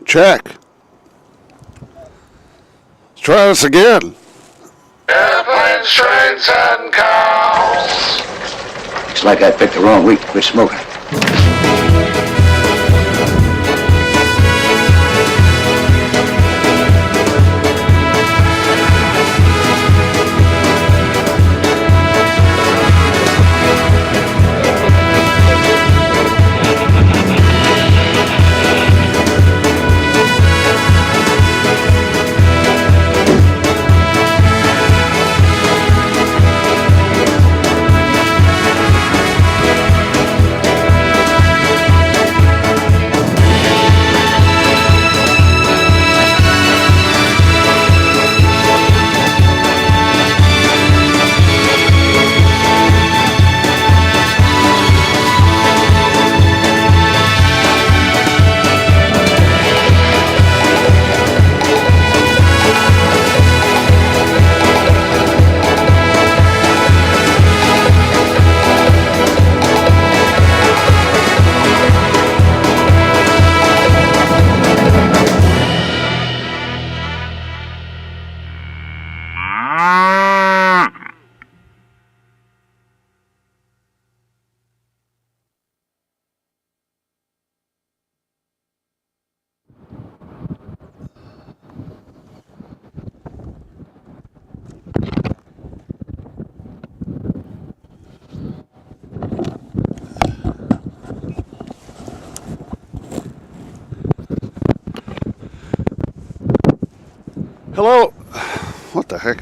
Check. Let's try this again. Airplanes, trains, and cows. Looks like I picked the wrong week to quit smoking. Hello. What the heck?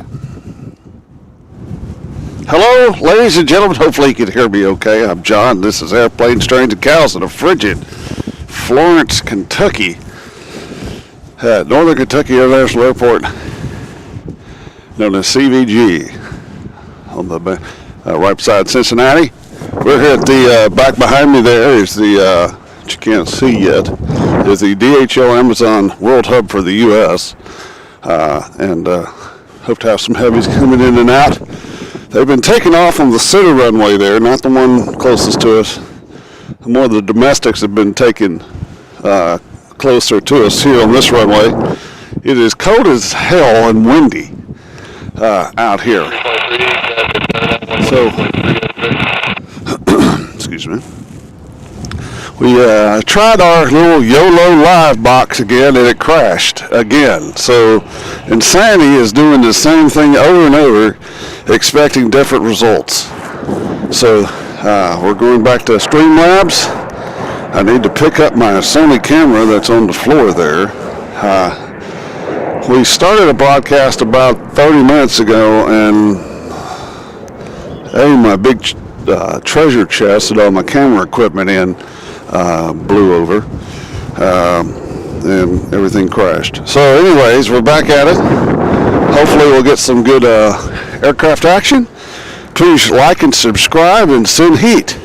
Hello, ladies and gentlemen. Hopefully you can hear me okay. I'm John. This is Airplanes, Trains, and Cows in a frigid Florence, Kentucky. At Northern Kentucky International Airport, known as CVG, on the right beside Cincinnati. We're here at the back behind me. There is the which you can't see yet, is the DHL Amazon World Hub for the U.S. And hope to have some heavies coming in and out. They've been taking off on the center runway there, not the one closest to us. More of the domestics have been taken closer to us here on this runway. It is cold as hell and windy out here. So, excuse me. We tried our little YOLO live box again, and it crashed again. So insanity is doing the same thing over and over, expecting different results. So we're going back to Streamlabs. I need to pick up my Sony camera that's on the floor there. We started a broadcast about 30 minutes ago, and my big treasure chest and all my camera equipment in blew over, and everything crashed. So anyways, we're back at it. Hopefully we'll get some good aircraft action. Please like and subscribe and send heat.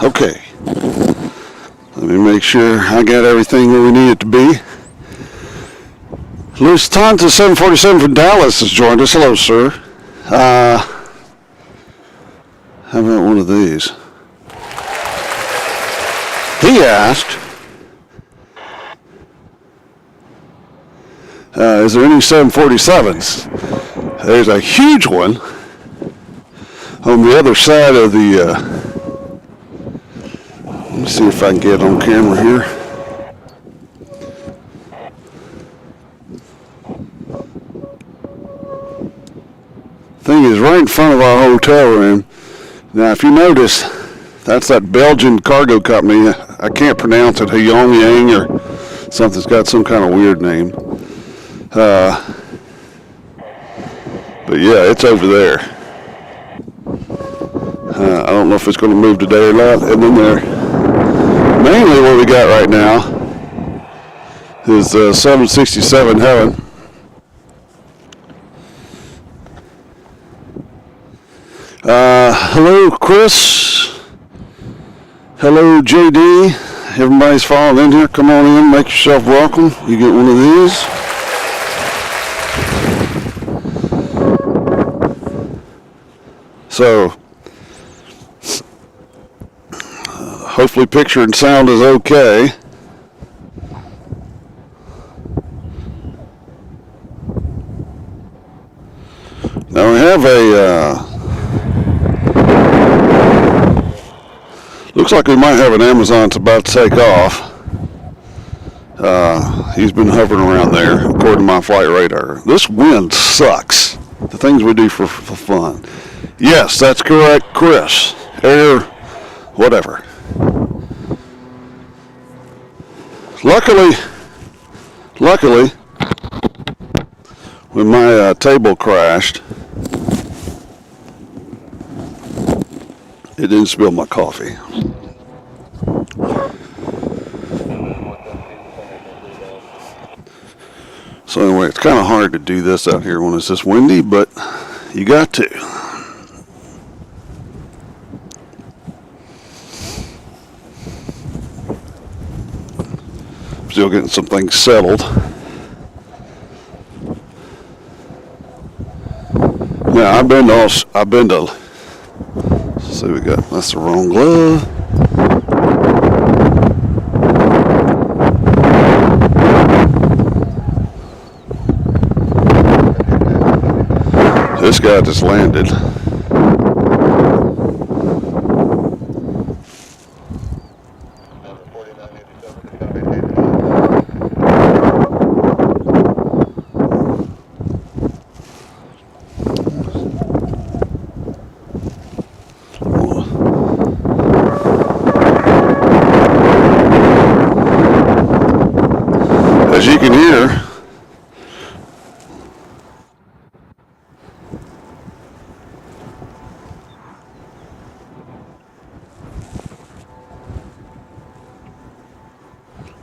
Okay, let me make sure I got everything where we need it to be. Lufthansa 747 from Dallas has joined us. Hello, sir. How about one of these? He asked Is there any 747s? There's a huge one on the other side of the, let me see if I can get it on camera here. Thing is right in front of our hotel room. Now, if you notice, that's that Belgian cargo company. I can't pronounce it, Hyong or something's got some kind of weird name. But yeah, it's over there. I don't know if it's going to move today or not. And then there, mainly what we got right now is 767 Heaven. Hello, Chris. Hello, JD. Everybody's falling in here. Come on in, make yourself welcome. You get one of these. So, hopefully picture and sound is okay. Now we have a, looks like we might have an Amazon that's about to take off. He's been hovering around there, according to my flight radar. This wind sucks. The things we do for fun. Yes, that's correct, Chris. Air, whatever. Luckily, when my table crashed, it didn't spill my coffee. So anyway, it's kind of hard to do this out here when it's this windy, but you got to. Still getting some things settled. Now I've been to, let's see we got, that's the wrong glove. This guy just landed.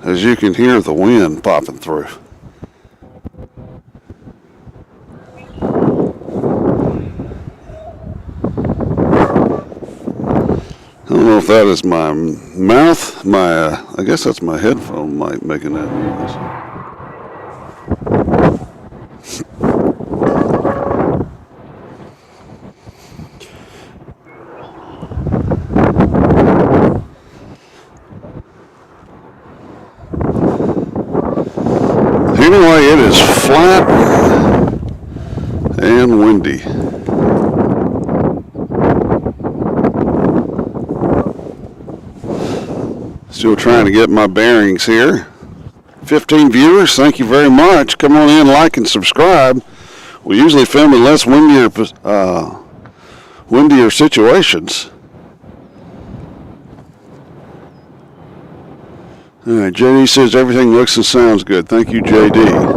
As you can hear, the wind popping through. I don't know if that is my mouth, I guess that's my headphone mic making that noise. Anyway, it is flat and windy. Still trying to get my bearings here. 15 viewers, thank you very much. Come on in, like and subscribe. We usually film in less windier situations. All right, JD says everything looks and sounds good. Thank you, JD.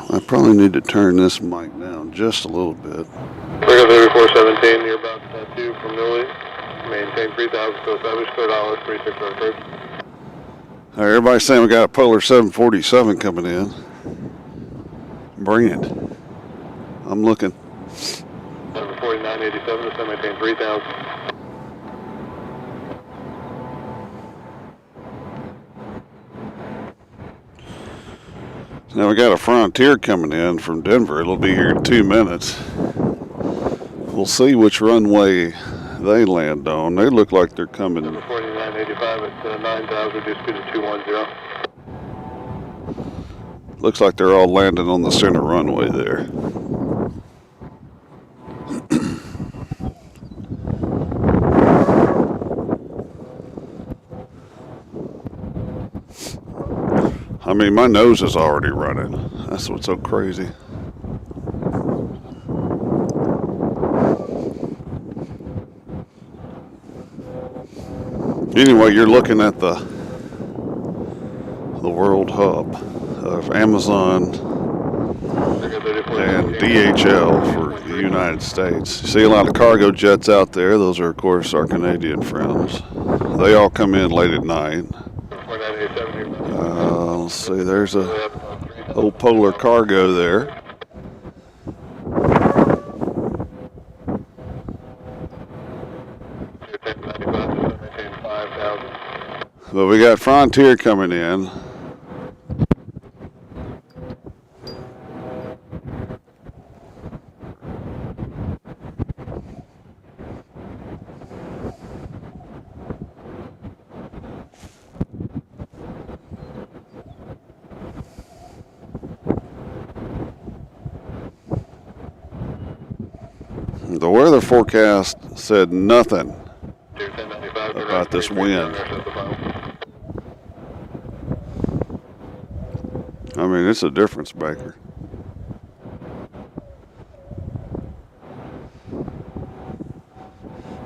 I probably need to turn this mic down just a little bit. Breakup 3417, you're about 2 from Millie. Maintain 3000, so establish clear dollars, 36 on first. All right, everybody's saying we got a Polar 747 coming in. Bring it. I'm looking. 749.87, so maintain 3000. Now we got a Frontier coming in from Denver. It'll be here in 2 minutes. We'll see which runway they land on. They look like they're coming. 49.85, 1095 at 9,000, reduced speed to 210. Looks like they're all landing on the center runway there. I mean, my nose is already running. That's what's so crazy. Anyway, you're looking at the world hub of Amazon and DHL for the United States. You see a lot of cargo jets out there. Those are, of course, our Canadian friends. They all come in late at night. Let's see, there's a old Polar Cargo there. But we got Frontier coming in. The weather forecast said nothing about this wind. I mean, it's a difference maker.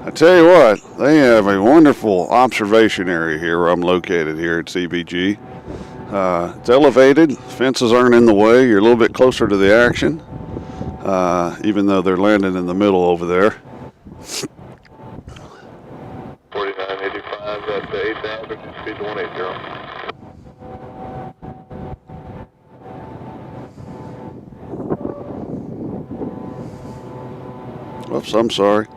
I tell you what, they have a wonderful observation area here where I'm located here at CVG. It's elevated, fences aren't in the way, you're a little bit closer to the action. Even though they're landing in the middle over there. 4985 at 8,000, speed to 180. Oops, I'm sorry.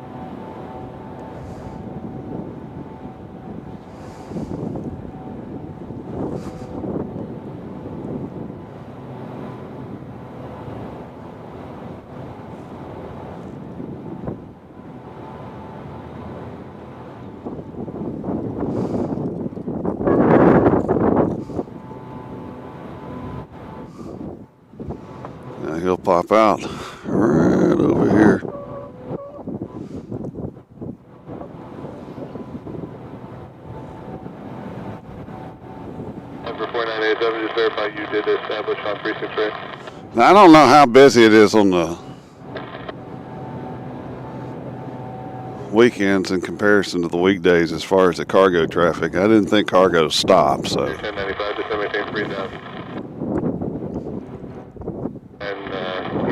Now he'll pop out right over here. Number 4987, just verify you did establish on 363. Now I don't know how busy it is on the weekends in comparison to the weekdays as far as the cargo traffic. I didn't think cargo stopped, so. 1095 to 7 3000. And 85 to 7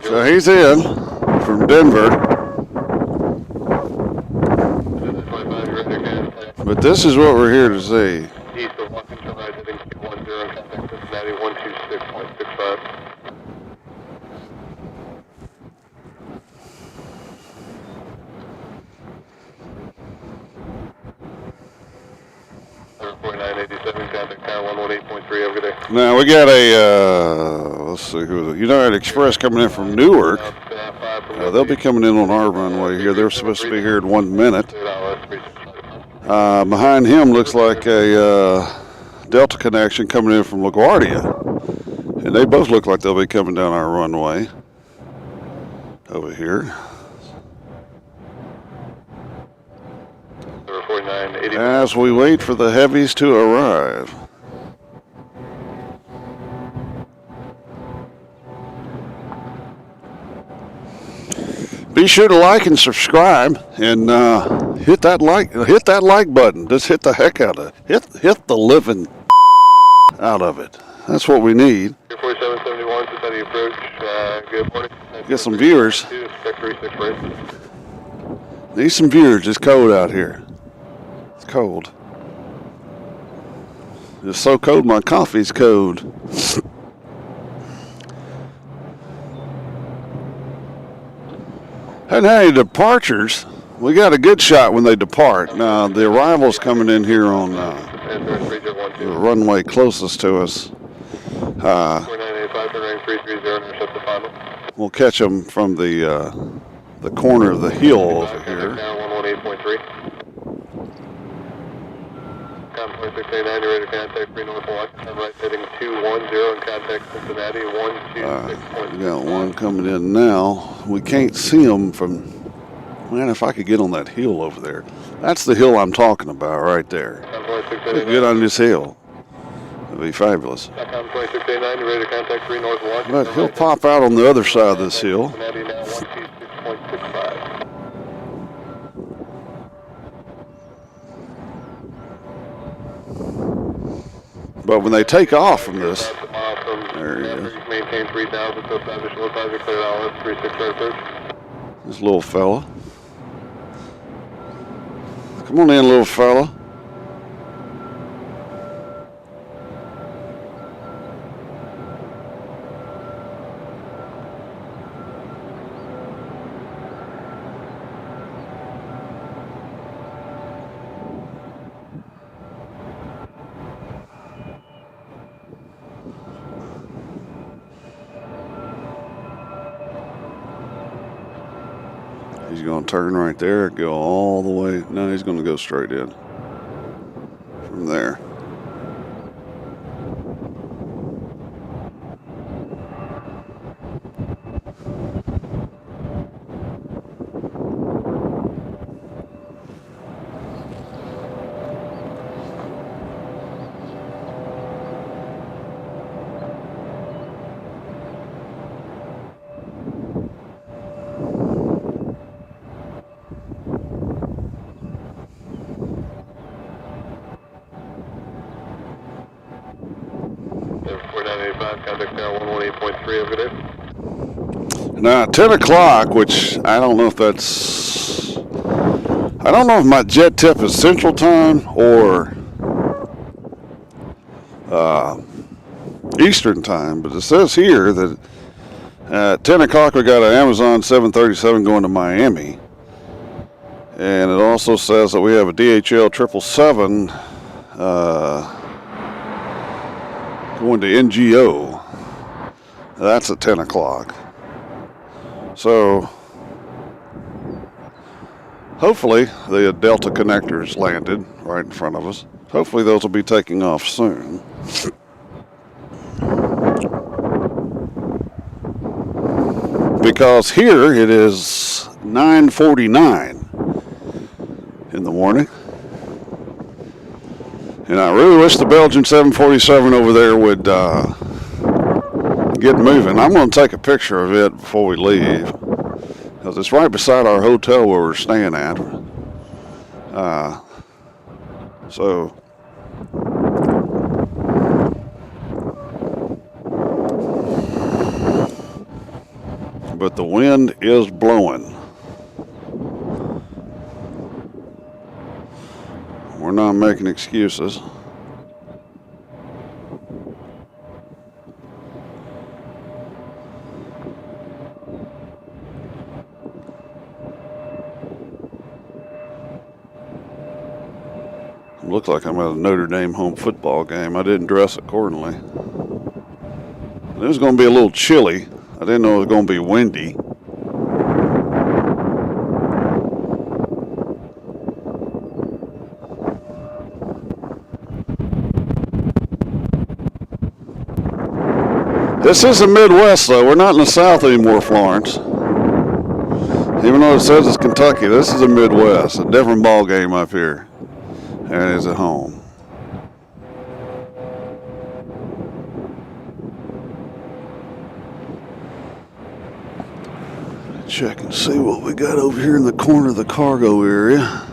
So he's in from Denver. But this is what we're here to see. East of Washington, right, heading 210, contact Cincinnati 126.65. Number 4987, contact tower 118.3, have a good day. Now we got a, let's see, who is it? United Express coming in from Newark. They'll be coming in on our runway here. They're supposed to be here in 1 minute. Behind him looks like a Delta connection coming in from LaGuardia. And they both look like they'll be coming down our runway over here. As we wait for the heavies to arrive. Be sure to like and subscribe, and hit that like button. Just hit the heck out of it. Hit the living out of it. That's what we need. 4771, Cincinnati approach. Good morning. Get some viewers. Need some viewers. It's cold out here. It's cold. It's so cold my coffee's cold. And hey, departures, we got a good shot when they depart. Now, the arrivals coming in here on the runway closest to us. 4985 to rank 330, intercept the final. We'll catch them from the corner of the hill over here. Down 118.3. Com 2689, you're ready to contact 3 North Washington, right heading 210 and contact Cincinnati 126.3. We got one coming in now. We can't see them from, man, if I could get on that hill over there. That's the hill I'm talking about right there. Get on this hill. That'd be fabulous. Com 2689, you're ready to contact 3 North Washington. But he'll pop out on the other side of this hill. Cincinnati now 126.65. But when they take off from this, there he is. Maintain 3000, so establish low positive, clear out, 36 search. This little fella. Come on in, little fella. He's going to turn right there, go all the way. No, he's going to go straight in from there. Contact now 118.3 over there. Now, 10 o'clock, which I don't know if that's, I don't know if my jet tip is Central Time or Eastern Time, but it says here that at 10 o'clock we got an Amazon 737 going to Miami. And it also says that we have a DHL 777 going to NGO. That's at 10 o'clock. So hopefully the Delta connectors landed right in front of us. Hopefully those will be taking off soon. Because here it is 9:49 in the morning. And I really wish the Belgian 747 over there would get moving. I'm going to take a picture of it before we leave, because it's right beside our hotel where we're staying at. But the wind is blowing. We're not making excuses. Looks like I'm at a Notre Dame home football game. I didn't dress accordingly. It was going to be a little chilly. I didn't know it was going to be windy. This is the Midwest, though. We're not in the South anymore, Florence. Even though it says it's Kentucky, this is the Midwest. A different ball game up here. There it is at home. Check and see what we got over here in the corner of the cargo area.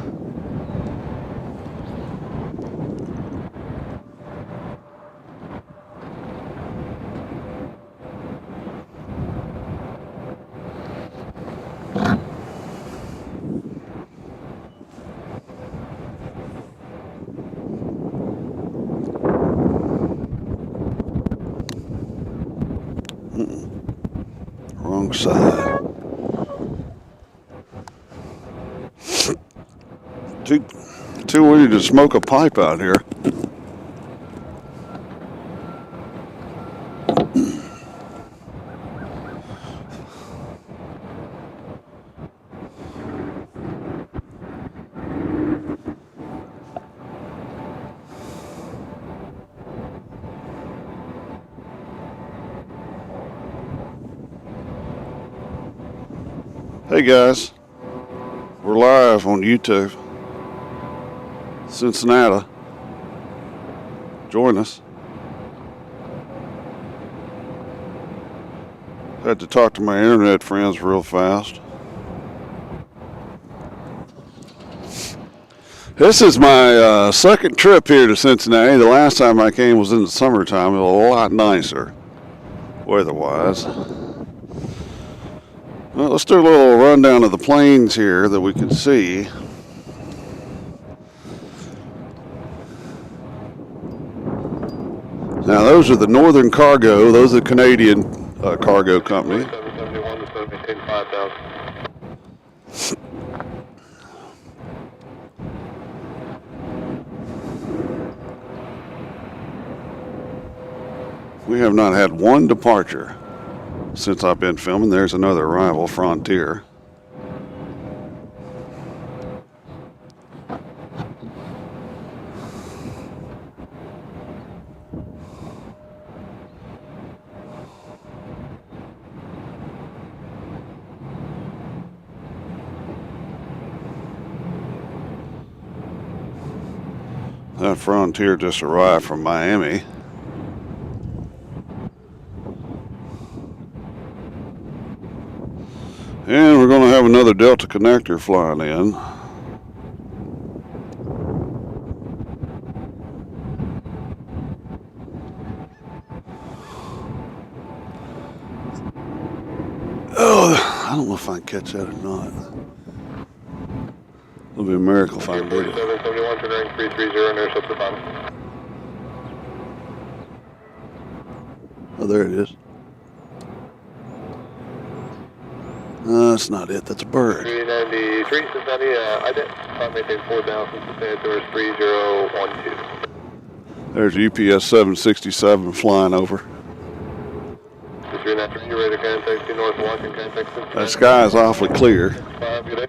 Wrong side. Too windy to smoke a pipe out here. Hey guys, we're live on YouTube, Cincinnati. Join us. Had to talk to my internet friends real fast. This is my second trip here to Cincinnati. The last time I came was in the summertime. It was a lot nicer, weather-wise. Well, let's do a little rundown of the planes here that we can see. Now, those are the Northern Cargo. Those are the Canadian cargo company. 771 to 785,000. We have not had one departure since I've been filming. There's another arrival, Frontier. That Frontier just arrived from Miami. And we're going to have another Delta connector flying in. Oh, I don't know if I can catch that or not. It'll be a miracle if I can do it. 4771 to rank 330 near up the bottom. Oh, there it is. That's not it. That's a bird. 393 Cincinnati, ident. Maintain 4000, Cincinnati Tours 3012. There's UPS 767 flying over. 393, you're ready to contact you North Washington, contact Cincinnati. That sky is awfully clear. 5, good day.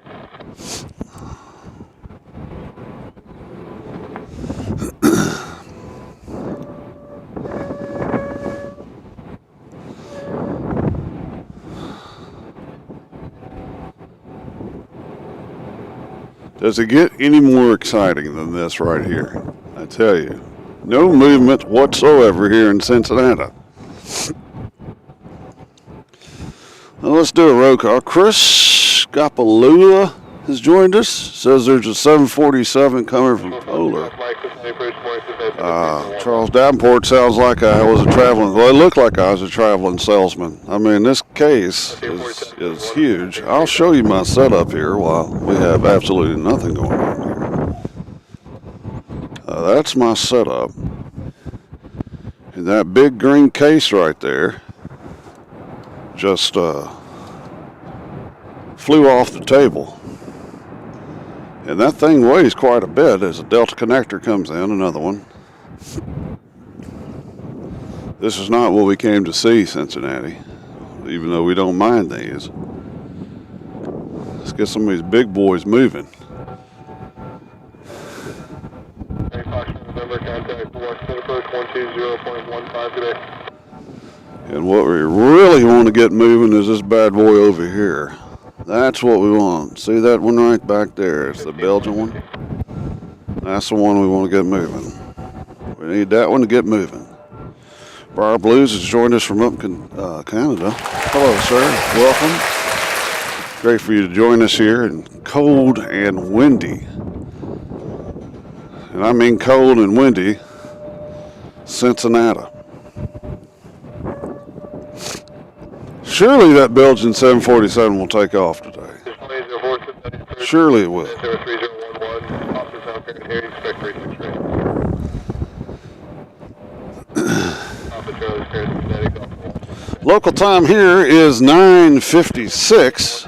Does it get any more exciting than this right here? I tell you, no movement whatsoever here in Cincinnati. Well, let's do a roll call. Chris Scapalula has joined us. Says there's a 747 coming from Polar. Charles Davenport sounds like I was a traveling, well, it looked like I was a traveling salesman. I mean, this case is huge. I'll show you my setup here while we have absolutely nothing going on here. That's my setup. And that big green case right there just flew off the table. And that thing weighs quite a bit as a Delta connector comes in, another one. This is not what we came to see, Cincinnati, even though we don't mind these. Let's get some of these big boys moving. And what we really want to get moving is this bad boy over here. That's what we want. See that one right back there? It's the Belgian one. That's the one we want to get moving. We need that one to get moving. Briar Blues has joined us from up in Canada. Hello, sir. Welcome. Great for you to join us here in cold and windy. And I mean cold and windy Cincinnati. Surely that Belgian 747 will take off today. Surely it will. Local time here is 9:56.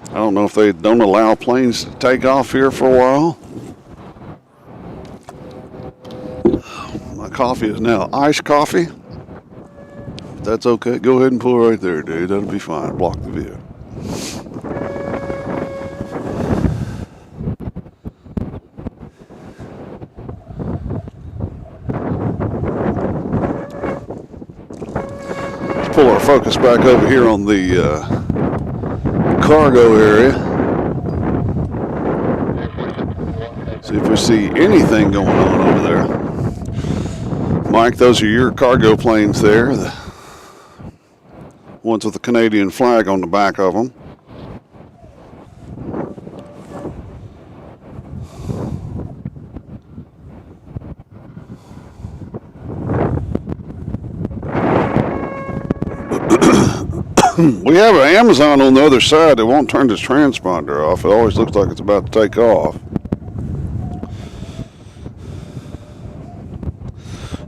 I don't know if they don't allow planes to take off here for a while. My coffee is now iced coffee. If that's okay, go ahead and pull right there, dude. That'll be fine. Block the view. focus back over here on the cargo area. See if we see anything going on over there. Mike, those are your cargo planes there. The ones with the Canadian flag on the back of them. We have an Amazon on the other side that won't turn this transponder off. It always looks like it's about to take off.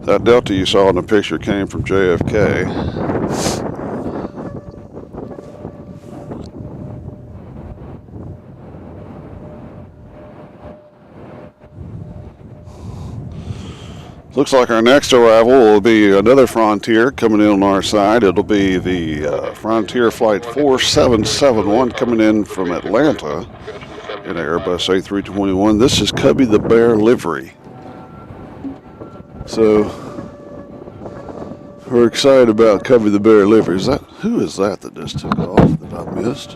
That Delta you saw in the picture came from JFK. Looks like our next arrival will be another Frontier coming in on our side. It'll be the Frontier Flight 4771 coming in from Atlanta in an Airbus A321. This is Cubby the Bear livery. So we're excited about Cubby the Bear livery. Who is that just took off that I missed?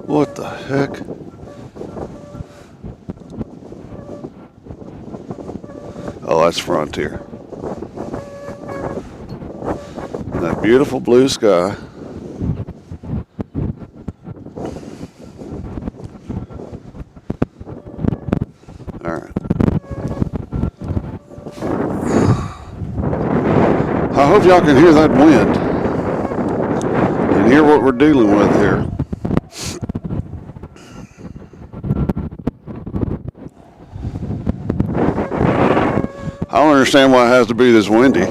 What the heck? Oh, that's Frontier. That beautiful blue sky. All right. I hope y'all can hear that wind and hear what we're dealing with here. I don't understand why it has to be this windy.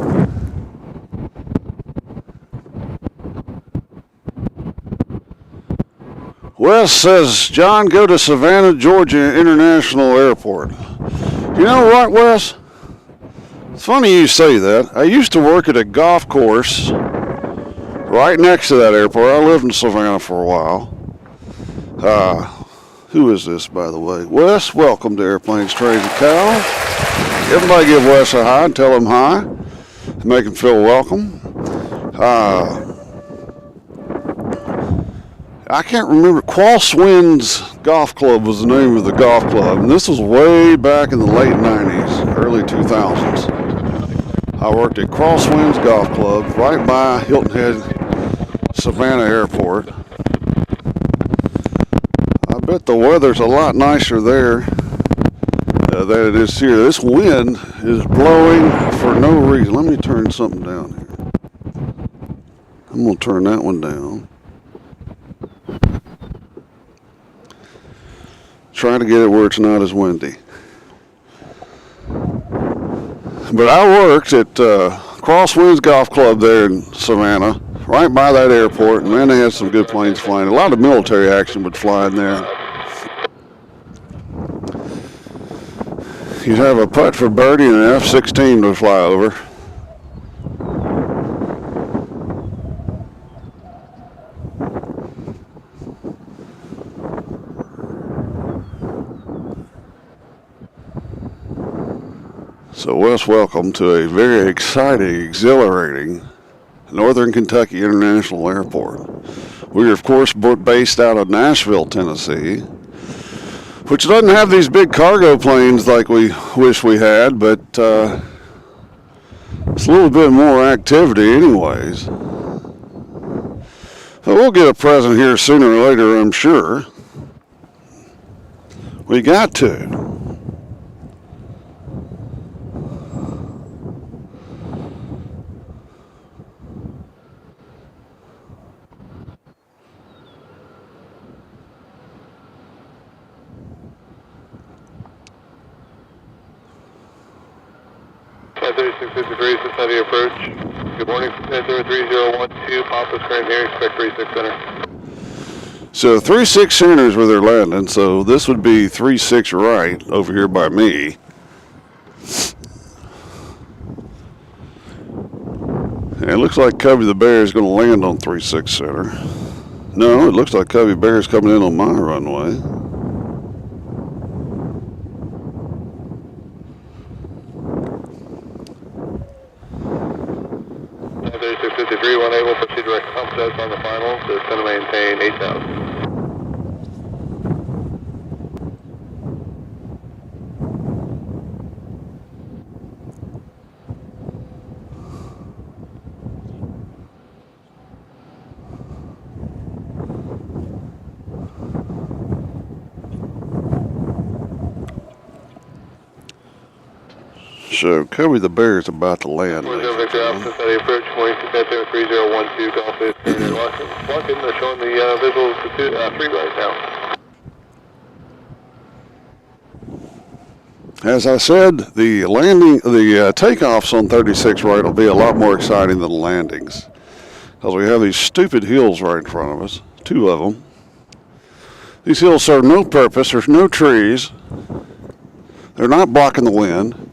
Wes says, John, go to Savannah, Georgia International Airport. You know what, Wes? It's funny you say that. I used to work at a golf course right next to that airport. I lived in Savannah for a while. Who is this, by the way? Wes, welcome to Airplanes, Trains, and Cows. Everybody give Wes a hi and tell him hi. Make him feel welcome. I can't remember. Qualswin's Golf Club was the name of the golf club. And this was way back in the late 90s, early 2000s. I worked at Qualswin's Golf Club right by Hilton Head, Savannah Airport. I bet the weather's a lot nicer there than it is here. This wind is blowing for no reason. Let me turn something down here. I'm going to turn that one down. Try to get it where it's not as windy. But I worked at Crosswinds Golf Club there in Savannah, right by that airport, and man, they had some good planes flying. A lot of military action would fly in there. You'd have a putt for birdie and an F-16 would fly over. So Wes, welcome to a very exciting, exhilarating Northern Kentucky International Airport. We're of course based out of Nashville, Tennessee, which doesn't have these big cargo planes like we wish we had, but it's a little bit more activity anyways. So we'll get a present here sooner or later, I'm sure. We got to. Approach. Good morning, 10-3012, Papa's current here, expect 36 center. So 36 center is where they're landing, so this would be 36 right over here by me. And it looks like Cubby the Bear is going to land on 36 center. No, it looks like Cubby Bear is coming in on my runway. 53, 1A will proceed direct complex on the final to center maintain 8,000. So Kobe the Bear is about to land. 40 Victor Alpha, steady approach, morning 3012, Golf is walking, they're showing the visuals to 3 right now. As I said, the takeoffs on 36 right will be a lot more exciting than the landings, because we have these stupid hills right in front of us, 2 of them. These hills serve no purpose. There's no trees. They're not blocking the wind.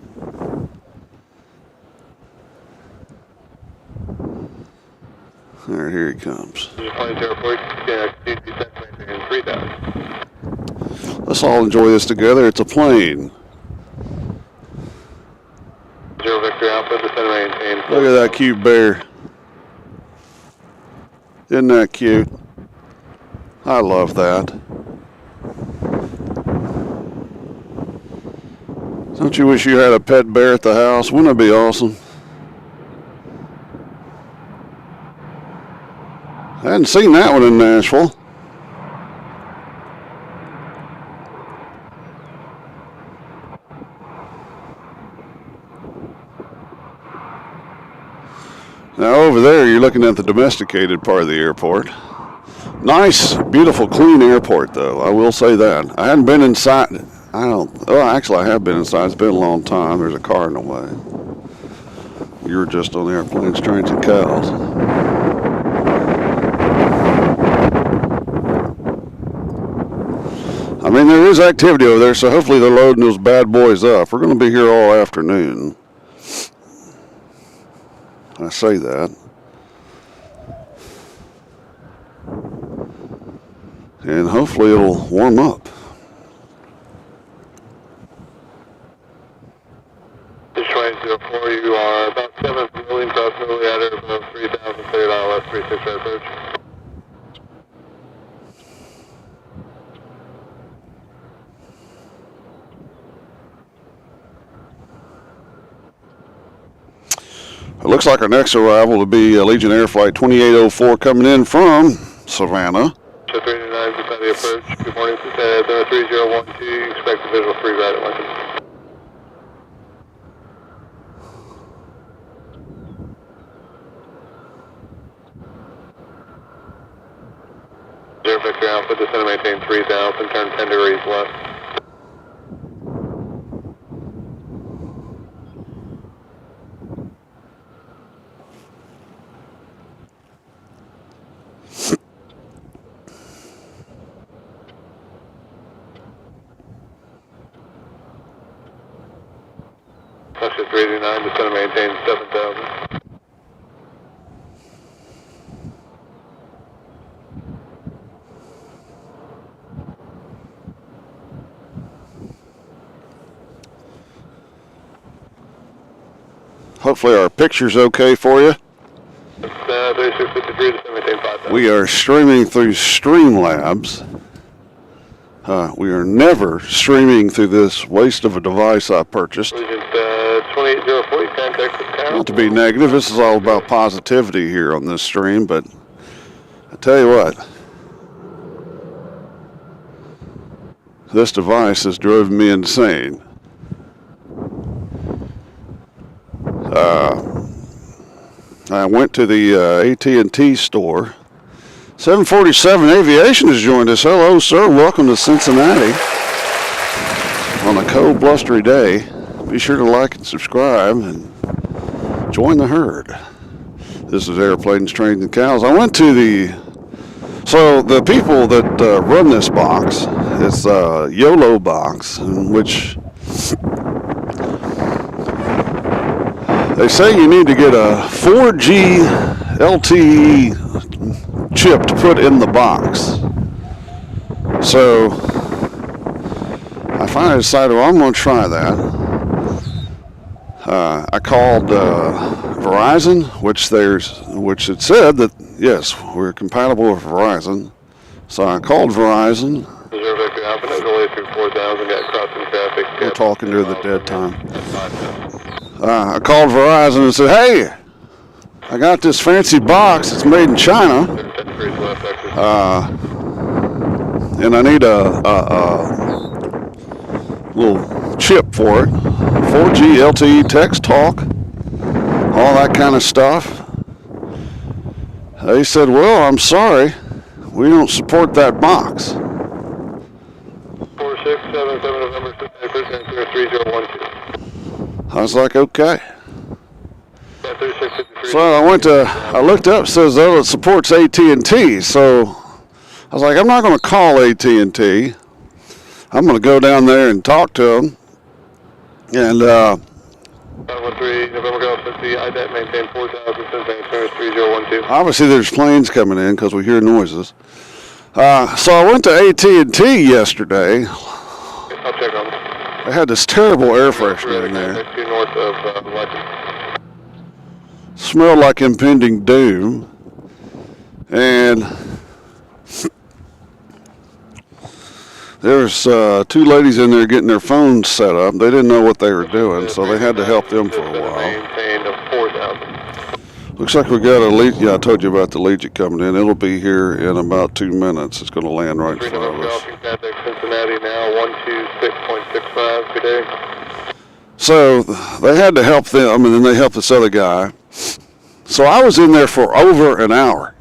There, here he comes. Let's all enjoy this together. It's a plane. 0 Victor Alpha, descend and maintain. Look at that cute bear. Isn't that cute? I love that. Don't you wish you had a pet bear at the house? Wouldn't it be awesome? I hadn't seen that one in Nashville. Now over there you're looking at the domesticated part of the airport. Nice, beautiful, clean airport though, I will say that. I hadn't been inside, actually I have been inside, it's been a long time. There's a car in the way. You were just on the airplanes, trains, and cows. I mean, there is activity over there, so hopefully they're loading those bad boys up. We're going to be here all afternoon. I say that. And hopefully it'll warm up. Detroit 04, you are about 7 million approximately at or above 3,000, cleared ILS 36 right approach. It looks like our next arrival will be Legion Air Flight 2804 coming in from Savannah. 329, beside the approach. Good morning, 3012, expect a visual 3 right at Lincoln. Zero Victor Alpha, descend and maintain 3,000, turn 10 degrees left. Russia 389, descend and maintain 7,000. Hopefully our picture's okay for you. 3653, descend and maintain 5,000. We are streaming through Streamlabs. We are never streaming through this waste of a device I purchased. Legion 2804, contact with town. Not to be negative, this is all about positivity here on this stream, but I tell you what, this device has driven me insane. I went to the AT&T store. 747 Aviation has joined us. Hello, sir. Welcome to Cincinnati on a cold, blustery day. Be sure to like and subscribe and join the herd. This is Airplanes, Trains, and Cows. I went to the people that run this box, it's a YOLO box, in which they say you need to get a 4G LTE chip to put in the box. So I finally decided, well, I'm going to try that. I called Verizon, which which it said that, yes, we're compatible with Verizon. So I called Verizon. Reserve Victor Alpha, delay through 4,000, got crossing traffic. We're talking during the dead time. I called Verizon and said, hey, I got this fancy box. It's made in China. And I need a little chip for it. 4G, LTE, text, talk, all that kind of stuff. They said, well, I'm sorry. We don't support that box. 4677 November 3012. I was like, okay. Yeah, 3653. So I looked up, it says, oh, it supports AT&T. So I was like, I'm not going to call AT&T. I'm going to go down there and talk to them. And 13 November Golf 50, IDAT maintain 4,000 since transfer 3012. obviously there's planes coming in because we hear noises. So I went to AT&T yesterday. I'll check on them. They had this terrible air freshener in there. North of Lexington. Smelled like impending doom. And there's two ladies in there getting their phones set up. They didn't know what they were doing, so they had to help them for a while. Maintained of 4,000. Looks like we got a lead. Yeah, I told you about the Legion coming in. It'll be here in about 2 minutes. It's going to land right in 3 front of November us. Golf, contact Cincinnati now, 126.65. Good day. So they had to help them, and then they helped this other guy. So I was in there for over an hour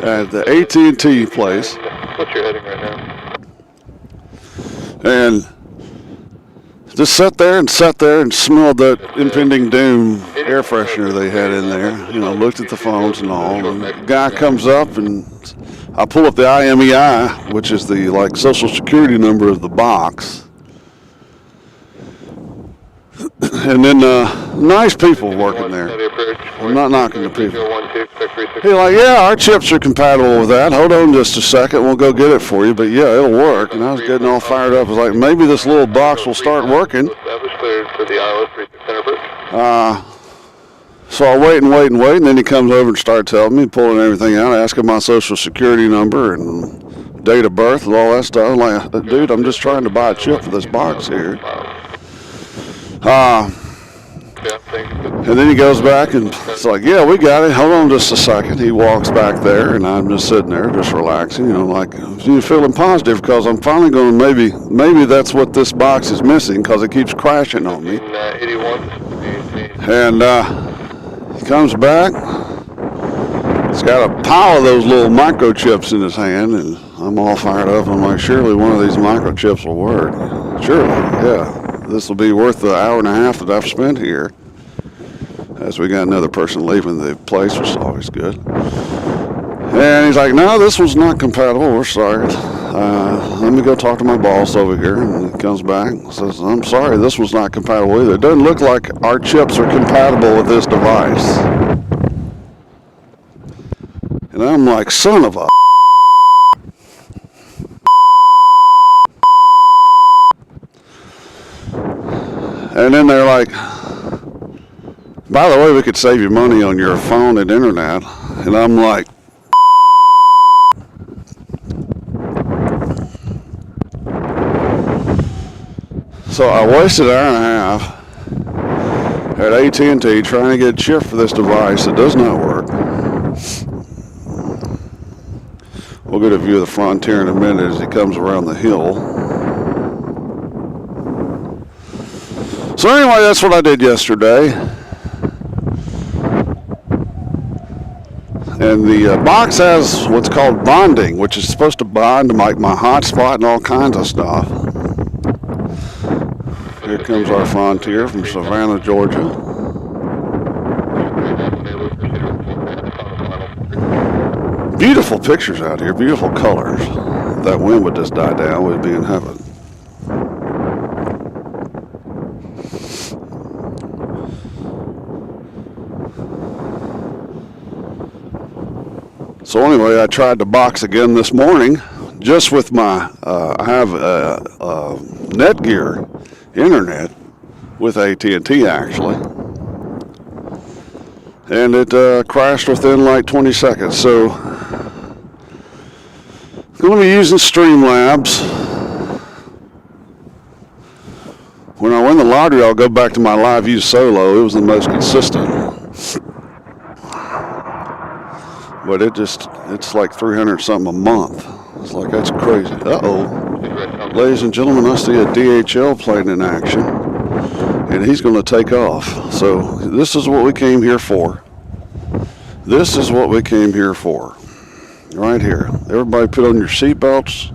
at the AT&T place. What's your heading right now? And just sat there and smelled that impending doom air freshener they had in there. You know, looked at the phones and all. And the guy comes up and I pull up the IMEI, which is the like social security number of the box. And then nice people working there. I'm not knocking the people. He's like, yeah, our chips are compatible with that. Hold on just a second. We'll go get it for you. But, yeah, it'll work. And I was getting all fired up. I was like, maybe this little box will start working. So I wait. And then he comes over and starts telling me, pulling everything out, asking my social security number and date of birth and all that stuff. I'm like, dude, I'm just trying to buy a chip for this box here. And then he goes back and it's like, yeah, we got it. Hold on just a second. He walks back there and I'm just sitting there just relaxing, you know, like feeling positive because I'm finally going to maybe that's what this box is missing because it keeps crashing on me. And he comes back. He's got a pile of those little microchips in his hand and I'm all fired up. I'm like, surely one of these microchips will work. Surely, yeah. This will be worth the hour and a half that I've spent here. As we got another person leaving the place, which is always good. And he's like, no, this one's not compatible. We're sorry. Let me go talk to my boss over here. And he comes back and says, I'm sorry, this one's not compatible either. It doesn't look like our chips are compatible with this device. And I'm like, son of a... And then they're like, by the way, we could save you money on your phone and internet. And I'm like, so I wasted an hour and a half at AT&T trying to get a chip for this device that does not work. We'll get a view of the Frontier in a minute as he comes around the hill. So anyway, that's what I did yesterday. And the box has what's called bonding, which is supposed to bond to like my hotspot and all kinds of stuff. Here comes our Frontier from Savannah, Georgia. Beautiful pictures out here, beautiful colors. If that wind would just die down, we'd be in heaven. So anyway, I tried to box again this morning, just with my, I have Netgear internet with AT&T actually. and it crashed within like 20 seconds. So I'm going to be using Streamlabs. When I win the lottery, I'll go back to my live view solo. It was the most consistent. But it's like 300 something a month. It's like, that's crazy. Uh-oh. Ladies and gentlemen, I see a DHL plane in action, and he's going to take off. So this is what we came here for. This is what we came here for. Right here. Everybody put on your seatbelts.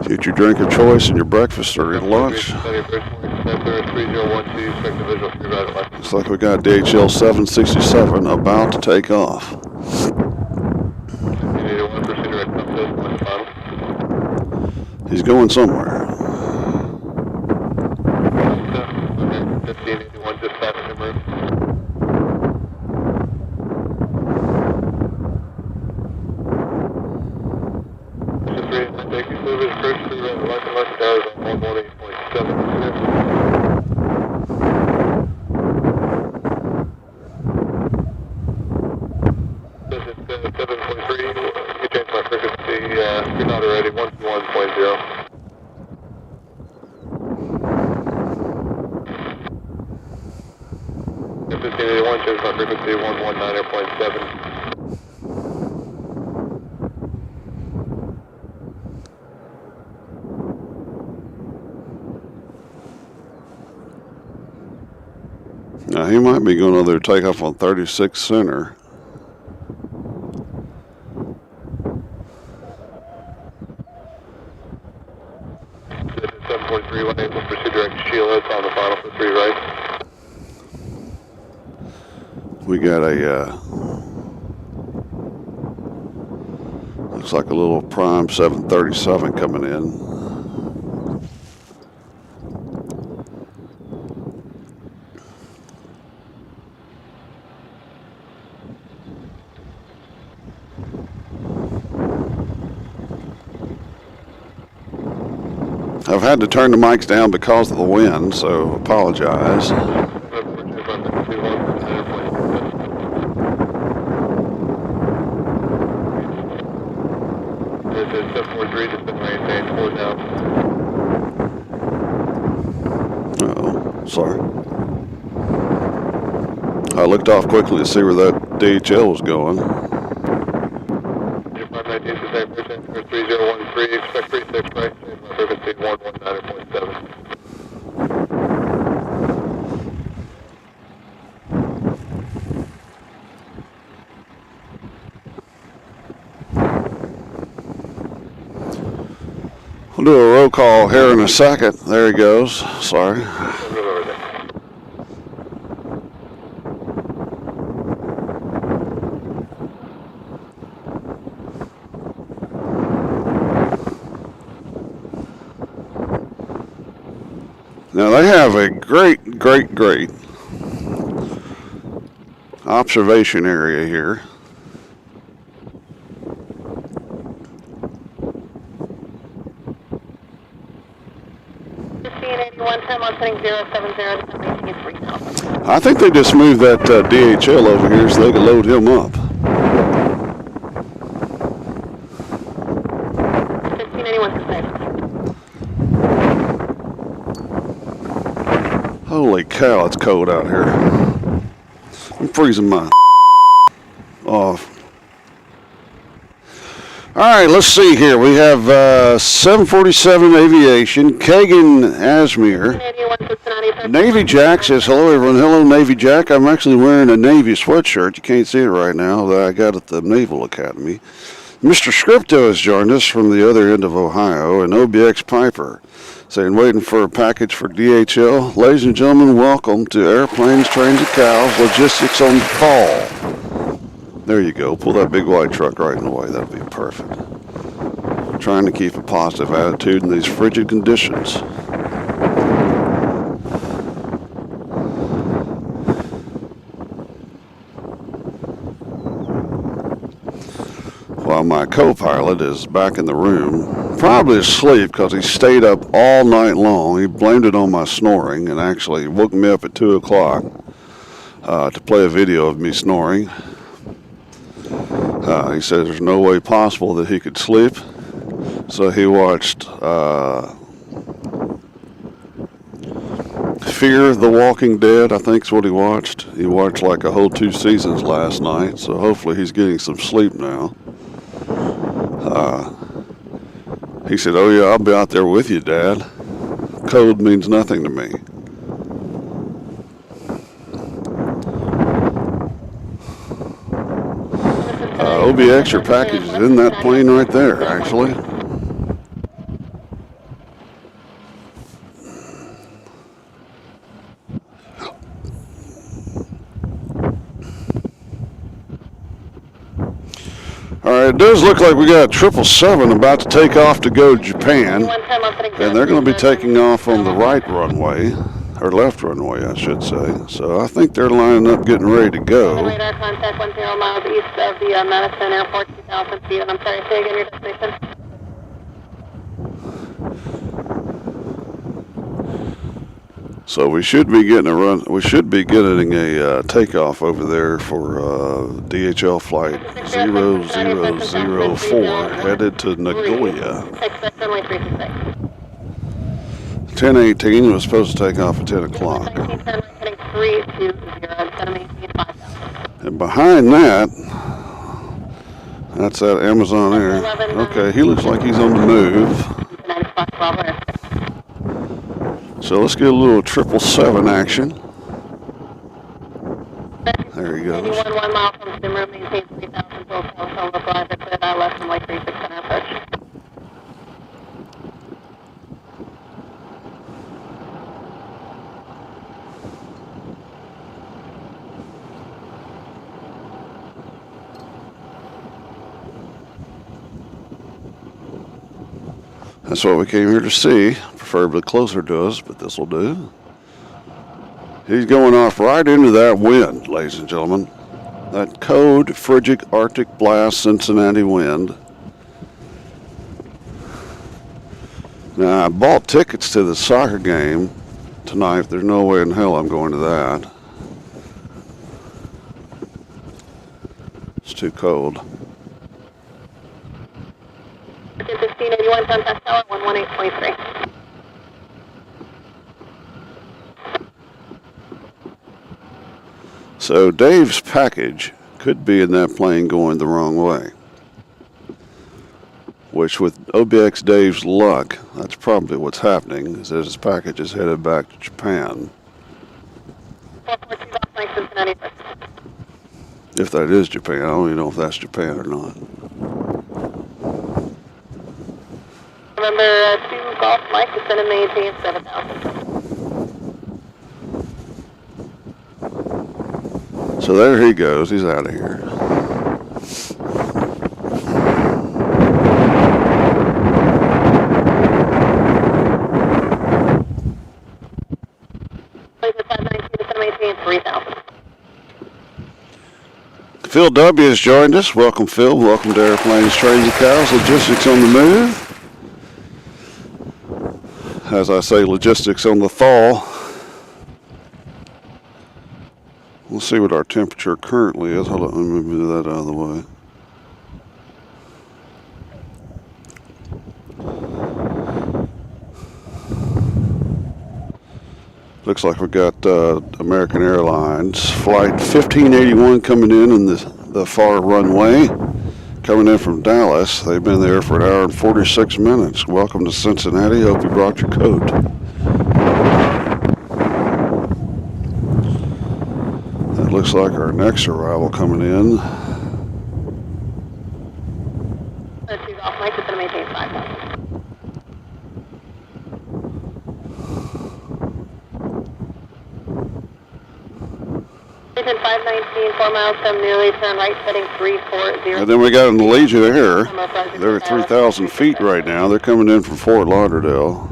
Get your drink of choice and your breakfast or your lunch. Looks like we got DHL 767 about to take off. He's going somewhere. 1581, just past him, route. Thank you, service, first through the light and left towers on 118.76. This is 7.3, you changed my frequency, you're not already, 121.0. 1581, change my frequency, 119.7. Now he might be going over there to take off on 36 Center. This is 7.3, 18, we'll proceed direct to Sheila, it's on the final for 3 right. We got a, looks like a little Prime 737 coming in. I've had to turn the mics down because of the wind, so apologize. This is 743, just been maintained, 4 down. Uh-oh, sorry. I looked off quickly to see where that DHL was going. 519 to same person, 3013, expect 36 right, change my frequency 119.7. We'll do a roll call here in a second. There he goes. Sorry. Now they have a great observation area here. I think they just moved that DHL over here so they could load him up. 1581 Holy cow, it's cold out here. I'm freezing my off. All right, let's see here. We have 747 Aviation, Kagan Asmere. Navy Jack says, hello everyone. Hello Navy Jack. I'm actually wearing a Navy sweatshirt. You can't see it right now that I got at the Naval Academy. Mr. Scripto has joined us from the other end of Ohio, and OBX Piper saying, waiting for a package for DHL. Ladies and gentlemen, welcome to Airplanes, Trains, and Cows, Logistics on Call. There you go. Pull that big white truck right in the way. That'll be perfect. Trying to keep a positive attitude in these frigid conditions. While my co-pilot is back in the room, probably asleep because he stayed up all night long. He blamed it on my snoring and actually woke me up at 2 o'clock. to play a video of me snoring. He said there's no way possible that he could sleep, so he watched Fear the Walking Dead, I think is what he watched. He watched like a whole 2 seasons last night, so hopefully he's getting some sleep now. He said, "Oh yeah, I'll be out there with you, Dad. Code means nothing to me." OBX, your package is in that plane right there, actually. Alright, it does look like we got 777 about to take off to go to Japan. And they're going to be taking off on the right runway, or left runway, I should say. So I think they're lining up, getting ready to go. Radar contact 10 miles east of the Madison Airport, 2,000 feet. And I'm sorry, say again your destination. So we should be getting a run. We should be getting a takeoff over there for DHL flight 0004 headed to Nagoya. Expect runway 326. 10:18 was supposed to take off at 10 o'clock. 1910, heading 320, instead of maintaining 5,000. And behind that, that's that Amazon Air. Okay, he looks like he's on the move. 9 o'clock, Bravo Air. So let's get a little 777 action. There he goes. 81 1 mile from Simmer, maintain 3,000 full telephone localizer, clear that left from like 3600 approach. That's what we came here to see, preferably closer to us, but this will do. He's going off right into that wind, ladies and gentlemen. That code frigid Arctic blast Cincinnati wind. Now, I bought tickets to the soccer game tonight. There's no way in hell I'm going to that. It's too cold. 1581, contact tower 118.3. So Dave's package could be in that plane going the wrong way. Which with OBX Dave's luck, that's probably what's happening, is that his package is headed back to Japan. 442 off Mike Cincinnati. If that is Japan, I don't even know if that's Japan or not. November 2 Golf Mike, descend and maintain 7,000. So there he goes, he's out of here. Phil W. has joined us. Welcome, Phil. Welcome to Airplanes, Trains, and Cows. Logistics on the move. As I say, logistics on the thaw. We'll see what our temperature currently is. Hold on, let me move that out of the way. Looks like we've got American Airlines Flight 1581 coming in the far runway, coming in from Dallas. They've been there for 1 hour and 46 minutes. Welcome to Cincinnati. Hope you brought your coat. That looks like our next arrival coming in. Off Mike, it's going to maintain 5,000. Maintain 519, 4 miles from nearly turn right, heading 340. And then we got an Allegiant Air. They're at 3,000 feet right now. They're coming in from Fort Lauderdale.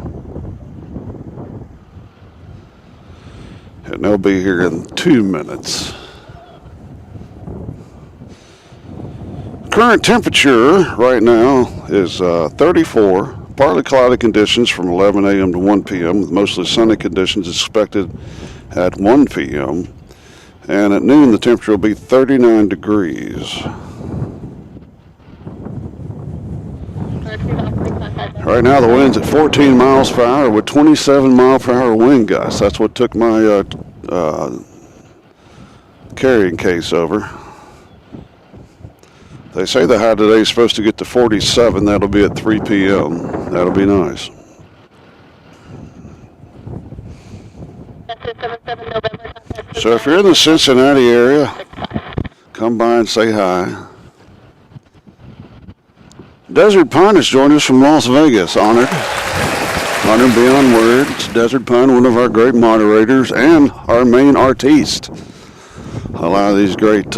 And they'll be here in 2 minutes. Current temperature right now is 34. Partly cloudy conditions from 11 a.m. to 1 p.m. with mostly sunny conditions expected at 1 p.m. And at noon, the temperature will be 39 degrees. Right now, the wind's at 14 miles per hour with 27 mile per hour wind gusts. That's what took my carrying case over. They say the high today is supposed to get to 47. That'll be at 3 p.m. That'll be nice. So if you're in the Cincinnati area, come by and say hi. Desert Pine has joined us from Las Vegas. Honored beyond words. Desert Pine, one of our great moderators and our main artiste. A lot of these great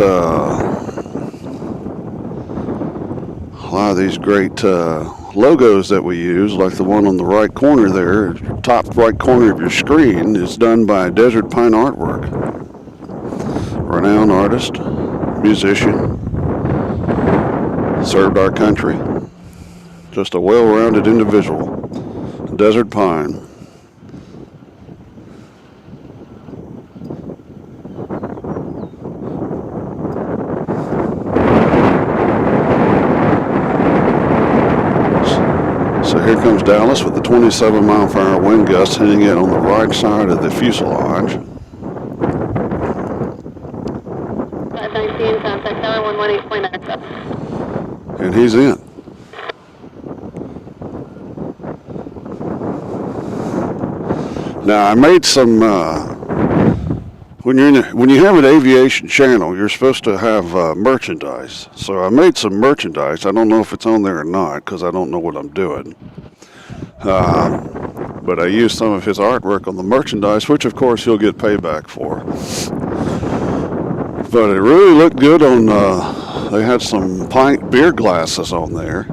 logos that we use, like the one on the right corner there, top right corner of your screen, is done by Desert Pine Artwork. Renowned artist, musician, served our country. Just a well-rounded individual. Desert Pine. So here comes Dallas with the 27 mile per hour wind gust hitting it on the right side of the fuselage. 519, contact tower 118.97. And he's in. Now I made some. When you have an aviation channel, you're supposed to have merchandise. So I made some merchandise. I don't know if it's on there or not because I don't know what I'm doing. But I used some of his artwork on the merchandise, which of course he'll get payback for. But it really looked good on. They had some pint beer glasses on there.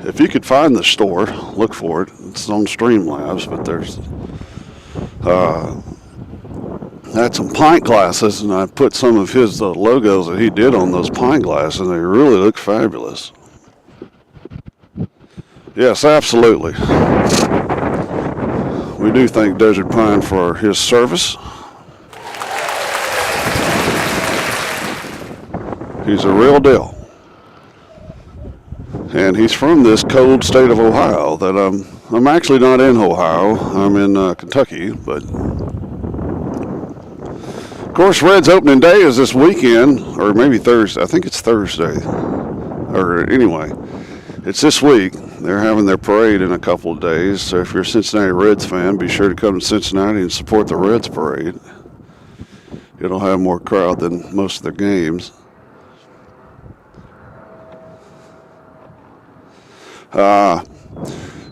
If you could find the store, look for it. It's on Streamlabs, but there's. Had some pint glasses, and I put some of his logos that he did on those pint glasses, and they really look fabulous. Yes, absolutely. We do thank Desert Pine for his service. He's a real deal. And he's from this cold state of Ohio that I'm actually not in Ohio. I'm in Kentucky, but of course, Red's opening day is this weekend, or maybe Thursday. I think it's Thursday. Or anyway, it's this week. They're having their parade in a couple of days. So if you're a Cincinnati Reds fan, be sure to come to Cincinnati and support the Reds parade. It'll have more crowd than most of their games.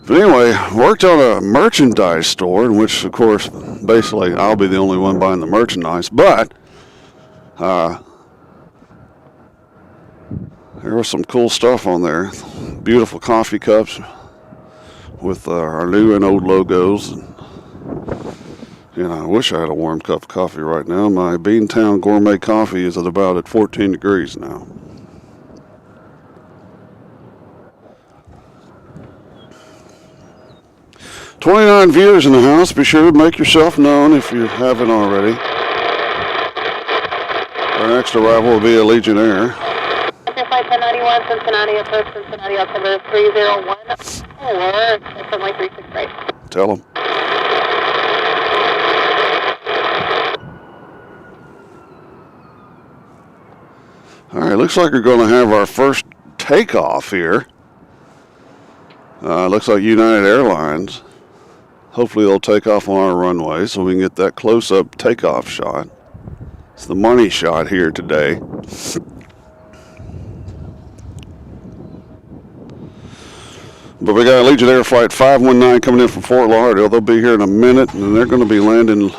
But anyway, worked on a merchandise store in which, of course, basically I'll be the only one buying the merchandise. But there was some cool stuff on there. Beautiful coffee cups with our new and old logos. And I wish I had a warm cup of coffee right now. My Beantown Gourmet coffee is at about 14 degrees now. $29 viewers in the house. Be sure to make yourself known if you haven't already. Our next arrival will be a Legionnaire. Flight 1091, Cincinnati, approach Cincinnati, October 301, or runway 363. Tell them. All right, looks like we're going to have our first takeoff here. Looks like United Airlines. Hopefully they'll take off on our runway so we can get that close-up takeoff shot. It's the money shot here today. But we got a Legionnaire Flight 519 coming in from Fort Lauderdale. They'll be here in a minute, and they're going to be landing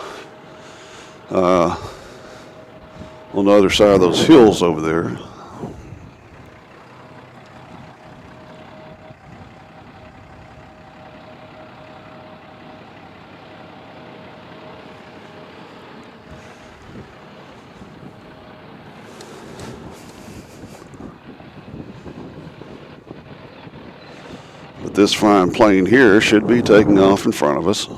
on the other side of those hills over there. But this fine plane here should be taking off in front of us.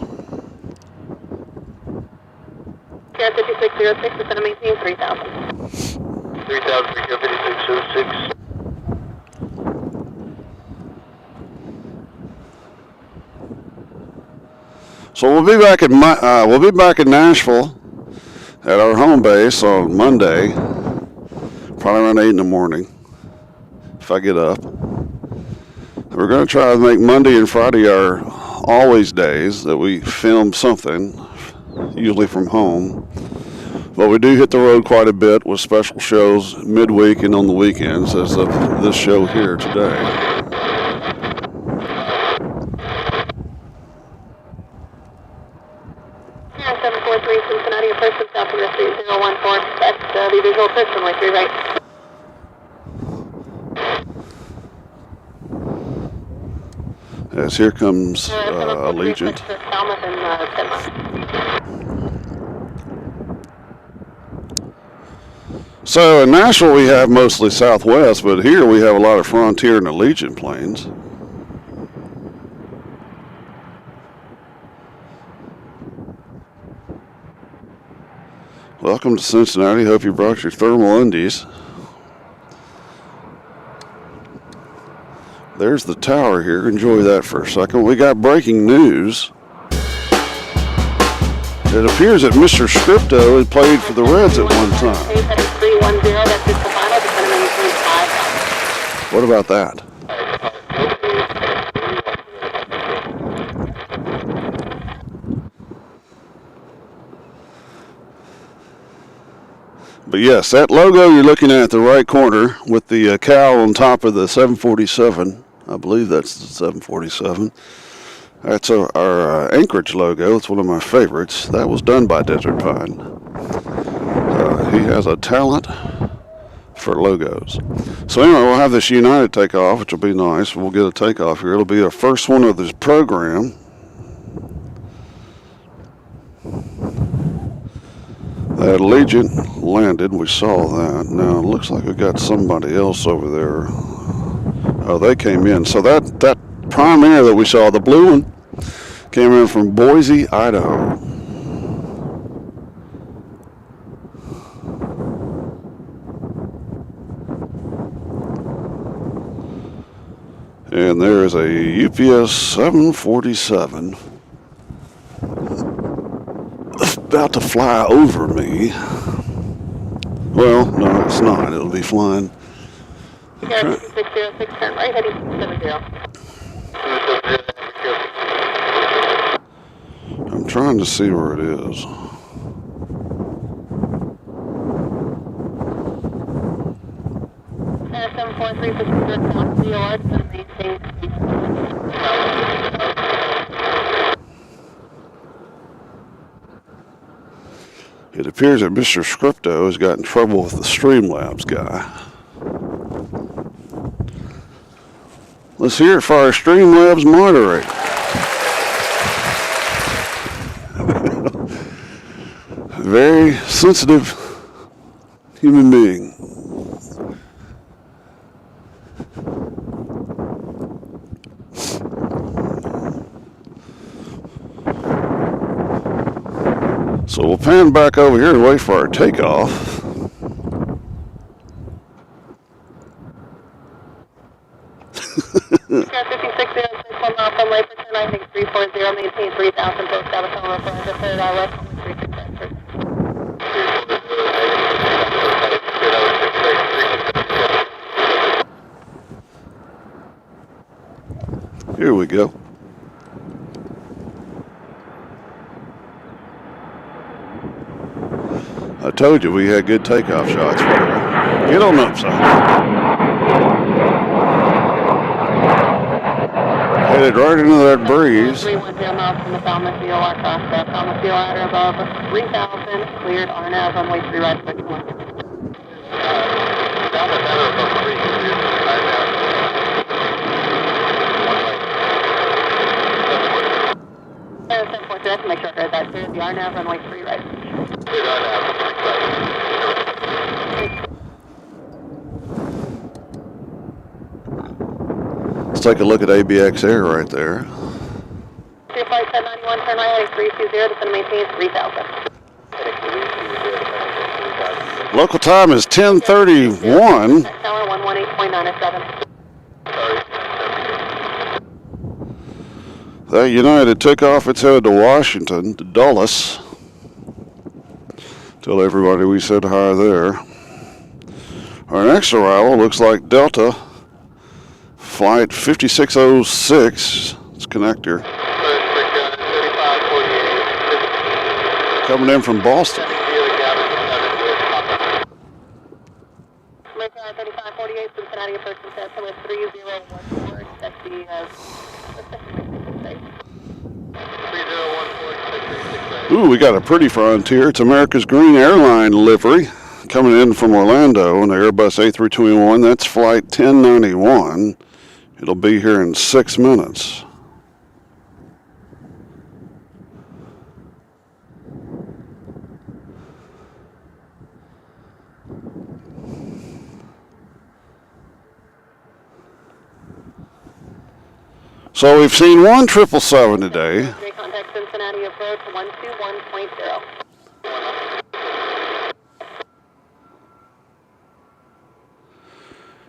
Air 56 06, descend and maintain 3000. 3000, Rico 5606. So we'll be back in Nashville at our home base on Monday, probably around 8 in the morning, if I get up. We're going to try to make Monday and Friday our always days that we film something, usually from home. But we do hit the road quite a bit with special shows midweek and on the weekends, as of this show here today. 743 Cincinnati, approach from South River 3014. That's the visual approach runway 3 right. As here comes Allegiant. Falmouth and 10 miles. So in Nashville we have mostly Southwest, but here we have a lot of Frontier and Allegiant planes. Welcome to Cincinnati. Hope you brought your thermal undies. There's the tower here. Enjoy that for a second. We got breaking news. It appears that Mr. Scripto had played for the Reds at one time. 310, that's just the final, descend and maintain 5000. What about that? But yes, that logo you're looking at the right corner with the cowl on top of the 747, I believe that's the 747. That's our Anchorage logo. It's one of my favorites. That was done by Desert Pine. He has a talent for logos. So anyway, we'll have this United takeoff, which will be nice. We'll get a takeoff here. It'll be our first one of this program. That Allegiant landed. We saw that. Now it looks like we got somebody else over there. Oh, they came in. So that Prime Air that we saw, the blue one, came in from Boise, Idaho. And there is a UPS 747 about to fly over me. Well, no, it's not. It'll be flying. Sierra 5606, turn right, heading 270. I'm trying to see where it is. Sierra 743, 5601, COR, descend and maintain 3000. It appears that Mr. Scripto has got in trouble with the Streamlabs guy. Let's hear it for our Streamlabs moderator. Very sensitive human being. So we'll pan back over here and wait for our takeoff. Sierra 5606, 1 mile from Lake Return, I think 340, maintain 3000, post out of Falmouth, to third left, 36 extra. Here we go. I told you we had good takeoff shots for you. Get on up, son. Headed right into that breeze. 310 miles from the Falmouth VOR cross, Falmouth VOR above 3000, cleared RNAV, runway 3 right, switch 1. I have to make sure I heard that. Clear the RNAV, runway 3 right. Let's take a look at ABX Air right there. Flight 1091, turn right, heading 320, descend and maintain 3000. Local time is 10:31. Tower 118.907. That United took off its head to Washington, to Dulles. Tell everybody we said hi there. Our next arrival looks like Delta, flight 5606. It's connector. Coming in from Boston. American 3548, Cincinnati approaching Delta with 3014. Expect the 3014. Ooh, we got a pretty Frontier. It's America's Green Airline livery coming in from Orlando on the Airbus A321. That's flight 1091. It'll be here in 6 minutes. So we've seen one 777 today. Contact Cincinnati approach 121.0.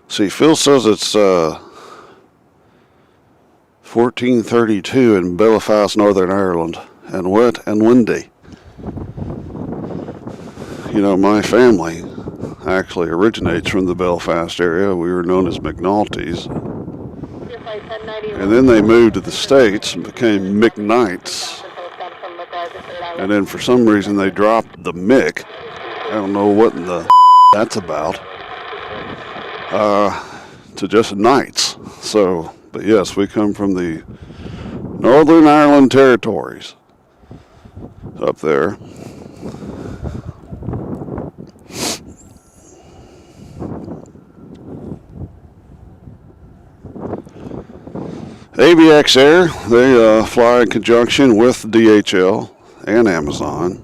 See, Phil says it's 1432 in Belfast, Northern Ireland, and wet and windy. You know, my family actually originates from the Belfast area. We were known as McNulty's. And then they moved to the States and became McKnights. And then for some reason they dropped the Mick. I don't know what in the that's about. To just Knights. So, but yes, we come from the Northern Ireland territories up there. ABX Air, they fly in conjunction with DHL and Amazon.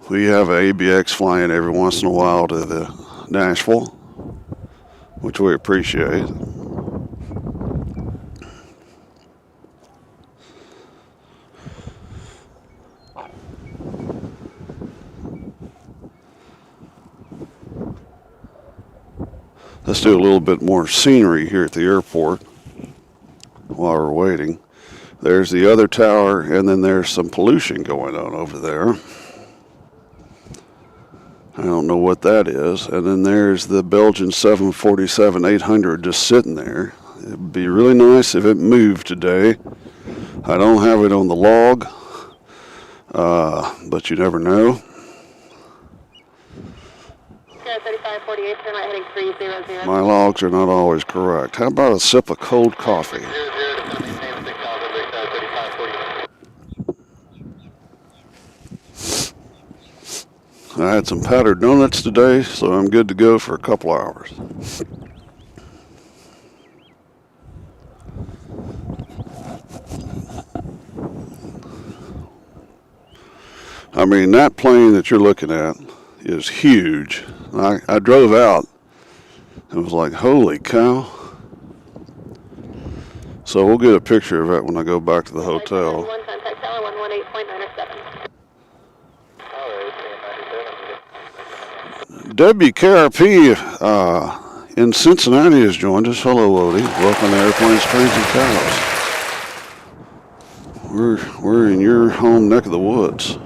We have ABX flying every once in a while to the Nashville, which we appreciate. Let's do a little bit more scenery here at the airport while we're waiting. There's the other tower, and then there's some pollution going on over there. I don't know what that is. And then there's the Belgian 747-800 just sitting there. It'd be really nice if it moved today. I don't have it on the log, but you never know. 3548, turn right heading 300. My logs are not always correct. How about a sip of cold coffee? I had some powdered donuts today, so I'm good to go for a couple hours. I mean, that plane that you're looking at is huge. I drove out. It was like, holy cow. So we'll get a picture of it when I go back to the hotel. Contact tower 118.907. WKRP in Cincinnati has joined us. Hello, Odie. Welcome to Airplanes, Trains, and Cows. We're in your home neck of the woods.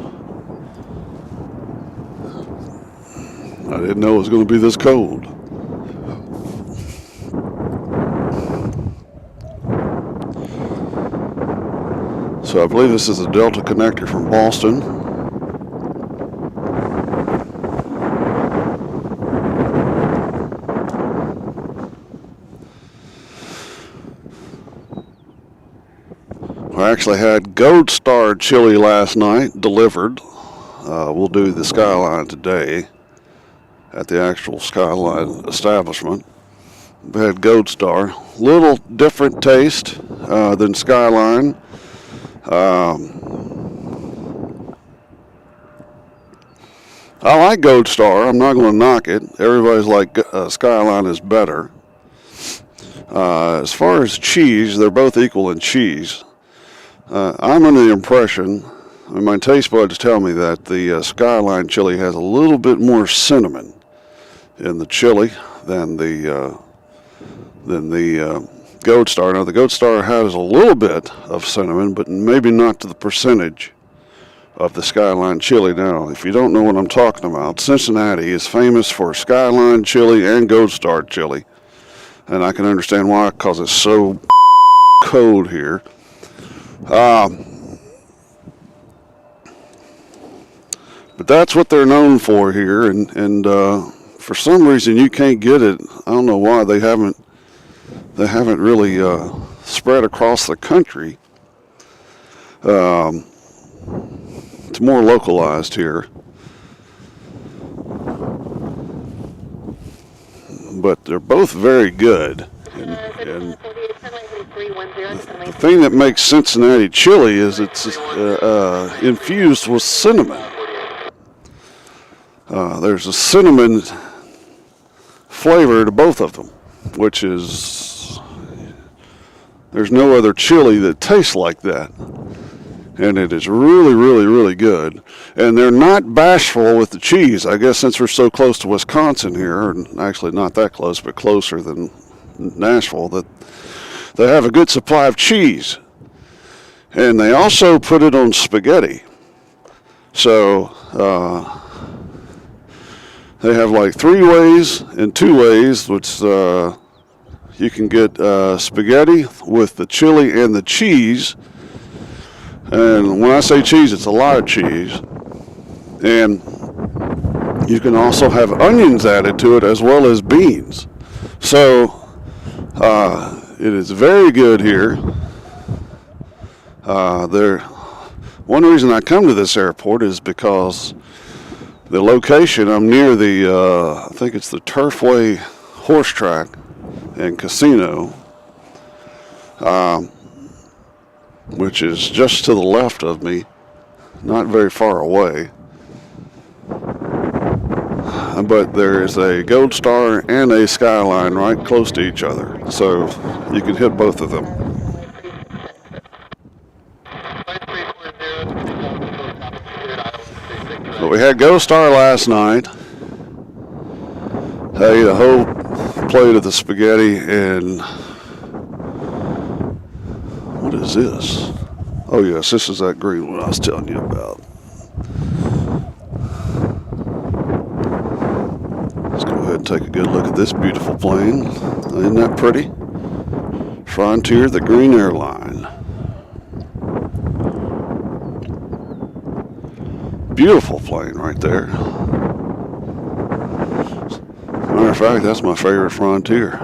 I didn't know it was going to be this cold. So I believe this is a Delta connector from Boston. I actually had Gold Star chili last night delivered. We'll do the Skyline today at the actual Skyline establishment. We had Gold Star. Little different taste than Skyline. I like Gold Star. I'm not going to knock it. Everybody's like Skyline is better. As far as cheese, they're both equal in cheese. I'm under the impression my taste buds tell me that the Skyline chili has a little bit more cinnamon in the chili than the Gold Star. Now the Gold Star has a little bit of cinnamon, but maybe not to the percentage of the Skyline chili. Now, if you don't know what I'm talking about, Cincinnati is famous for Skyline chili and Gold Star chili, and I can understand why, because it's so cold here. But that's what they're known for here, and for some reason you can't get it. I don't know why they haven't really spread across the country. It's more localized here, but they're both very good. And the thing that makes Cincinnati chili is it's infused with cinnamon. There's a cinnamon flavor to both of them, which is, there's no other chili that tastes like that. And it is really, really, really good. And they're not bashful with the cheese. I guess since we're so close to Wisconsin here, and actually not that close, but closer than Nashville, that they have a good supply of cheese. And they also put it on spaghetti. So they have like 3 ways and 2 ways, which you can get spaghetti with the chili and the cheese. And when I say cheese, it's a lot of cheese. And you can also have onions added to it as well as beans. So it is very good here. One reason I come to this airport is because the location, I'm near the, I think it's the Turfway horse track and casino. Which is just to the left of me, not very far away. But there is a Gold Star and a Skyline right close to each other, so you can hit both of them. But we had Gold Star last night. I ate a whole plate of the spaghetti, and what is this? Oh yes, this is that green one I was telling you about. Let's go ahead and take a good look at this beautiful plane. Isn't that pretty? Frontier, the Green Airline. Beautiful plane right there. Matter of fact, that's my favorite Frontier.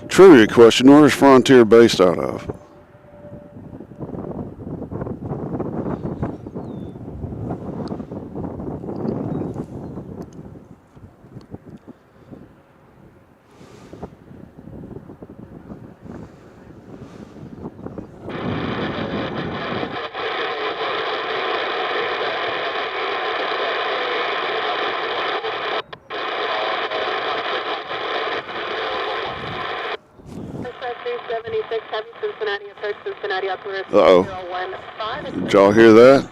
Trivia question, where is Frontier based out of? Uh-oh. Did y'all hear that?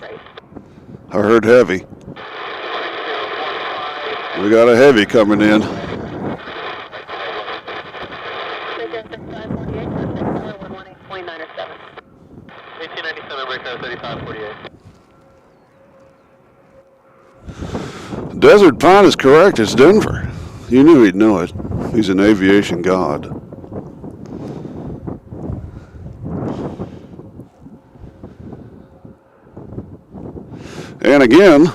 I heard heavy. We got a heavy coming in. Desert Pine is correct. It's Denver. You knew he'd know it. He's an aviation god. And again,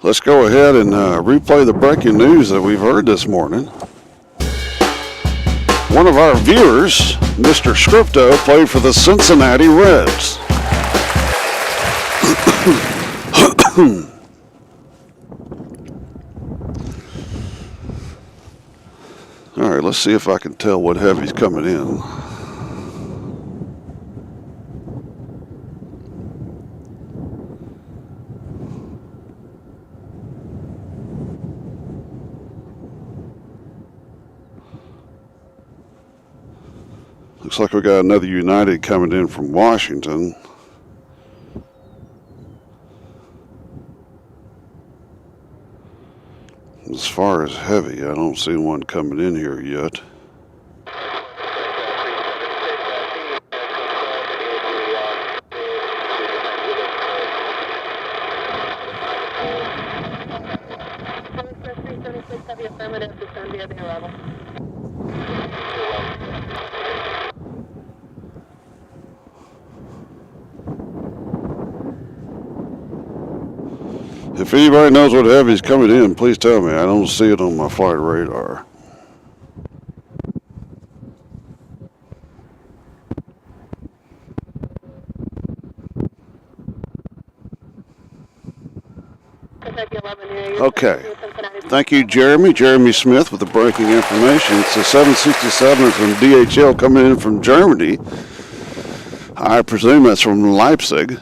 let's go ahead and replay the breaking news that we've heard this morning. One of our viewers, Mr. Scripto, played for the Cincinnati Reds. All right, let's see if I can tell what heavy's coming in. Looks like we got another United coming in from Washington. As far as heavy, I don't see one coming in here yet. Heavy affirmative, descend via the level. If anybody knows what heavy's coming in, please tell me. I don't see it on my flight radar. Okay. Thank you, Jeremy. Jeremy Smith with the breaking information. It's a 767 from DHL coming in from Germany. I presume that's from Leipzig.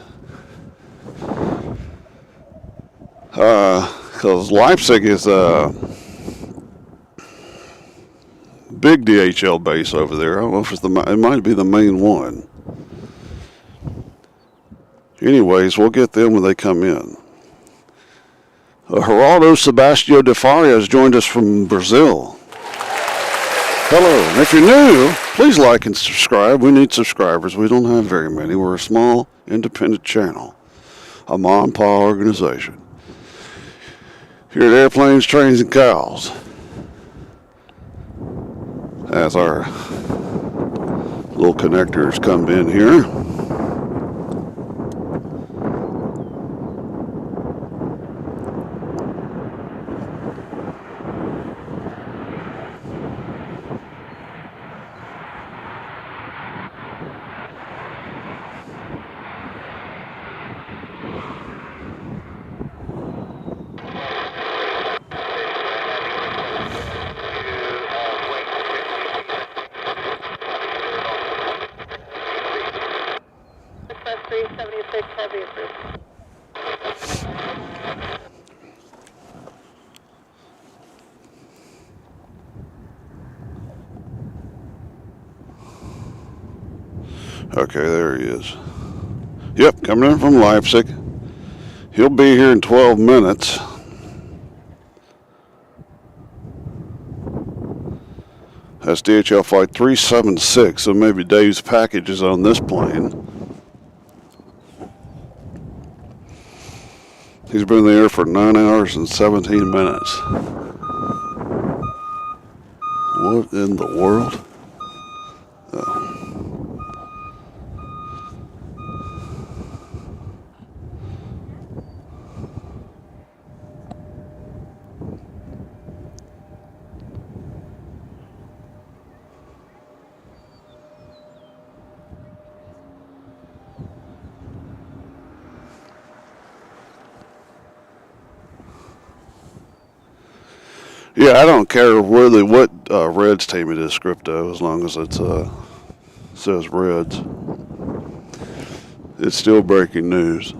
Because Leipzig is a big DHL base over there. I don't know if it's it might be the main one. Anyways, we'll get them when they come in. Geraldo Sebastião de Faria has joined us from Brazil. Hello, and if you're new, please like and subscribe. We need subscribers. We don't have very many. We're a small, independent channel, a mom and pop organization. Here at Airplanes, Trains, and Cows. As our little connectors come in here. Heavy approved. Okay, there he is. Yep, coming in from Leipzig. He'll be here in 12 minutes. That's DHL Flight 376, so maybe Dave's package is on this plane. He's been there for 9 hours and 17 minutes. What in the world? Oh. Yeah, I don't care really what Reds team it is, Scripto, as long as it says Reds. It's still breaking news.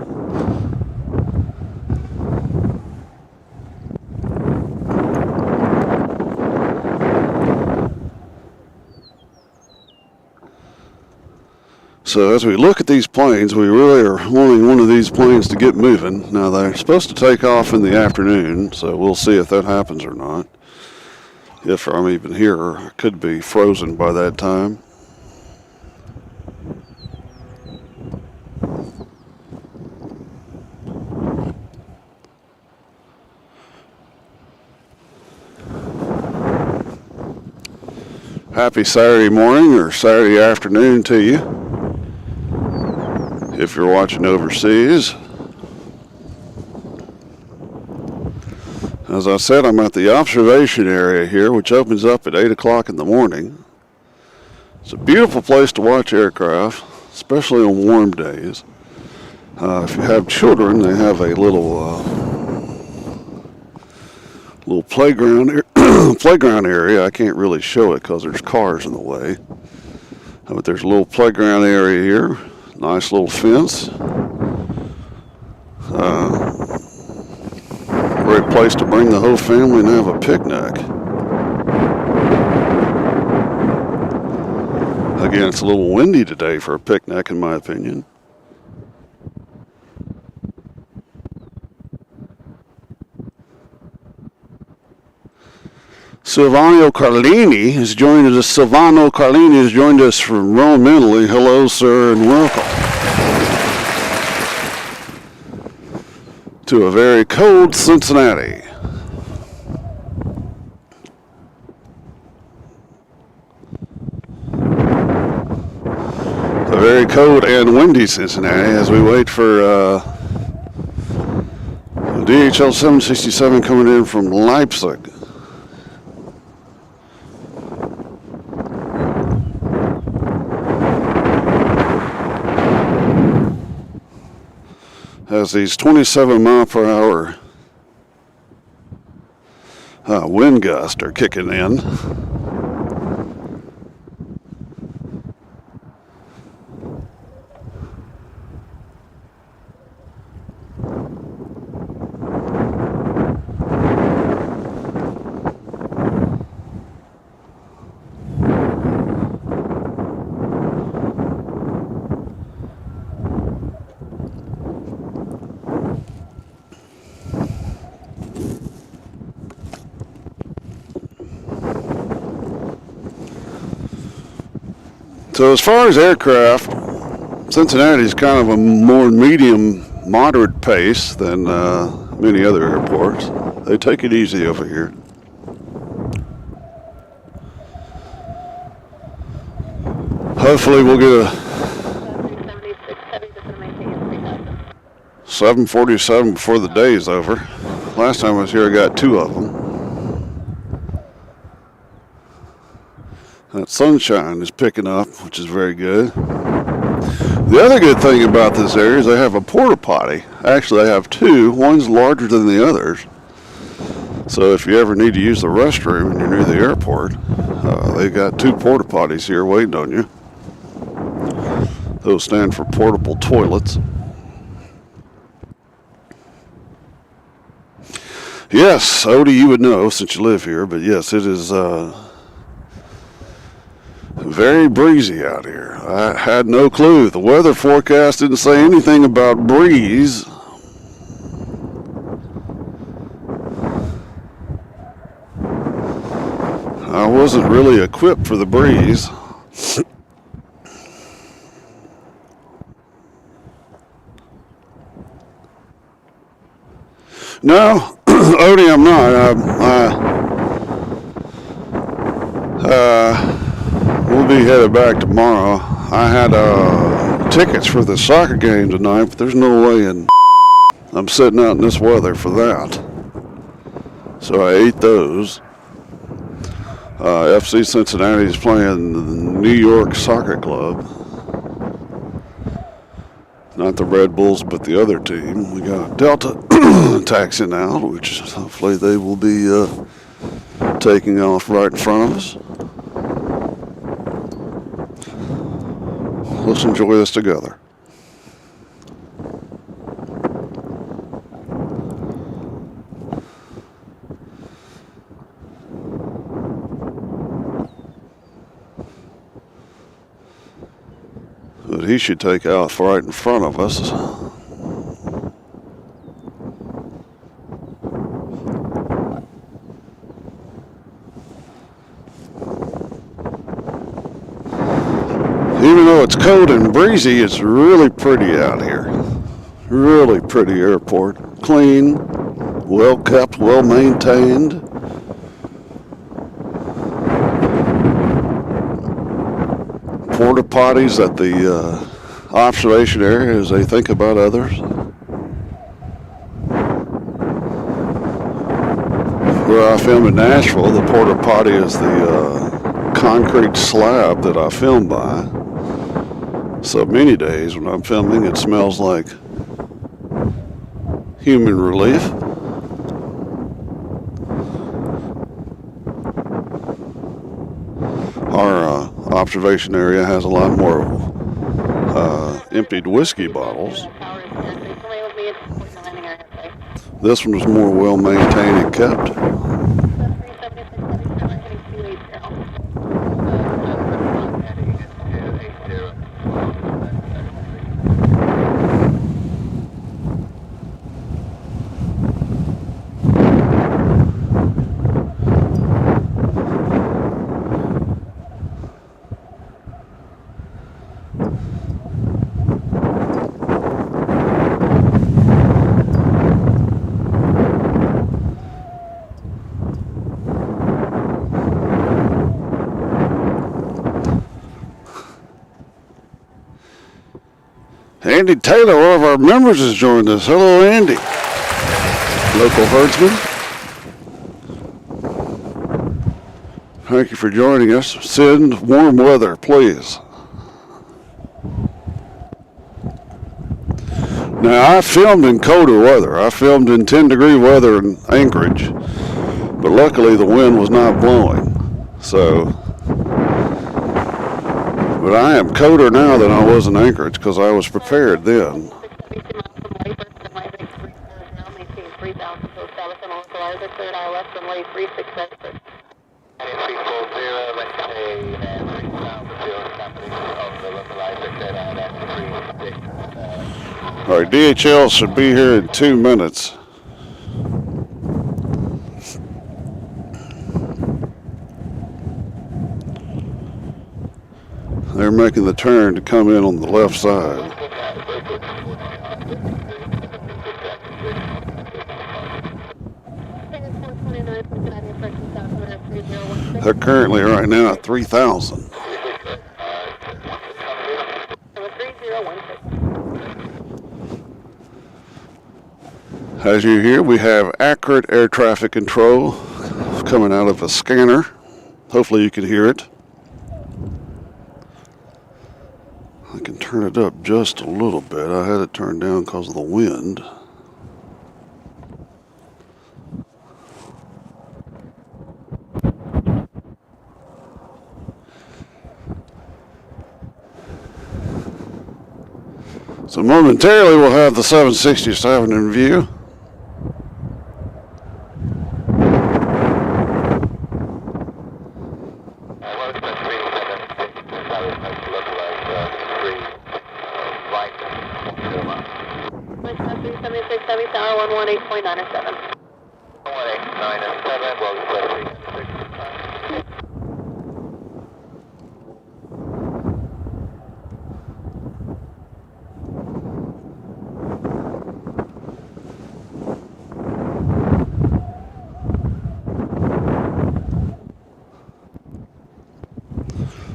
So as we look at these planes, we really are wanting one of these planes to get moving. Now they're supposed to take off in the afternoon, so we'll see if that happens or not. If I'm even here, I could be frozen by that time. Happy Saturday morning or Saturday afternoon to you. If you're watching overseas. As I said, I'm at the observation area here, which opens up at 8 o'clock in the morning. It's a beautiful place to watch aircraft, especially on warm days. If you have children, they have a little playground playground area. I can't really show it because there's cars in the way. But there's a little playground area here. Nice little fence. Great place to bring the whole family and have a picnic. Again, it's a little windy today for a picnic, in my opinion. Silvano Carlini has joined us. Silvano Carlini has joined us from Rome, Italy. Hello, sir, and welcome to a very cold Cincinnati. A very cold and windy Cincinnati as we wait for DHL 767 coming in from Leipzig. As these 27 mile per hour wind gusts are kicking in. So as far as aircraft, Cincinnati is kind of a more medium, moderate pace than many other airports. They take it easy over here. Hopefully we'll get a 747 before the day is over. Last time I was here I got 2 of them. That sunshine is picking up, which is very good. The other good thing about this area is they have a porta potty. Actually, they have 2. One's larger than the others. So if you ever need to use the restroom and you're near the airport, they got 2 porta potties here waiting on you. Those stand for portable toilets. Yes, Odie, you would know since you live here, but yes, it is very breezy out here. I had no clue. The weather forecast didn't say anything about breeze. I wasn't really equipped for the breeze. No, Odie, I'm not. We'll be headed back tomorrow. I had tickets for the soccer game tonight, but there's no way I'm sitting out in this weather for that. So I ate those. FC Cincinnati is playing the New York Soccer Club. Not the Red Bulls, but the other team. We got Delta taxiing out, which hopefully they will be taking off right in front of us. Let's enjoy this together. But he should take off right in front of us. Even though it's cold and breezy, it's really pretty out here. Really pretty airport. Clean, well kept, well maintained. Porta potties at the observation area as they think about others. Where I film in Nashville, the porta potty is the concrete slab that I film by. So many days when I'm filming, it smells like human relief. Our observation area has a lot more emptied whiskey bottles. This one was more well maintained and kept. Andy Taylor, one of our members, has joined us. Hello, Andy. Local herdsman. Thank you for joining us. Send warm weather, please. Now, I filmed in colder weather. I filmed in 10-degree weather in Anchorage, but luckily the wind was not blowing. So, but I am colder now than I was in Anchorage because I was prepared then. 672 miles from Layford, maintain 3,000 post south and localizer, cleared ILS from Lay 360. 340, maintain 3,000 company of the localizer, cleared ILS 360. All right, DHL should be here in 2 minutes. They're making the turn to come in on the left side. They're currently right now at 3,000. As you hear, we have accurate air traffic control coming out of a scanner. Hopefully you can hear it. I can turn it up just a little bit. I had it turned down because of the wind. So momentarily we'll have the 767 in view.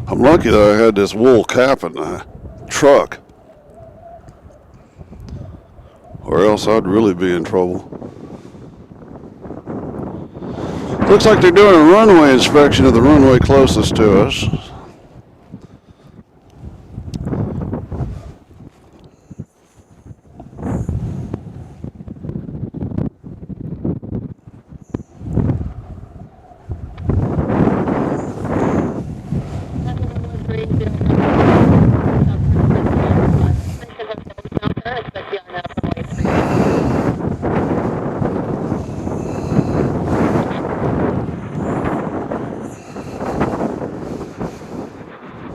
I'm lucky that I had this wool cap in the truck, or else I'd really be in trouble. Looks like they're doing a runway inspection of the runway closest to us.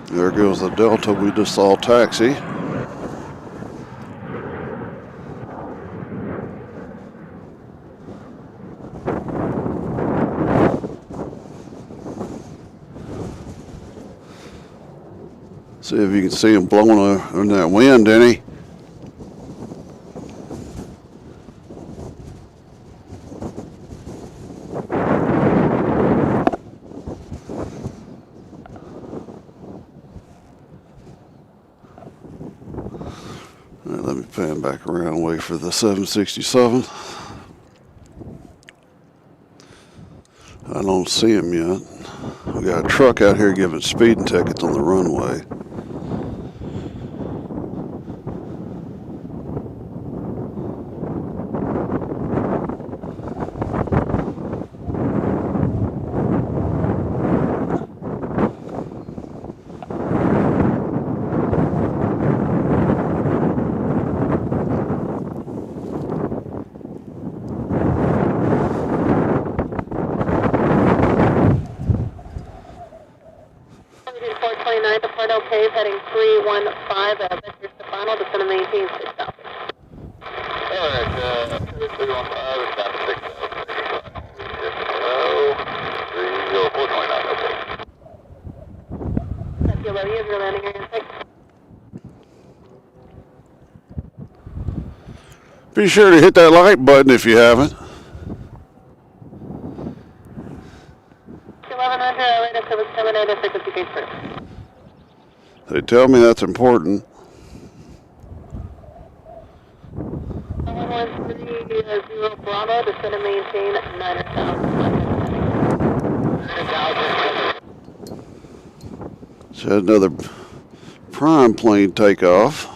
There goes the Delta we just saw taxi. See if you can see him blowing in that wind, Denny. Let me pan back around and wait for the 767. I don't see him yet. We got a truck out here giving speeding tickets on the runway. Okay, heading 315, Victor Stefano, just going to maintain 6,000. Alright, 315, stop at 6,000. 30429, okay. That's your low, use your landing area 6. Be sure to hit that like button if you haven't. 1100, radar service terminated, frequency gauge first. They tell me that's important. 113 Bravo, descend and maintain 9,000. So another prime plane takeoff.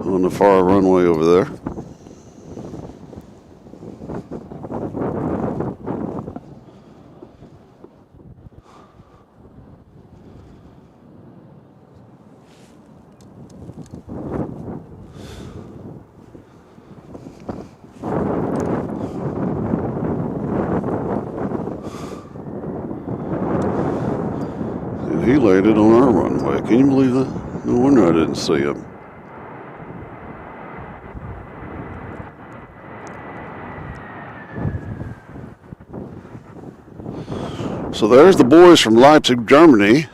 On the far runway over there. And he landed on our runway. Can you believe that? No wonder I didn't see him. So there's the boys from Leipzig, Germany.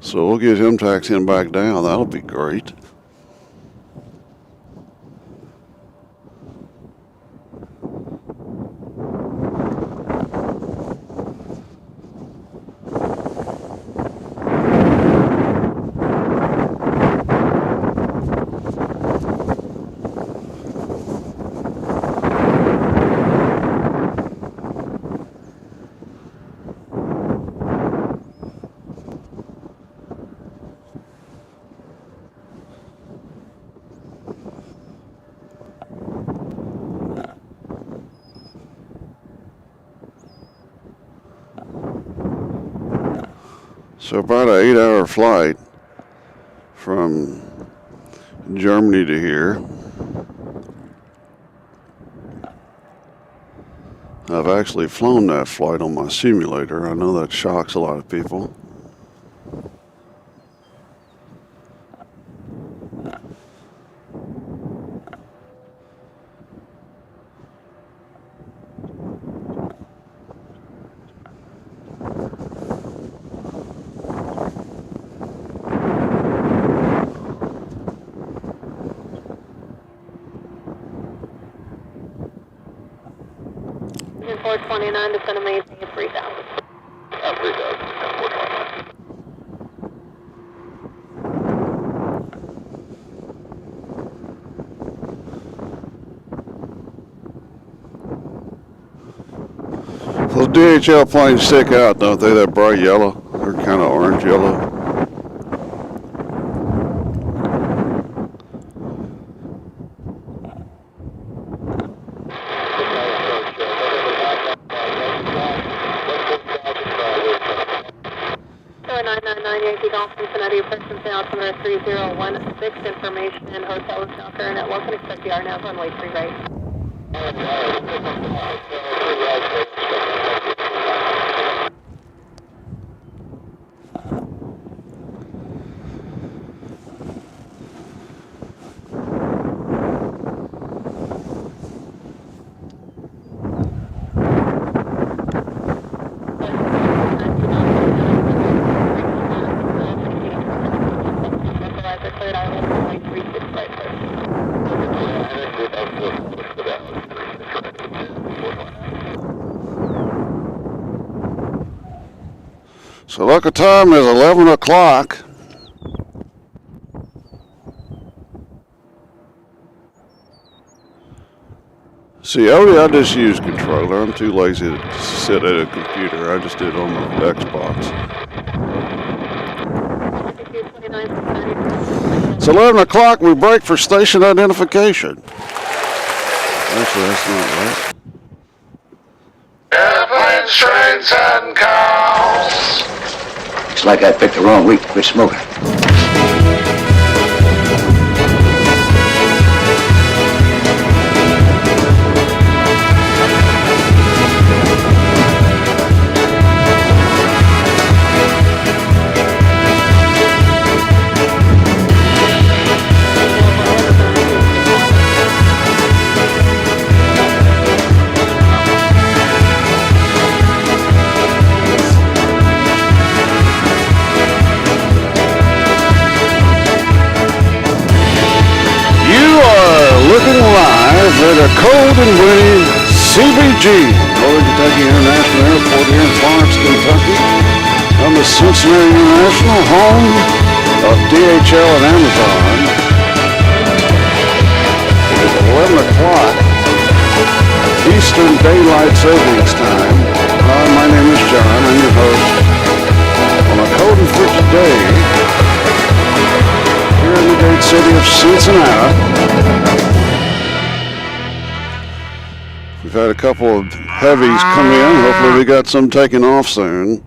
So we'll get him taxiing back down. That'll be great. So about an 8-hour flight from Germany to here. I've actually flown that flight on my simulator. I know that shocks a lot of people. Engine 429, descend and maintain 3,000. 3,000, 429. Those DHL planes stick out, don't they? That bright yellow. They're kind of orange yellow. Yankee Golf Cincinnati, approach from altimeter 3016, information and hotel is now current at welcome, expect the RNAV runway 3 right. So local time is 11 o'clock. See, I just use controller. I'm too lazy to sit at a computer. I just did it on the Xbox. It's 11 o'clock. We break for station identification. Actually, that's not right. Airplanes, trains, and cows. Looks like I picked the wrong week to quit smoking. at a cold and windy CVG, Northern Kentucky International Airport here in Florence, Kentucky. On the Cincinnati International, home of DHL and Amazon. It is 11 o'clock Eastern Daylight Savings Time. Hi, my name is John. I'm your host. On a cold and frigid day here in the great city of Cincinnati. We've had a couple of heavies come in. Hopefully we got some taking off soon.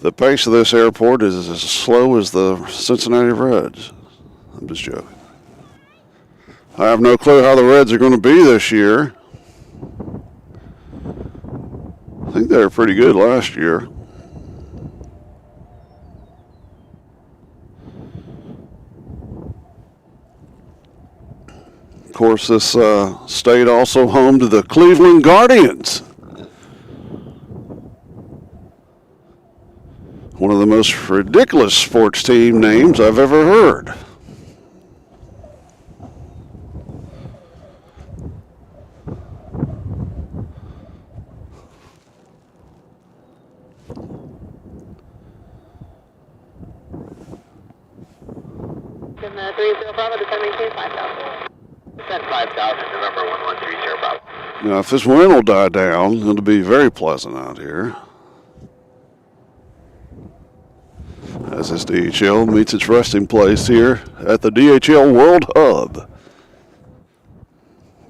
The pace of this airport is as slow as the Cincinnati Reds. I'm just joking. I have no clue how the Reds are going to be this year. I think they were pretty good last year. Of course, this state also home to the Cleveland Guardians. One of the most ridiculous sports team names I've ever heard. In the 30 Bravo, descending to 5,000. Descend 5,000, November 1130 Bravo. Now, if this wind will die down, it'll be very pleasant out here. As this DHL meets its resting place here at the DHL World Hub.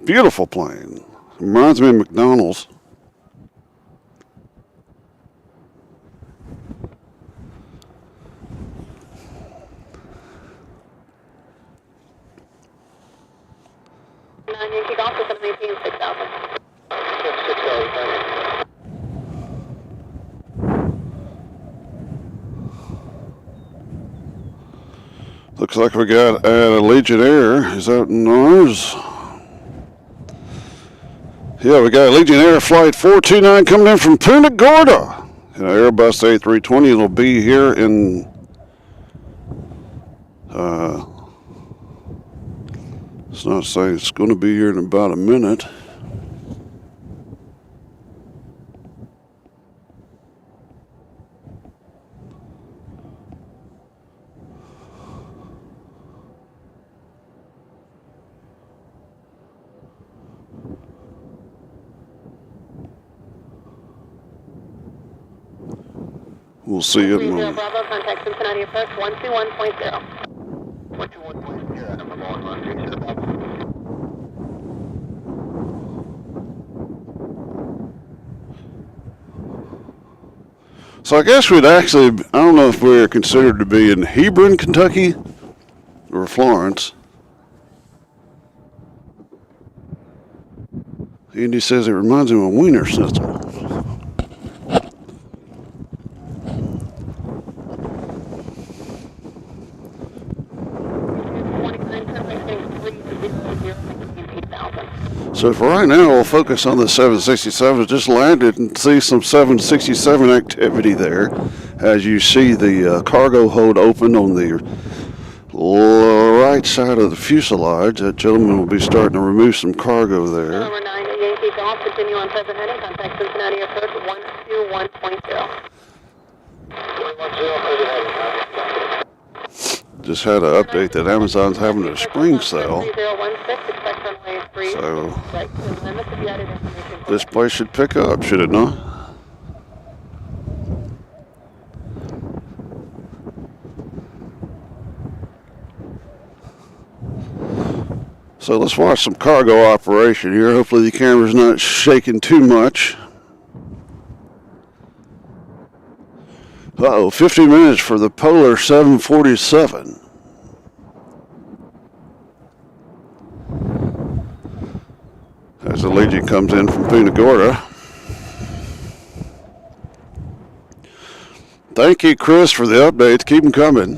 Beautiful plane. Reminds me of McDonald's. Yankee Golf, descending to 6,000. 6,000. Looks like we got a Legionnaire. Is that ours? Yeah, we got Legionnaire Flight 429 coming in from Punta Gorda. Airbus A320 will be here in it's not saying it's going to be here in about a minute. We'll see it. 30 Bravo, contact Cincinnati approach 121.0. 121.0, number 1130 Bravo. So I guess we'd actually, I don't know if we're considered to be in Hebron, Kentucky, or Florence. Andy says it reminds him of Wiener Schnitzel. So for right now, we'll focus on the 767. Just landed and see some 767 activity there. As you see the cargo hold open on the right side of the fuselage. That gentleman will be starting to remove some cargo there. Number 9, Yankee Golf, continue on present heading, contact Cincinnati approach 121.0. 121.0. Just had an update that Amazon's having a spring sale. So this place should pick up, should it not? So let's watch some cargo operation here. Hopefully the camera's not shaking too much. Uh-oh, 50 minutes for the Polar 747. As the Legion comes in from Punta Gorda. Thank you, Chris, for the updates. Keep them coming.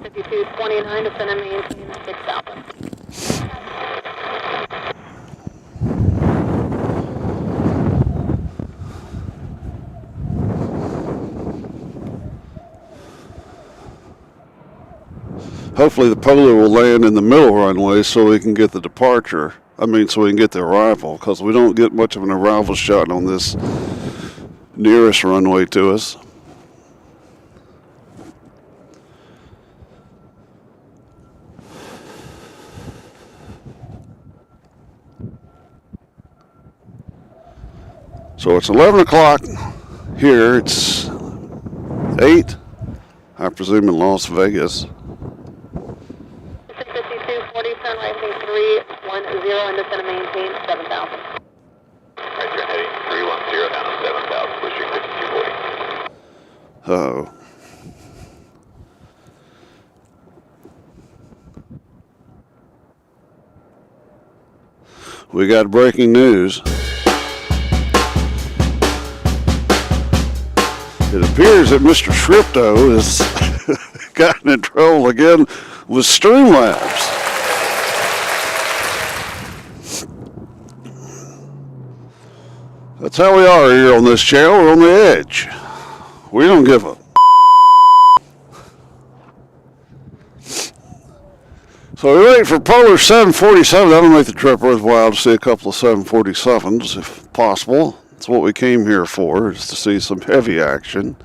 5229 to send and maintain 6,000. Hopefully the Polar will land in the middle runway so we can get the departure. I mean, so we can get the arrival, because we don't get much of an arrival shot on this nearest runway to us. So it's 11 o'clock here. It's 8, I presume, in Las Vegas. 65240, turn right heading 310 and descend and maintain 7,000. Right, you're heading 310 down to 7,000, pushing 5240. Uh-oh. We got breaking news. It appears that Mr. Shripto has gotten in trouble again with Streamlabs. That's how we are here on this channel. We're on the edge. We don't give up. So we wait for Polar 747. That'll make the trip worthwhile to see a couple of 747s if possible. That's what we came here for, is to see some heavy action.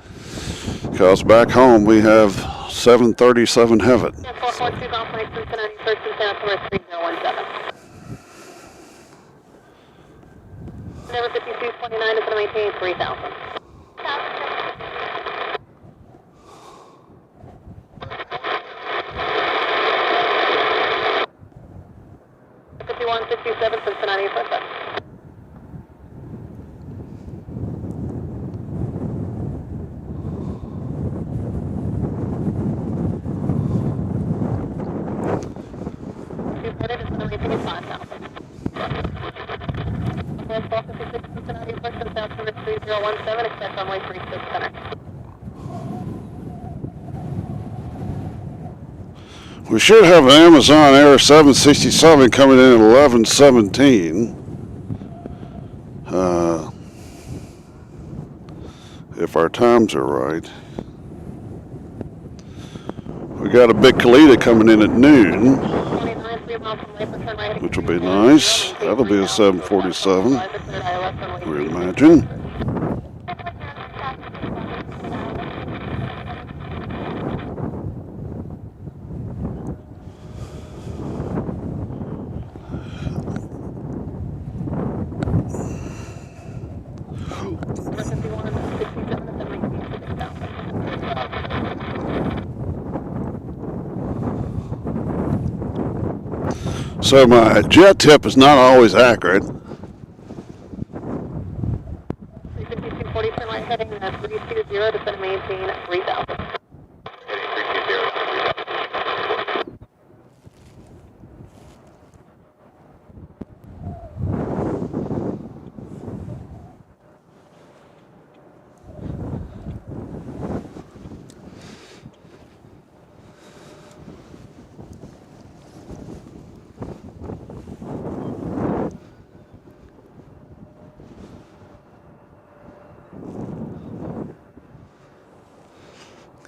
Because back home we have 737 Heaven. 442 Golf Mike, Cincinnati, 13,3017. Number 5229 is going to maintain 3,000. 5157 Cincinnati, first up. We should have an Amazon Air 767 coming in at 11:17. If our times are right. We got a big Kalita coming in at noon, which will be nice. That'll be a 747, we imagine. So my jet tip is not always accurate. 5240, turn right heading 320, descend and maintain 3,000. Heading 320 down to 3,000.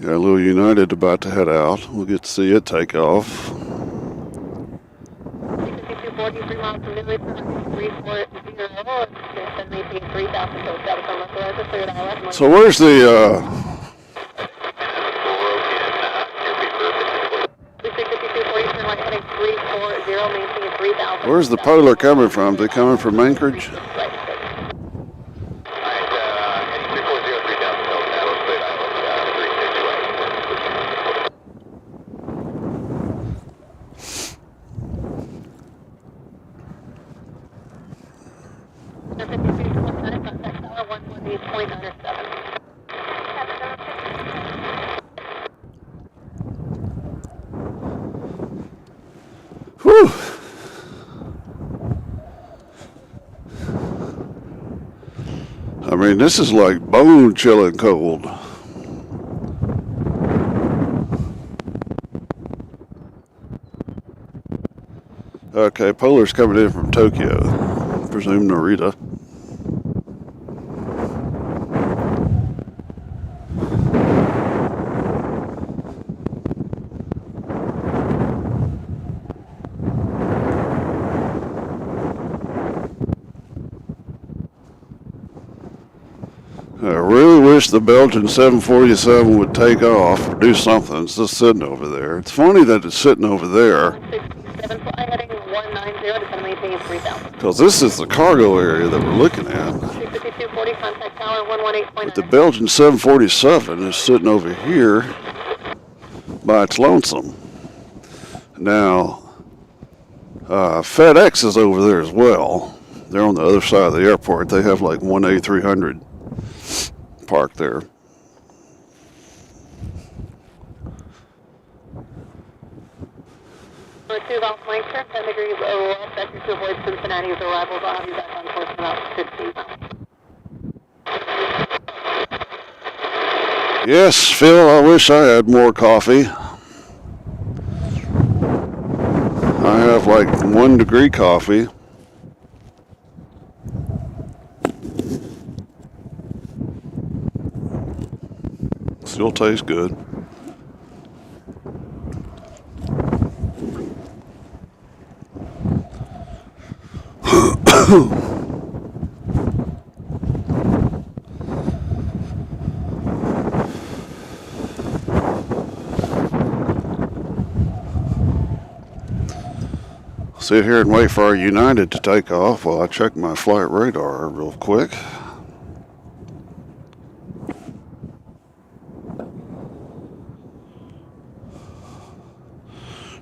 Got a little United about to head out. We'll get to see it take off. 5240, 3 miles from Midway, turn 340, descend and maintain 3,000, so status on left, cleared ILS. So where's the 5240, turn right heading 340, maintain 3,000. where's the Polar coming from? They coming from Anchorage? Whew. I mean, this is like bone chilling cold. Okay, Polar's coming in from Tokyo. I presume Narita. wish the Belgian 747 would take off or do something. It's just sitting over there. It's funny that it's sitting over there, 167, fly heading 190, descend maintain 3000. because this is the cargo area that we're looking at. 25240, contact tower 118.9. But the Belgian 747 is sitting over here by its lonesome. Now, FedEx is over there as well. They're on the other side of the airport. They have like one A300 parked there. Number 2, Golf Mike, turn 10 degrees left, sector to avoid Cincinnati's arrivals. I'll have you back on course in about 15 miles. Yes, Phil, I wish I had more coffee. I have like 1 degree coffee. Still tastes good. Sit here and wait for our United to take off while I check my flight radar real quick.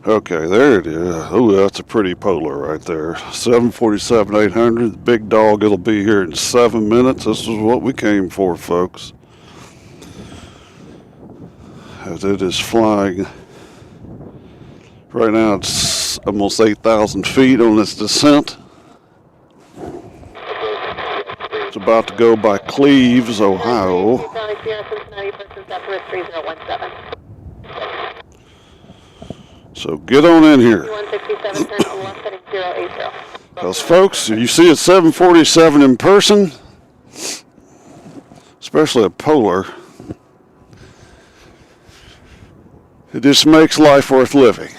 Okay, there it is. Oh, that's a pretty Polar right there. 747-800, the big dog. It'll be here in 7 minutes. This is what we came for, folks. As it is flying. Right now it's almost 8,000 feet on its descent. It's about to go by Cleves, Ohio. Cincinnati, person Southwest 3017. So get on in here. 167, turn left heading 080. Because folks, you see a 747 in person, especially a Polar, it just makes life worth living.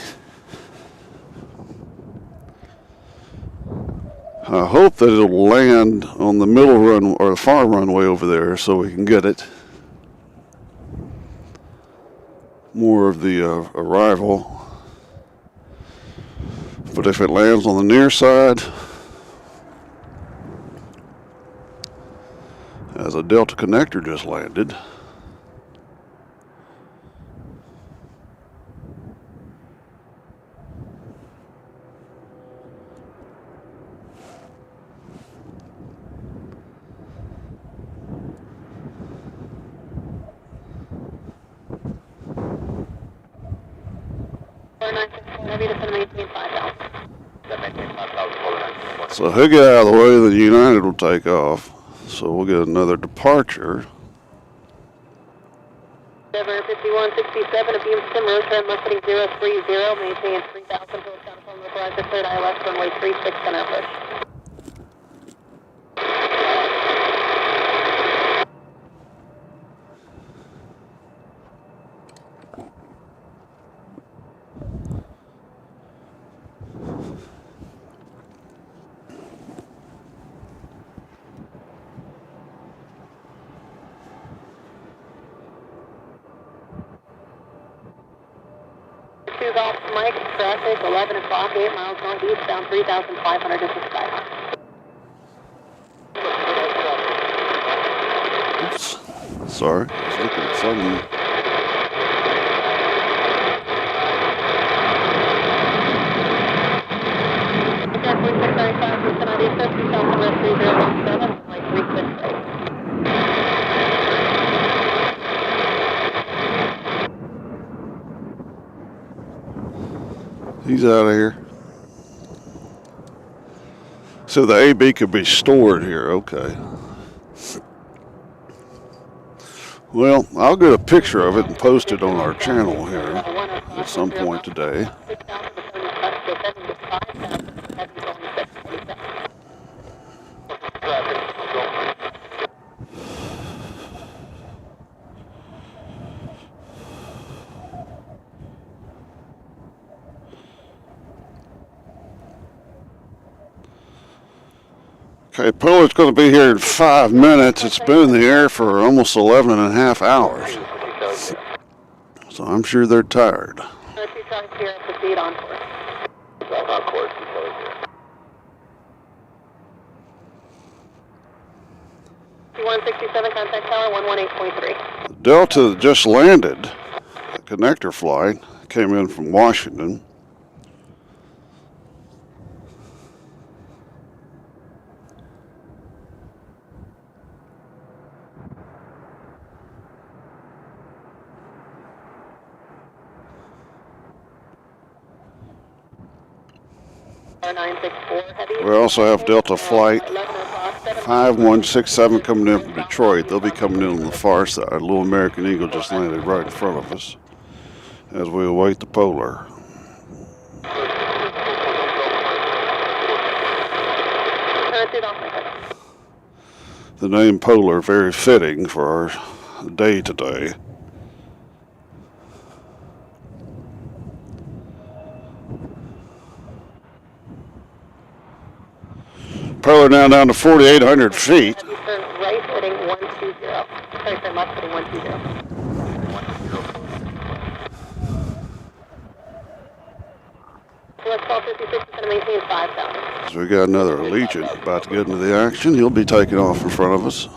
I hope that it'll land on the middle run or the far runway over there so we can get it. More of the arrival. But if it lands on the near side, as a Delta connector just landed, so he'll get out of the way, the United will take off. So we'll get another departure. 5167, a beam stem road trend left heading 030, maintain 3000 till telephone localized at third eye left runway 36 and ambush. Golf Mike, traffic 11 o'clock, 8 miles northeast, down 3,500 to the sky. Oops. Sorry, I was looking at something. He's out of here. So the AB could be stored here, okay. Well, I'll get a picture of it and post it on our channel here at some point today. Okay, Polar's going to be here in 5 minutes. It's been in the air for almost 11 and a half hours. So I'm sure they're tired. 2 Charlie Sierra, proceed on course. On course, 2 Charlie Sierra. 167, contact tower 118.3. The Delta that just landed, a connector flight, came in from Washington. We also have Delta Flight 5167 coming in from Detroit. They'll be coming in on the far side. Little American Eagle just landed right in front of us as we await the Polar. The name Polar, very fitting for our day today. Polar now down to 4,800 feet. Turn right heading 120. Sorry, turn left heading 120. Let's call 56 is going to maintain 5,000. So we got another Allegiant about to get into the action. He'll be taking off in front of us. 2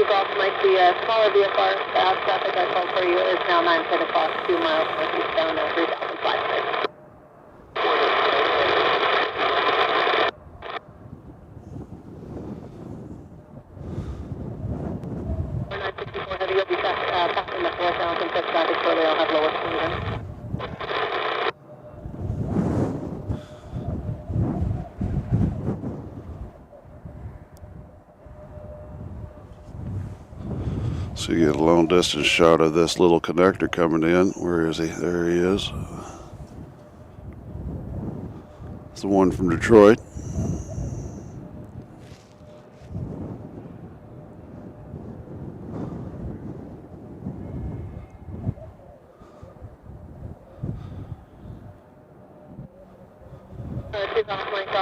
Golf Mike, the smaller VFR fast traffic I called for you is now 910 o'clock, 2 miles northeastbound at 3,500. 964 heavy, you'll be passing the 4,000 foot traffic where they'll have lower speed. So you get a long distance shot of this little connector coming in. Where is he? There he is. It's the one from Detroit.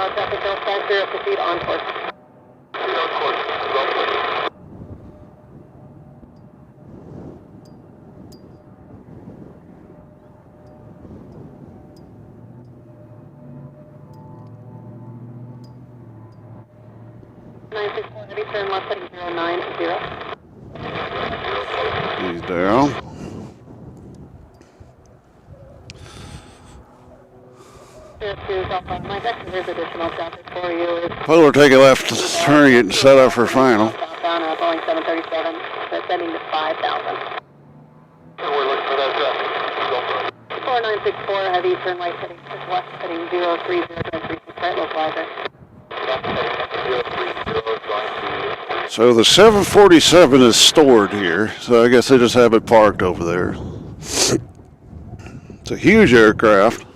Traffic, don't stand clear, proceed on course. Proceed on course. Well, 964 heavy, turn left heading 090. He's down. There's additional traffic for you. Polar take a left turn, getting set up for final. Southbound, Boeing 737, ascending to 5,000. we're looking for that traffic. 4964 heavy, turn right heading west heading 030, turn 36 right, localizer. So the 747 is stored here, so I guess they just have it parked over there. It's a huge aircraft.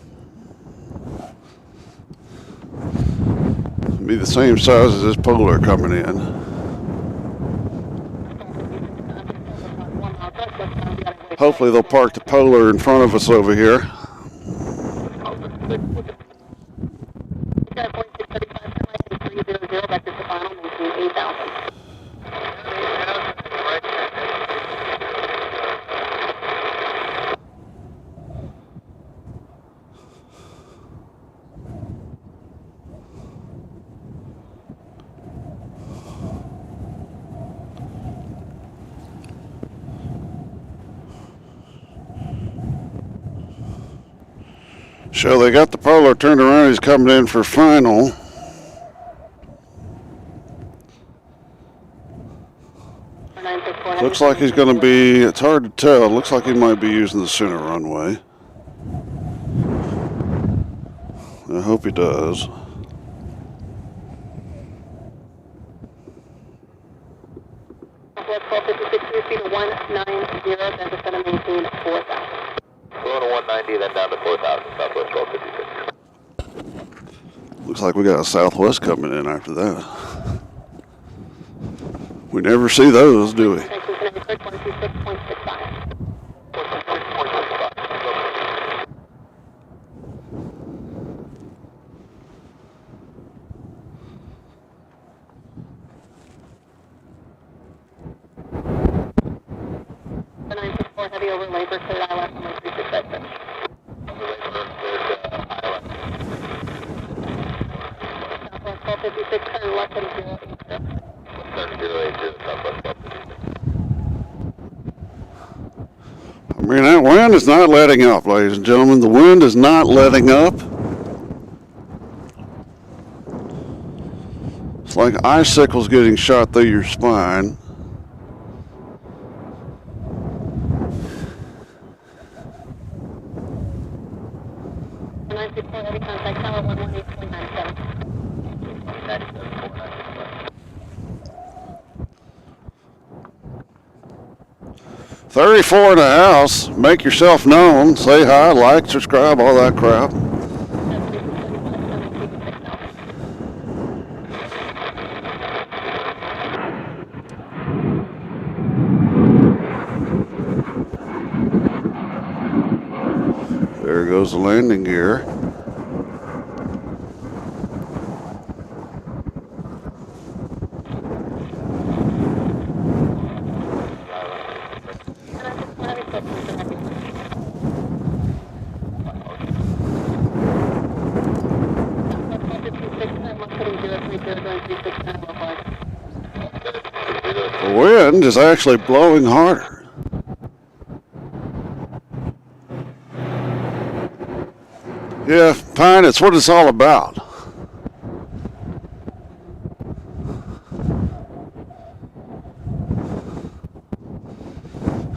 Be the same size as this Polar coming in. Hopefully they'll park the Polar in front of us over here. So they got the Polar turned around. He's coming in for final. Looks like he's going to be, it's hard to tell. It looks like he might be using the center runway. I hope he does. Southwest 1256, speed 190, then descend and maintain 4,000. Going to 190, then down to 4,000, Southwest 1256. Looks like we got a Southwest coming in after that. We never see those, do we? Thanks, we're going to be 126.65. Vapor cleared ILS runway 36. Southwest 1256, turn left heading 080. I mean, that wind is not letting up, ladies and gentlemen. The wind is not letting up. It's like icicles getting shot through your spine. Heavy contact tower 118.97. 34 in the house. Make yourself known. Say hi, like, subscribe, all that crap. There goes the landing gear. The wind is actually blowing harder. Yeah, Pine, it's what it's all about.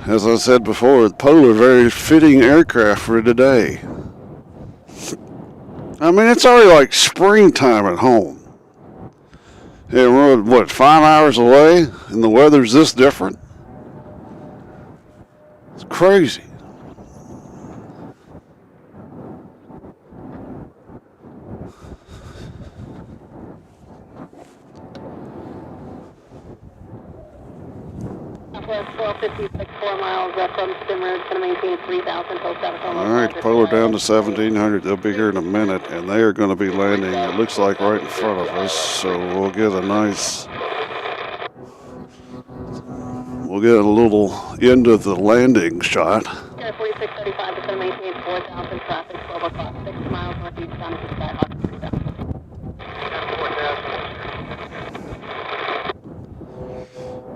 As I said before, the Polar, very fitting aircraft for today. I mean, it's already like springtime at home. And we're, what, 5 hours away, and the weather's this different? It's crazy. Southwest 1256, 4 miles from Stimmer. It's going to maintain 3,000 till 7. All right, Polar down to 1,700. They'll be here in a minute, and they are going to be landing, it looks like, right in front of us. So we'll get a little end of the landing shot. Air 4635 is going to maintain 4,000 traffic, 12 o'clock, 6 miles northeast down to Skyhawk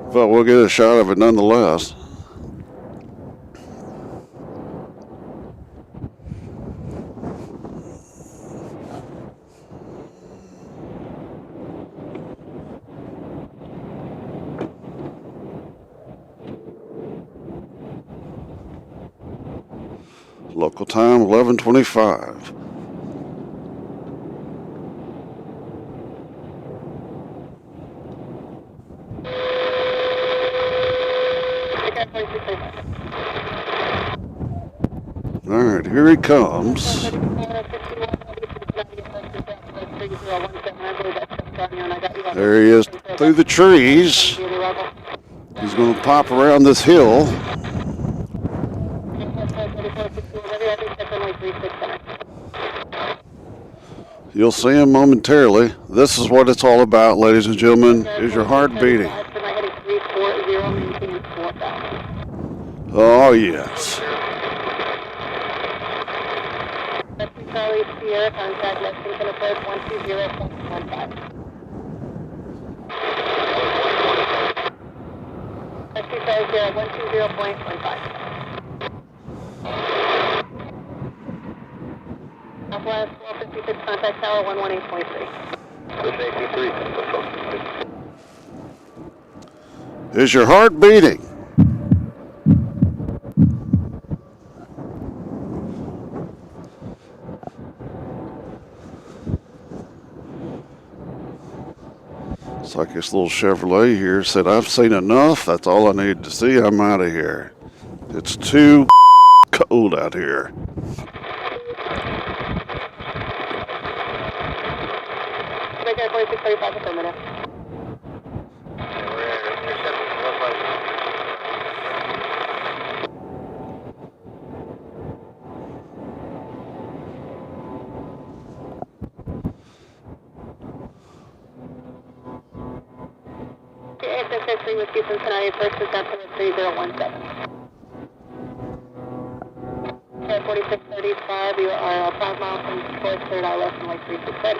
3000. But we'll get a shot of it nonetheless. Local time 11:25. All right, here he comes. There he is through the trees. He's going to pop around this hill. You'll see him momentarily. This is what it's all about, ladies and gentlemen, is your heart beating. Oh, yes. Charlie Sierra, contact Lexington approach 120.15. Charlie Sierra 120.15. Southwest 1256, contact tower 118.3. Is your heart beating? It's like this little Chevrolet here said, I've seen enough. That's all I need to see. I'm out of here. It's too cold out here. Make it 4635 per minute. with Cincinnati, approach to September 3017. Air 4635, you are 5 miles from course, third eye left, runway 36 ready.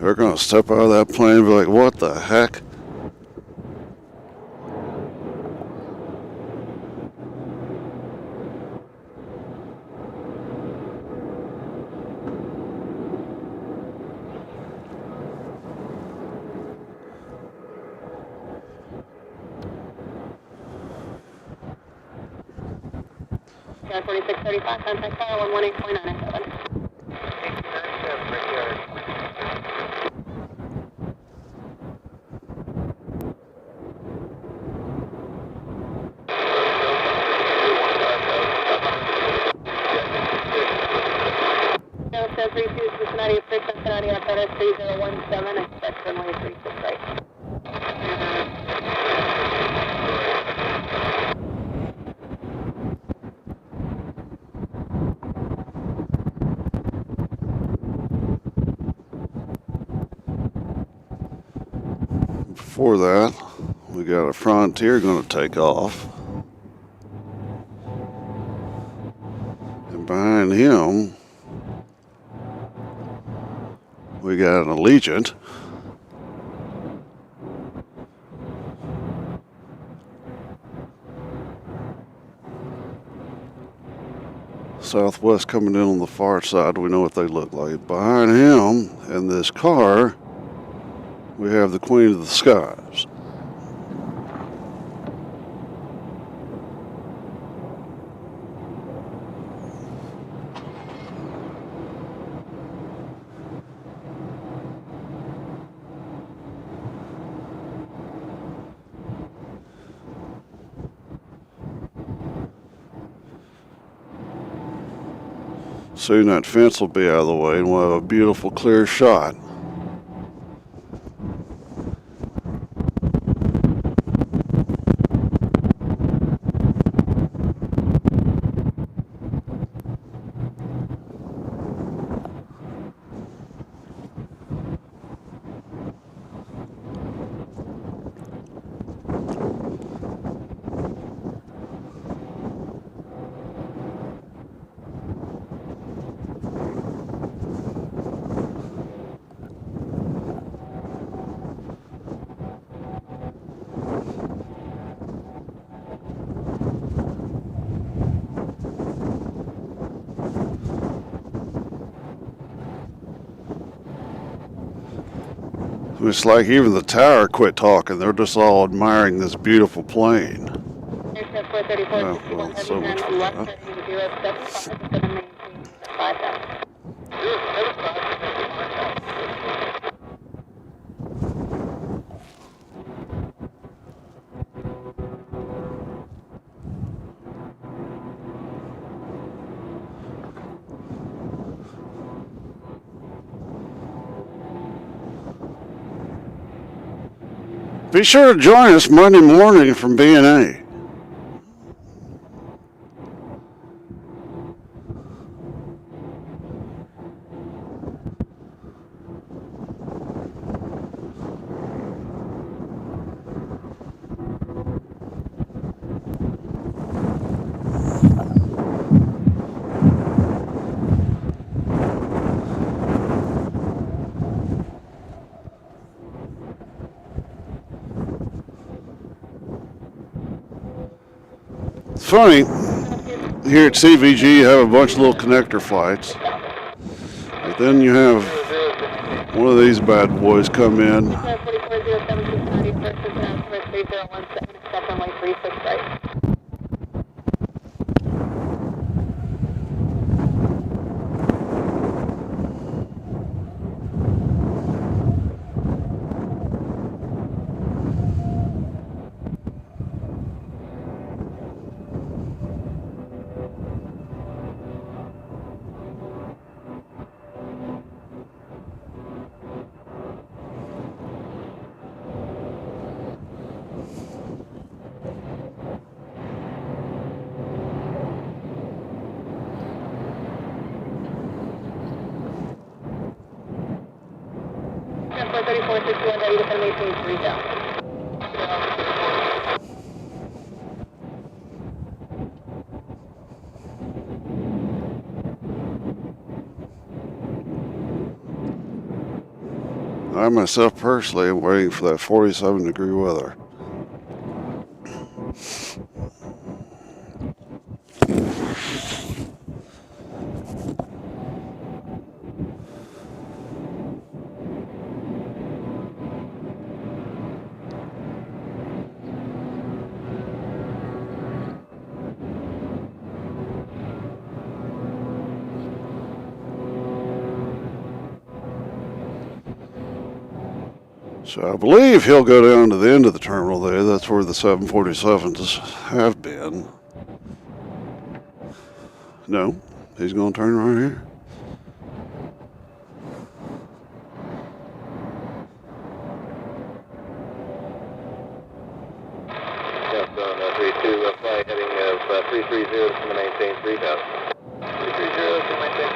They're gonna step out of that plane and be like, what the heck? Air 4635, contact fire 118.997. Delta 32 Cincinnati, approach Cincinnati, Alpha 3017, expect runway 36 right. Before that, we got a Frontier gonna take off. And behind him, we got an Allegiant. Southwest coming in on the far side, we know what they look like. Behind him, in this car, we have the Queen of the Skies. Soon that fence will be out of the way and we'll have a beautiful clear shot. It's like even the tower quit talking. They're just all admiring this beautiful plane. Aircraft 434, Oh, well, so much for left that. heading 075, maintain 5000. Be sure to join us Monday morning from B&A. It's funny, here at CVG you have a bunch of little connector flights, but then you have one of these bad boys come in. Air 4407 Cincinnati, approach Cincinnati, 3017, expect runway 36 right. 3461, ready to maintain 3000. I myself personally am waiting for that 47-degree weather. So I believe he'll go down to the end of the terminal there. That's where the 747s have been. No, he's going to turn right here. Southbound 32, flight heading of 330 to maintain 3000. 330 to maintain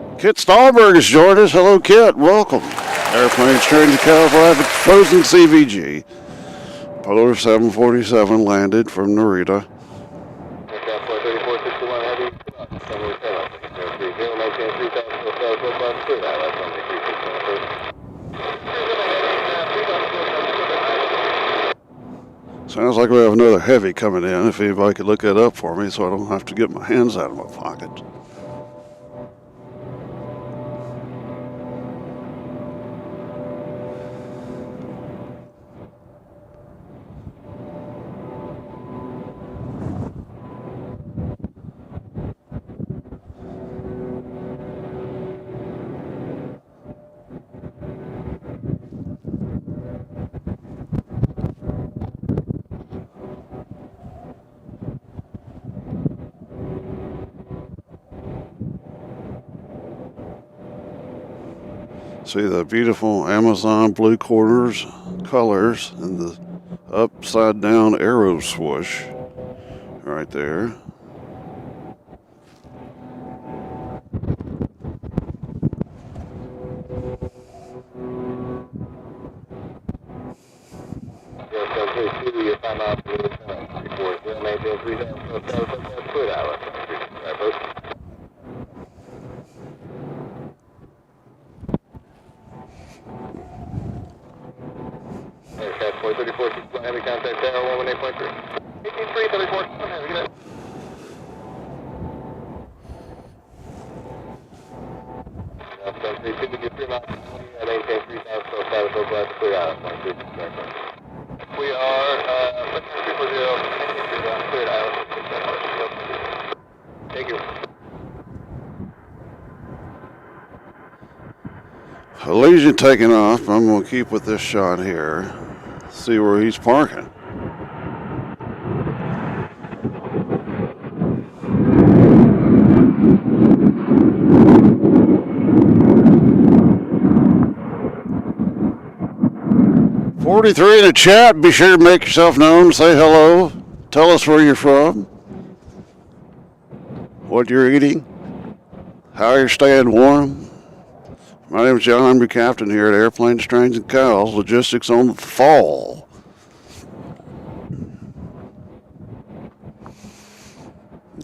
3000. Kit Stahlberg has joined us. Hello, Kit. Welcome. Airplanes trained to California, frozen CVG. Polar 747 landed from Narita. Aircraft 3461 heavy. Summary tail. 30, maintain 3000. Go bus clear. That's only 361. Sounds like we have another heavy coming in. If anybody could look that up for me so I don't have to get my hands out of my pocket. See the beautiful Amazon blue corners, colors, and the upside down arrow swoosh right there. Aircraft 434, heavy contact tower 118.3. 18.3, 34, heavy, good night. Southbound 32, get 3 miles, maintain 3000, so status over at the clear out. We are, 340, maintain 3000, cleared island. Thank you. Legion taking off. I'm going to keep with this shot here. See where he's parking. '43 in the chat. Be sure to make yourself known. Say hello. Tell us where you're from. What you're eating. How you're staying warm. My name is John. I'm your captain here at Airplanes, Trains, and Cows, Logistics on the Fall.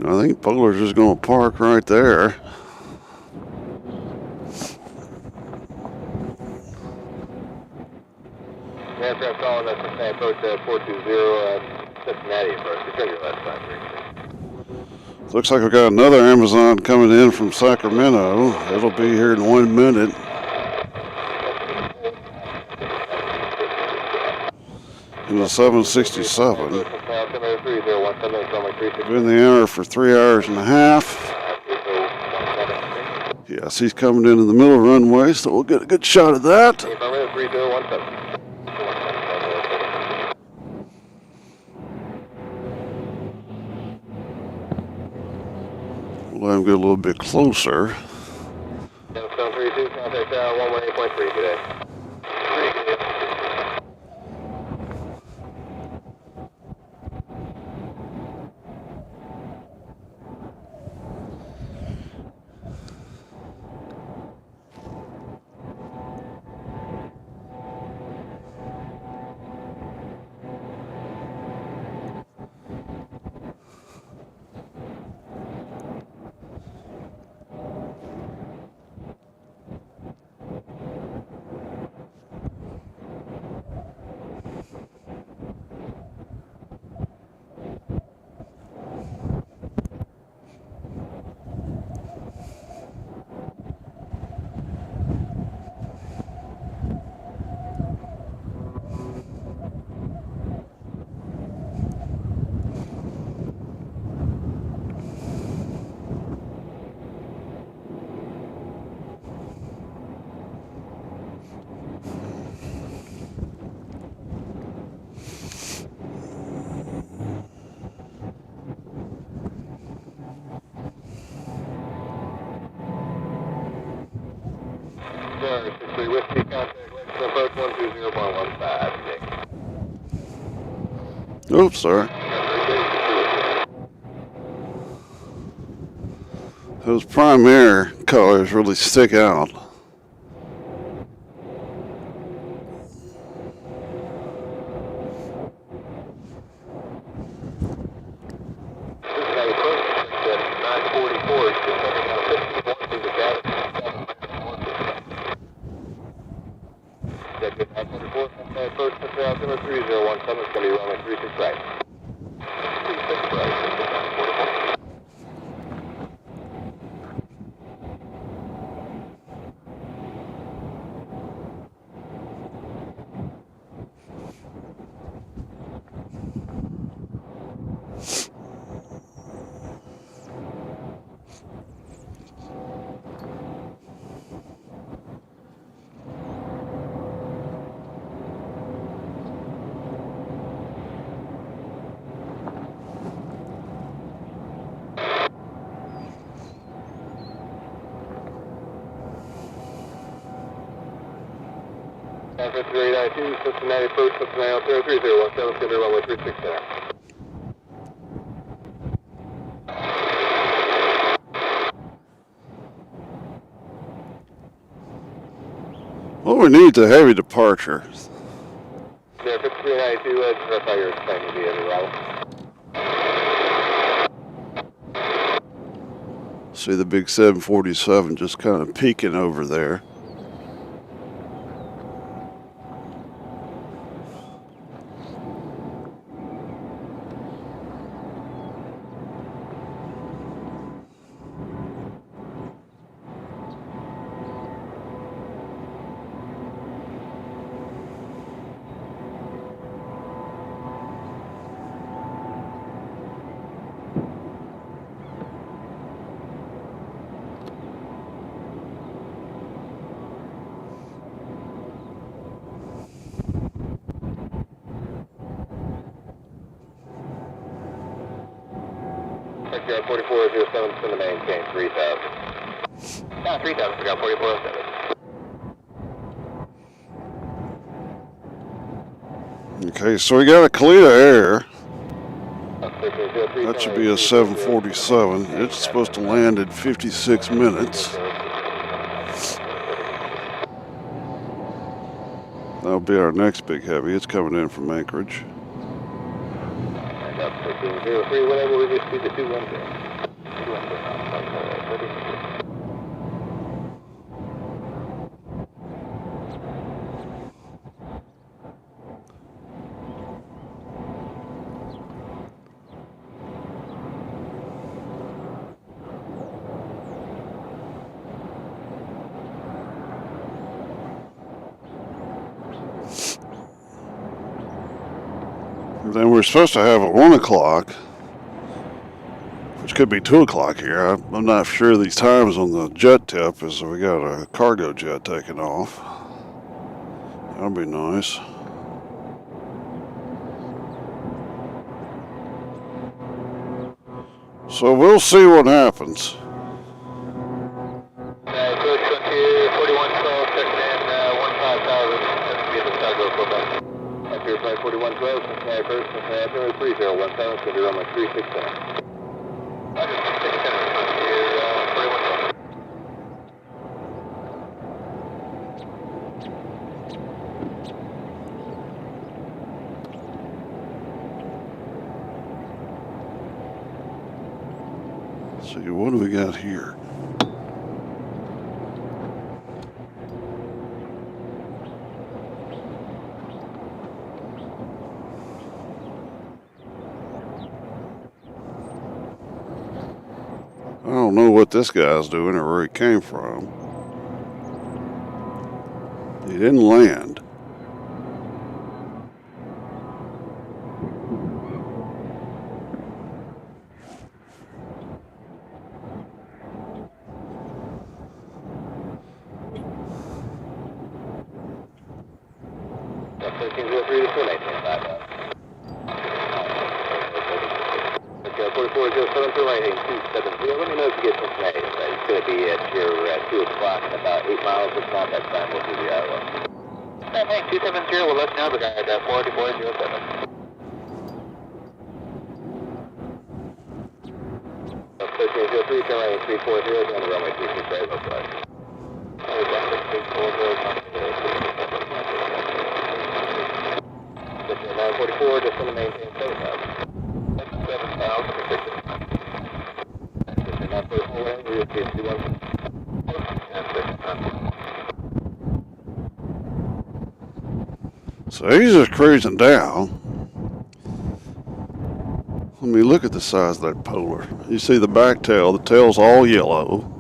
I think Polar's just going to park right there. Aircraft calling us from approach 420 Cincinnati approach. Return your last time. Looks like we've got another Amazon coming in from Sacramento. It'll be here in 1 minute. In the 767. Been in the air for 3 hours and a half. Yes, he's coming in the middle of the runway, so we'll get a good shot of that. We'll let him get a little bit closer. Stone 32, contact 118.3 today. Oops, sorry. Those primary colors really stick out. Cincinnati approach at 944. Just coming out 51 through the gap. Executive 944. Cincinnati approach. Cincinnati altimeter 3017. It's going to be runway 36 right. 36 right. 944. San Francisco 892, Cincinnati approach, Cincinnati altimeter 3017, it's going to be runway 36 now. Well, we need the heavy departure. San Francisco 892, let's verify your timing via the route. See the big 747 just kind of peeking over there. Sector 4407, it's going to maintain 3000. 3000, forgot 4407. Okay, so we got a clear air. That should be a 747. It's supposed to land in 56 minutes. That'll be our next big heavy. It's coming in from Anchorage. And up 1303, whatever, we just see the 210. Then we're supposed to have at 1 o'clock, which could be 2 o'clock here. I'm not sure these times on the jet tip, as we got a cargo jet taking off. That'll be nice. So we'll see what happens. Approach Frontier 4112, checking in 15,000. That's going to be the cargo profile. Frontier Flight 4112, Cincinnati first, Cincinnati 3017, it's going to be runway 36 center. Roger, 36 center, Frontier 4112. See, what do we got here? I don't know what this guy's doing or where he came from. He didn't land. That's 1303 to 419, 4407 for right, 270. Let me know if you get Cincinnati. It's going to be at your 2 o'clock and about 8 miles of contact time with the ILS. Hey, 270, we'll let you know the guy at 4407. turn right 340 down the runway 36 right, localized. 944, just want to maintain 7,000. 7,000, 944, we will see 21. So he's just cruising down. Let me look at the size of that polar. You see the back tail, the tail's all yellow.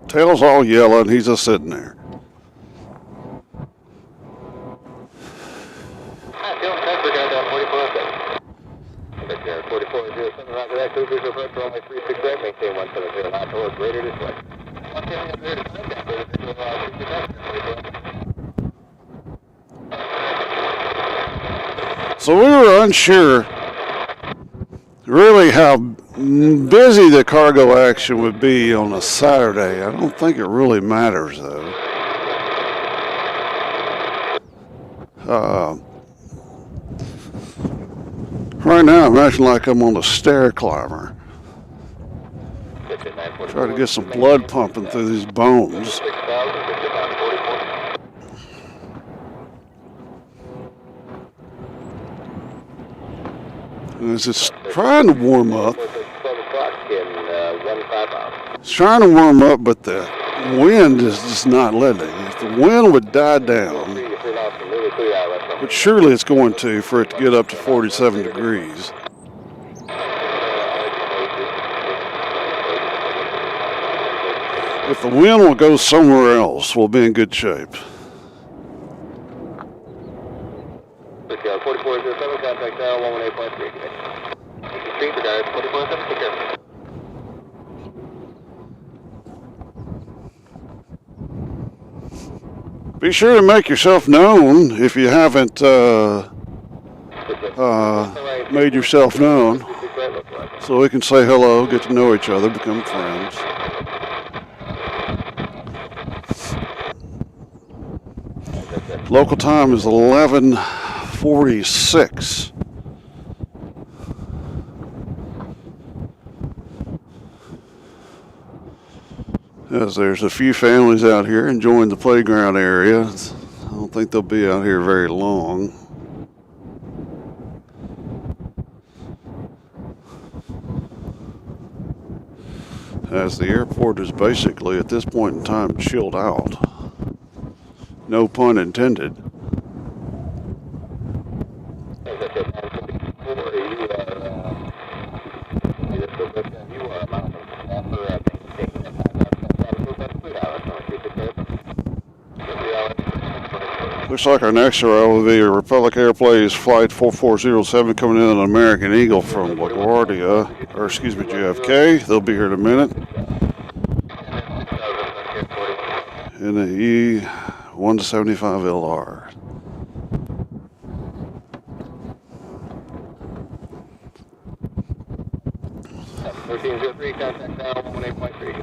Tail's all yellow and he's just sitting there. Hi, Phil, thanks for going down 44. 4407, roger that, cruise visual front for only 36 right, maintain 170 hot towards radar this way. So we were unsure really how busy the cargo action would be on a Saturday. I don't think it really matters though. Right now I'm acting like I'm on a stair climber. Try to get some blood pumping through these bones. And it's just trying to warm up. It's trying to warm up, but the wind is just not letting. If the wind would die down, but surely it's going to for it to get up to 47 degrees. If the wind will go somewhere else, we'll be in good shape. 4407, contact now, 118.3. Street regards, 4407, take care. Be sure to make yourself known if you haven't made yourself known, so we can say hello, get to know each other, become friends. Local time is 11:46. As there's a few families out here enjoying the playground area. I don't think they'll be out here very long. As the airport is basically at this point in time chilled out. No pun intended. Looks like our next arrival will be a Republic Airplanes Flight 4407 coming in an American Eagle from LaGuardia, or excuse me, JFK. They'll be here in a minute. In the E-175LR. Contact now, 118.3.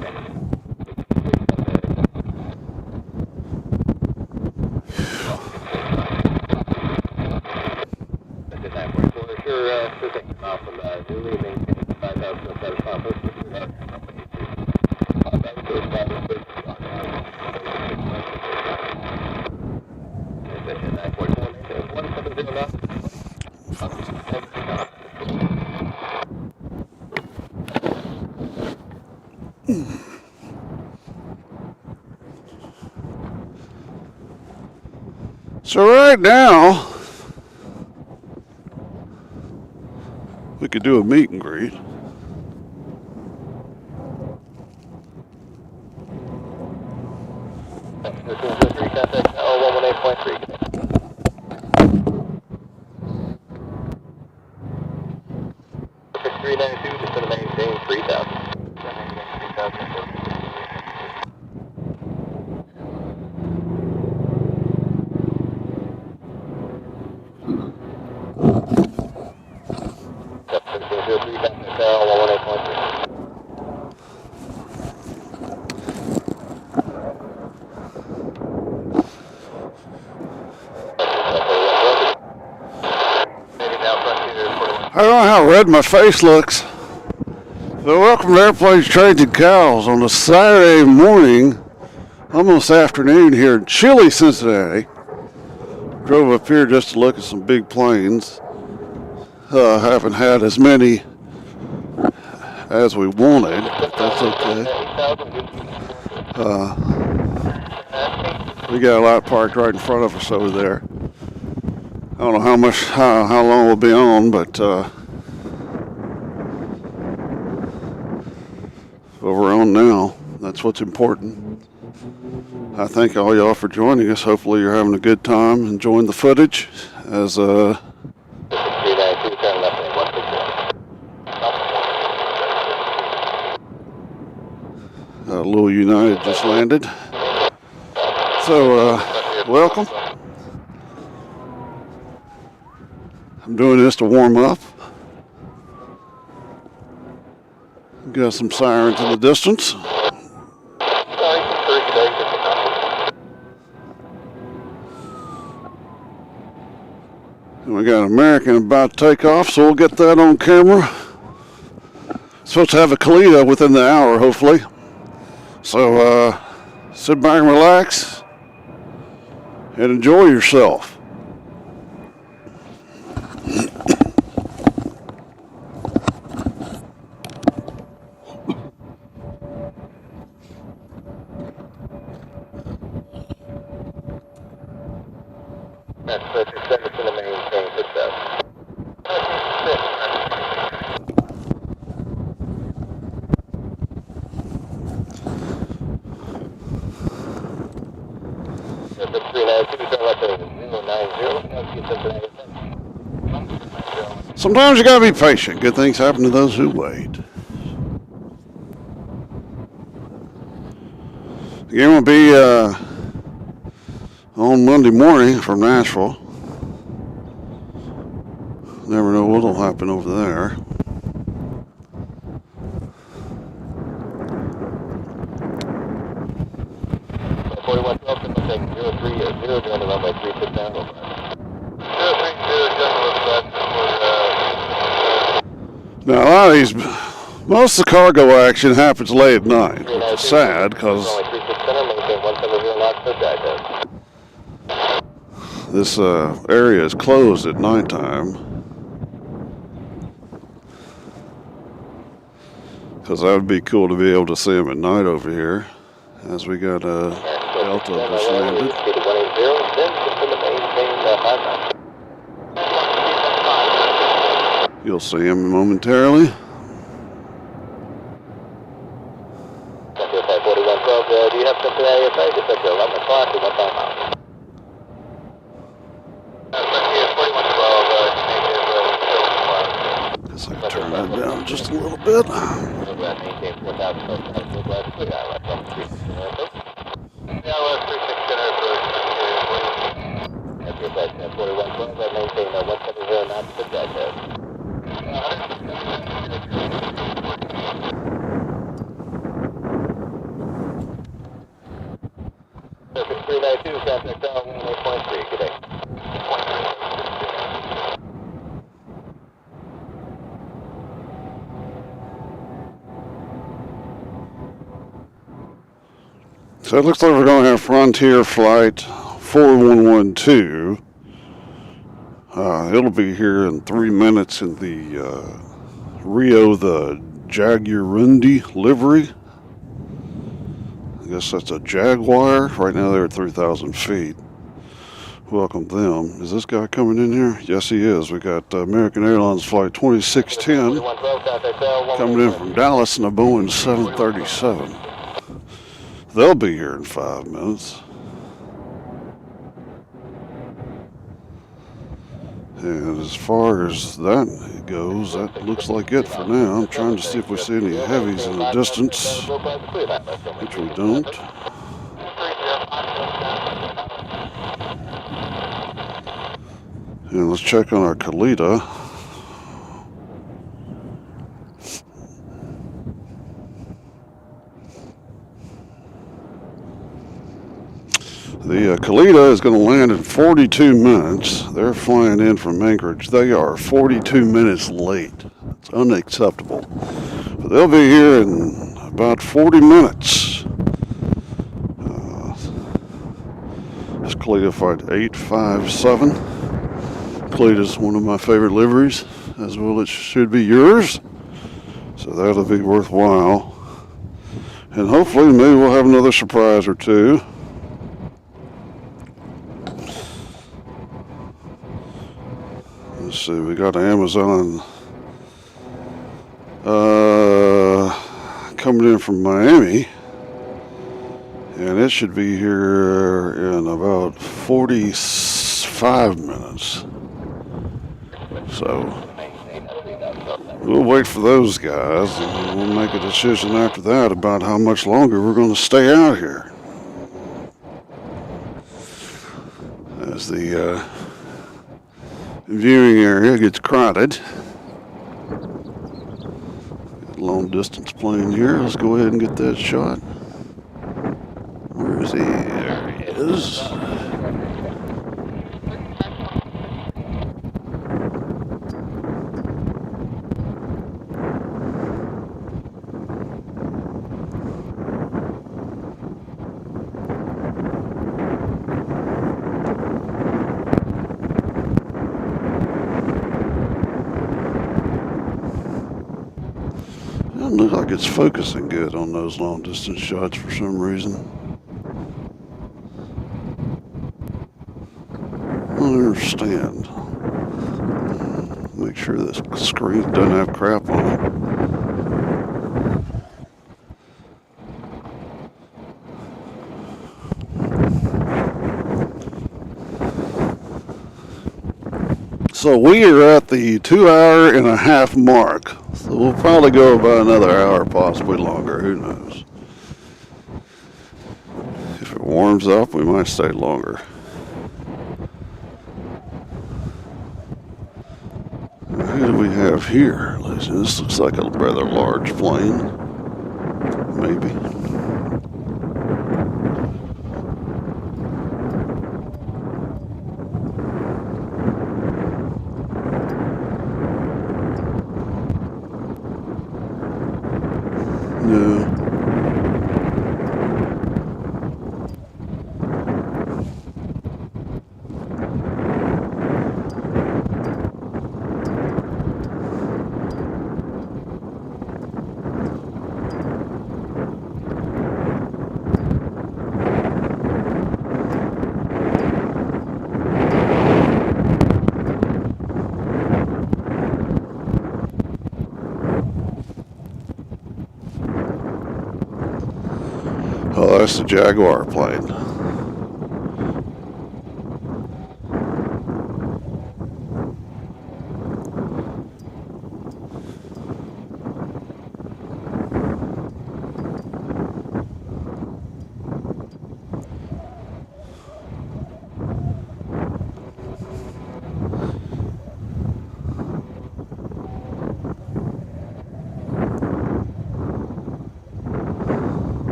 So right now, we could do a meet and greet. Contact now, 118.3. 392, just going to maintain 3,000. Maybe now front here, I don't know how red my face looks. So welcome to Airplanes, Trains, and Cows on a Saturday morning, almost afternoon here in chilly Cincinnati. Drove up here just to look at some big planes. Haven't had as many as we wanted, but that's okay. We got a lot parked right in front of us over there. I don't know how long we'll be on, but we're on now. That's what's important. I thank all y'all for joining us. Hopefully you're having a good time, enjoying the footage as Little United just landed. So welcome. I'm doing this to warm up. Got some sirens in the distance. And we got an American about to take off, so we'll get that on camera. Supposed to have a Kalita within the hour, hopefully. So sit back and relax and enjoy yourself. That's 37 to the maintain success. Sometimes you gotta be patient. Good things happen to those who wait. The game will be on Monday morning from Nashville. Never know what'll happen over there. Now, a lot of these, most of the cargo action happens late at night, which is sad because this area is closed at nighttime. Because that would be cool to be able to see them at night over here, as we got a Delta just landed. You'll see him momentarily. Do you have something AFA? Just like 11 o'clock or 1 time out? Guess I can turn that down just a little bit. So it looks like we're going to have Frontier Flight 4112. It'll be here in 3 minutes in the Rio the Jaguarundi livery. I guess that's a Jaguar. Right now they're at 3,000 feet. Welcome them. Is this guy coming in here? Yes, he is. We got American Airlines Flight 2610 coming in from Dallas in a Boeing 737. They'll be here in 5 minutes. And as far as that goes, that looks like it for now. I'm trying to see if we see any heavies in the distance, which we don't. And let's check on our Kalita. The Kalita is going to land in 42 minutes. They're flying in from Anchorage. They are 42 minutes late. It's unacceptable. But they'll be here in about 40 minutes. This Kalita flight 857. Kalita is one of my favorite liveries, as well it should be yours. So that'll be worthwhile. And hopefully maybe we'll have another surprise or two. Let's see, we got Amazon coming in from Miami. And it should be here in about 45 minutes. So we'll wait for those guys, and we'll make a decision after that about how much longer we're going to stay out here. As the viewing area gets crowded. Long distance plane here. Let's go ahead and get that shot. Where is he? There he is. Doesn't look like it's focusing good on those long distance shots for some reason. I don't understand. Make sure this screen doesn't have crap on it. So we are at the 2.5 hour mark. So we'll probably go about another hour, possibly longer. Who knows? If it warms up, we might stay longer. Who do we have here? This looks like a rather large plane. Maybe. No. Oh, that's the Jaguar plane.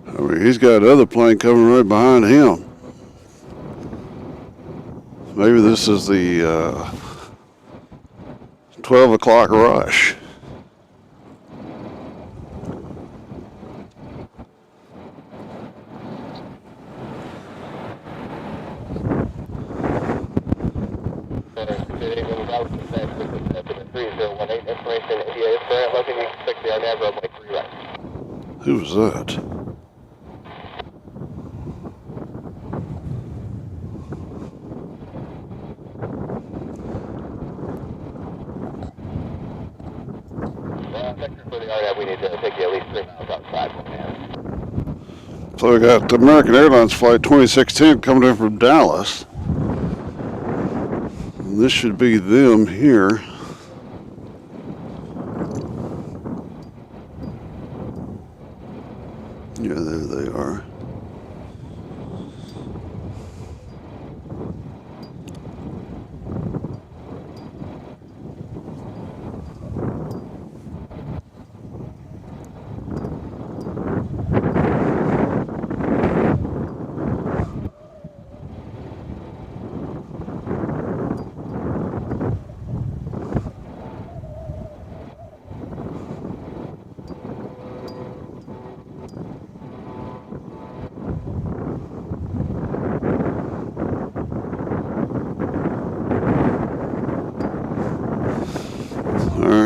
I mean, he's got another plane coming right behind him. Maybe this is the 12 o'clock rush. Who was that? We need to take you at least 3 miles outside. So we got American Airlines flight 2610 coming in from Dallas. And this should be them here. Yeah, there they are.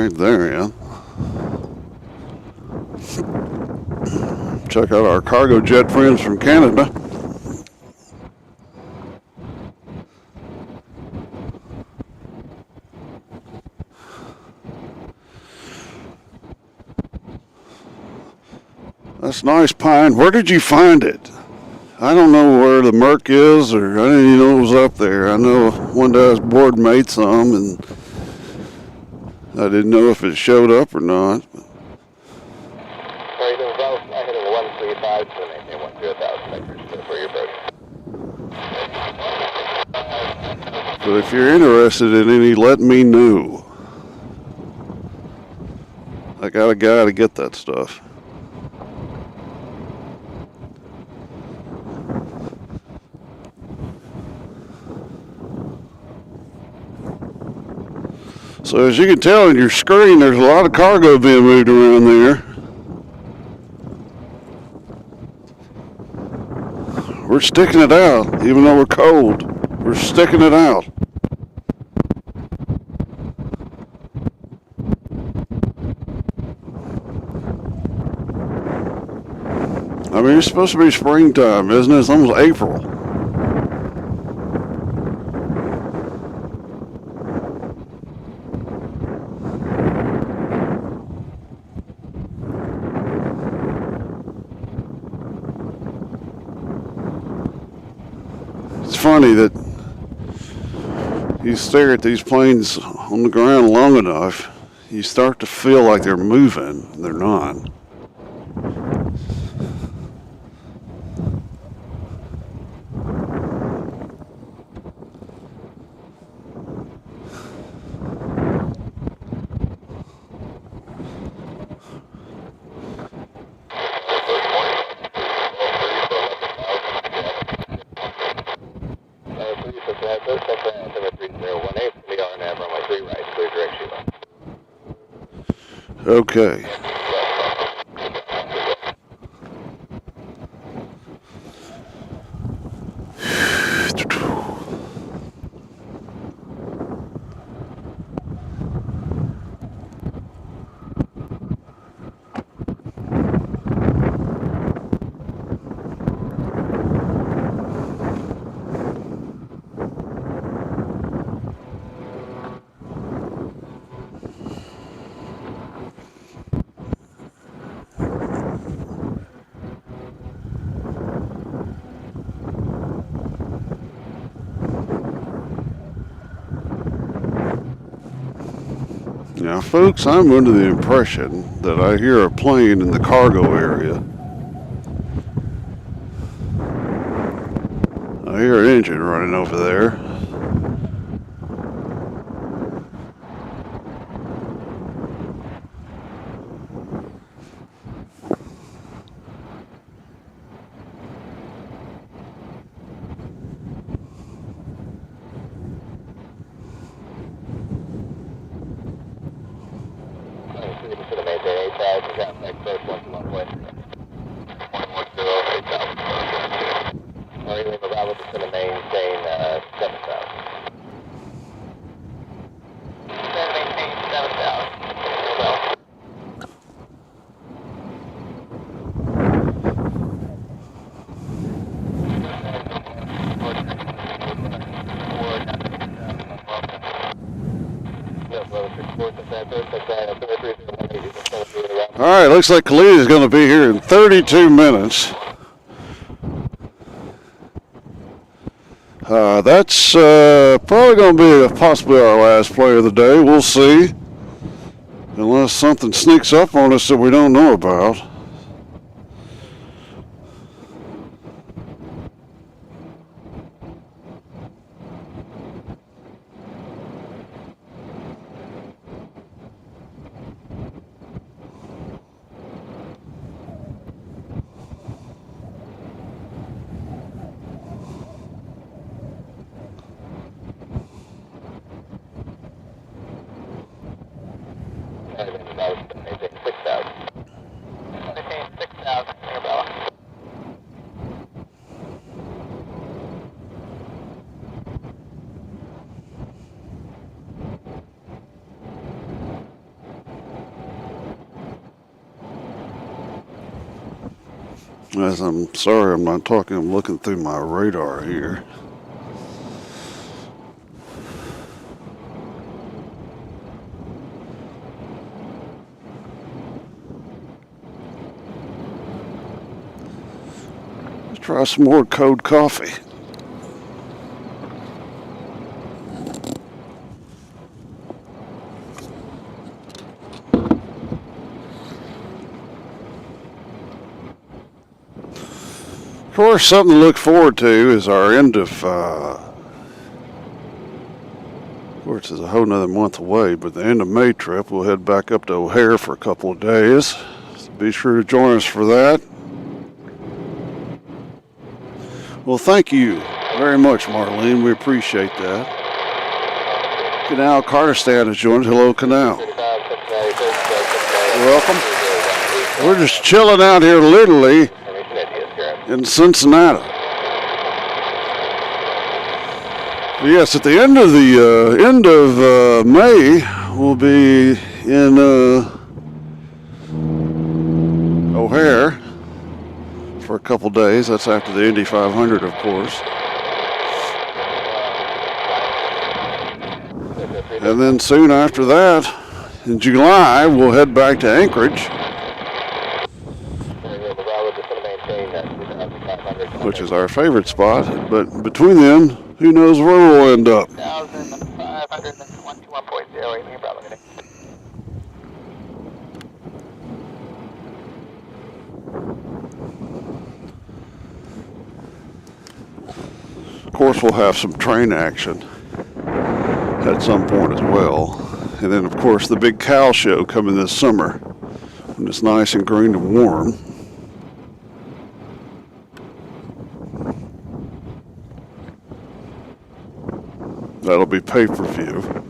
right there, yeah. Check out our cargo jet friends from Canada. That's nice pine. Where did you find it? I don't know where the Merc is, or I didn't even know it was up there. I know one day I was bored and made some, and I didn't know if it showed up or not. Sorry, I hit a 135 to maintain 10,000 acres for your bird. But if you're interested in any, let me know. I got a guy to get that stuff. So as you can tell in your screen, there's a lot of cargo being moved around there. We're sticking it out, even though we're cold. We're sticking it out. I mean, it's supposed to be springtime, isn't it? It's almost April. It's funny that you stare at these planes on the ground long enough, you start to feel like they're moving, and they're not. Okay. Now, folks, I'm under the impression that I hear a plane in the cargo area. I hear an engine running over there. All right, looks like Khalid is going to be here in 32 minutes. That's probably going to be possibly our last play of the day. We'll see. Unless something sneaks up on us that we don't know about. As I'm sorry I'm not talking, I'm looking through my radar here. Let's try some more cold coffee. Of course, something to look forward to is our end of course, it's a whole nother month away, but the end of May trip, we'll head back up to O'Hare for a couple of days. So be sure to join us for that. Well, thank you very much, Marlene. We appreciate that. Canal Kardastan has joined. Hello, Canal. Welcome. We're just chilling out here literally in Cincinnati. Yes, at the end of the May, we'll be in O'Hare for a couple days. That's after the Indy 500, of course. And then soon after that, in July, we'll head back to Anchorage, which is our favorite spot. But between them, who knows where we'll end up. 1,521.0. Of course, we'll have some train action at some point as well. And then, of course, the big cow show coming this summer when it's nice and green and warm. That'll be pay-per-view.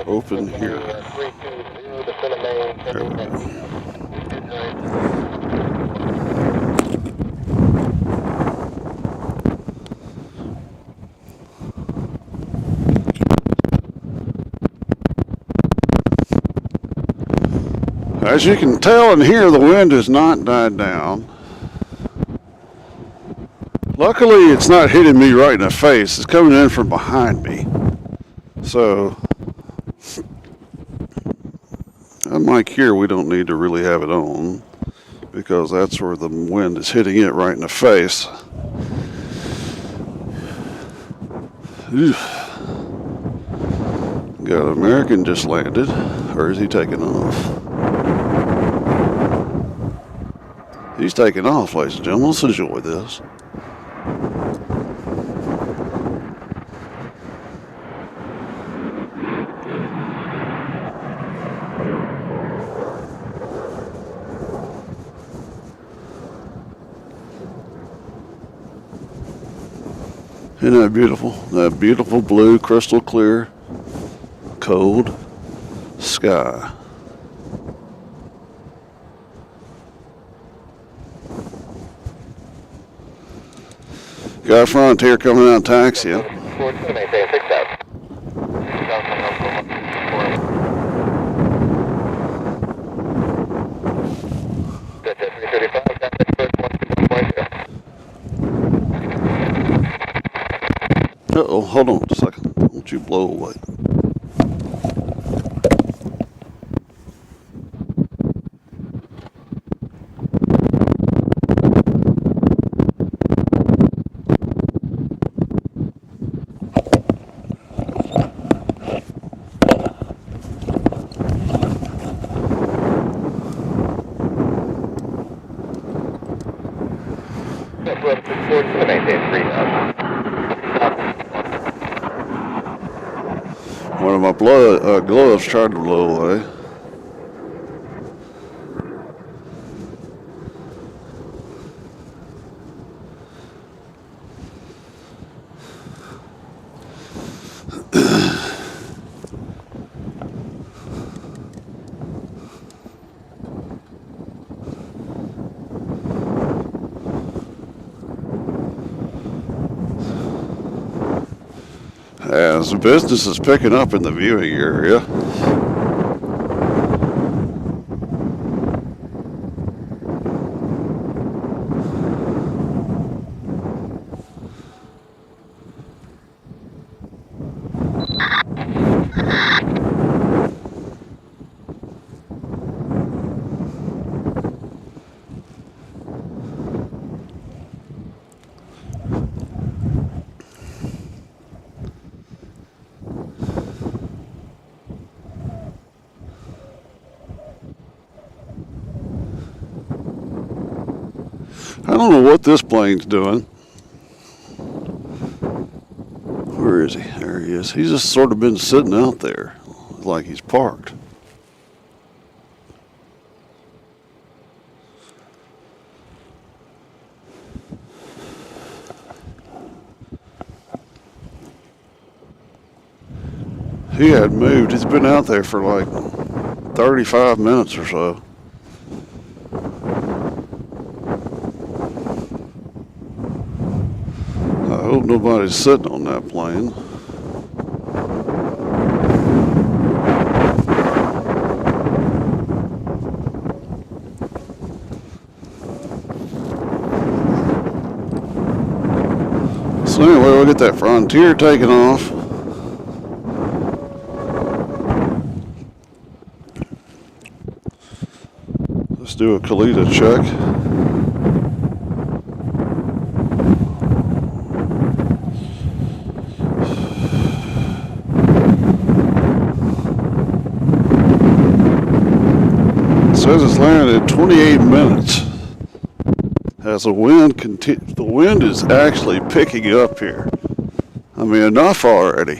Open here. There we go. As you can tell and hear, the wind has not died down. Luckily, it's not hitting me right in the face. It's coming in from behind me. So, that mic here, we don't need to really have it on because that's where the wind is hitting it right in the face. Got an American just landed, or is he taking off? He's taking off, ladies and gentlemen. Let's enjoy this. Isn't that beautiful? That beautiful blue, crystal clear, cold sky. Got Frontier coming out taxi. Uh-oh, hold on a second. Don't you blow away. One of my gloves tried to blow away. as business is picking up in the viewing area. I don't know what this plane's doing. Where is he? There he is. He's just sort of been sitting out there like he's parked. He hadn't moved. He's been out there for like 35 minutes or so. I hope nobody's sitting on that plane. So anyway, we'll get that Frontier taken off. Let's do a Kalita check. Says it's landed in 28 minutes. As the wind is actually picking up here. I mean, enough already.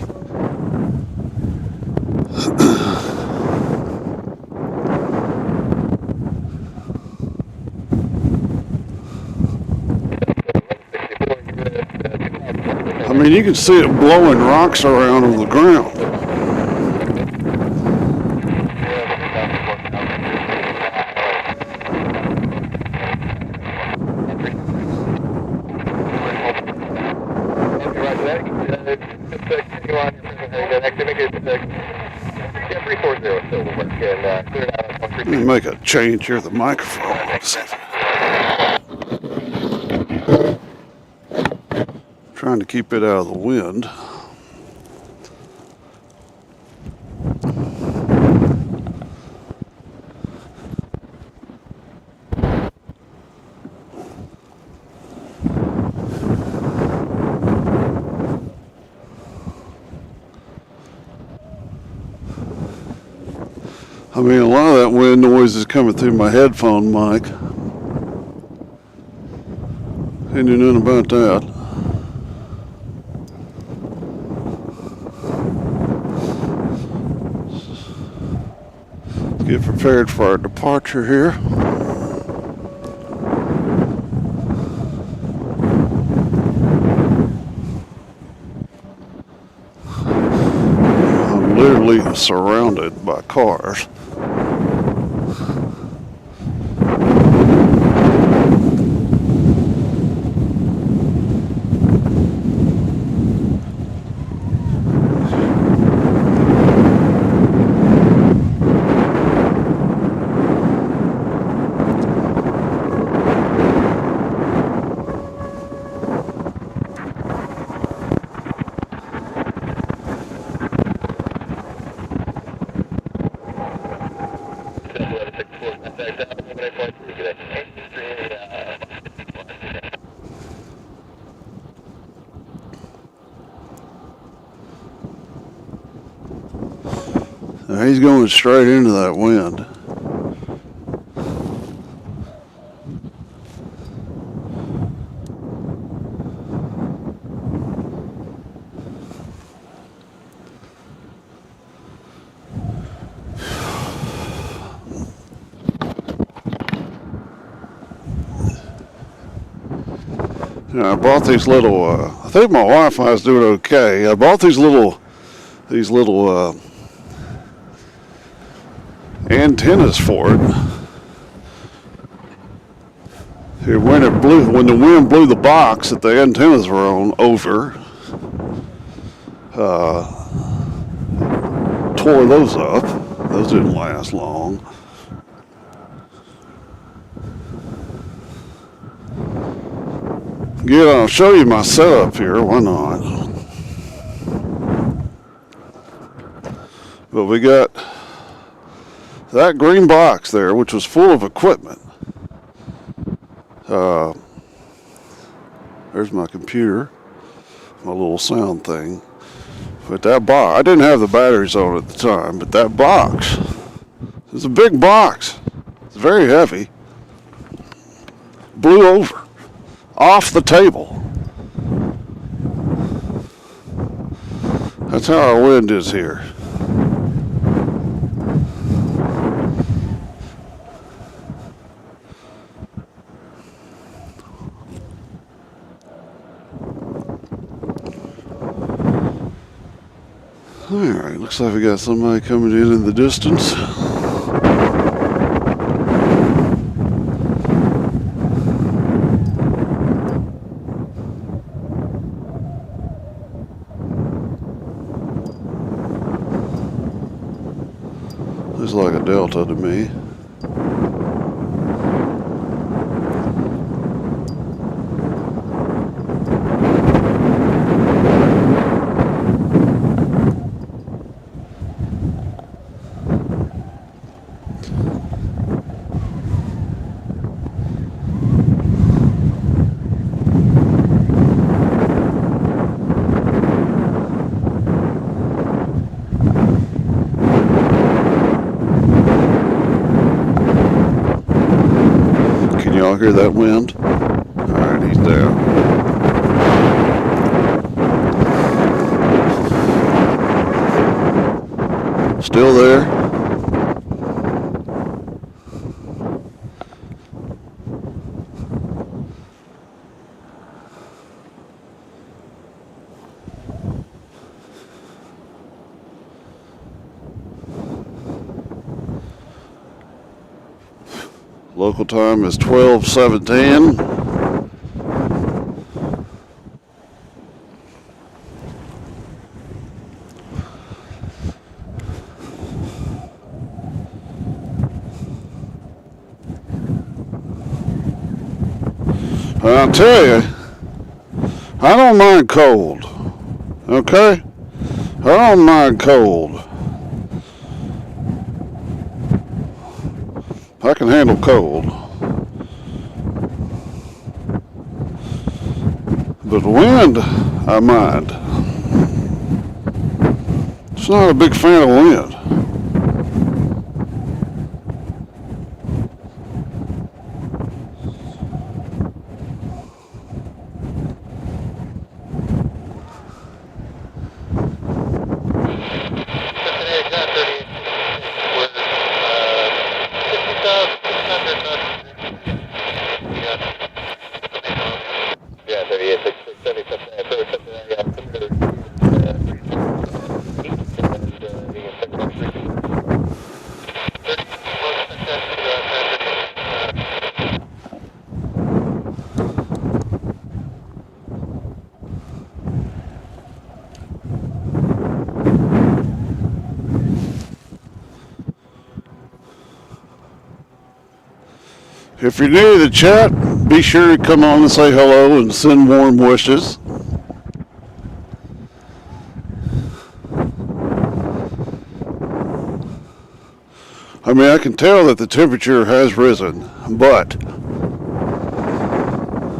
I mean, you can see it blowing rocks around on the ground. Let me make a change here, the microphone. Trying to keep it out of the wind. I mean, a lot of that wind noise is coming through my headphone mic. Can't do nothing about that. Let's get prepared for our departure here. I'm literally surrounded by cars. Now he's going straight into that wind. I bought these little, I think my Wi-Fi is doing okay. I bought these little antennas for it. Here, when the wind blew the box that the antennas were on over, Tore those up. Those didn't last long. Yeah, I'll show you my setup here. Why not? But we got that green box there, which was full of equipment. There's my computer, my little sound thing. But that box, I didn't have the batteries on it at the time, but that box, it's a big box. It's very heavy. Blew over, off the table. That's how our wind is here. Alright, looks like we got somebody coming in the distance. Looks like a Delta to me. Y'all hear that wind? Alright, he's down. Still there? Local time is 12:17. I'll tell you, I don't mind cold. Okay? I don't mind cold. I can handle cold. But wind, I mind. Just not a big fan of wind. If you're new to the chat, be sure to come on and say hello and send warm wishes. I mean, I can tell that the temperature has risen, but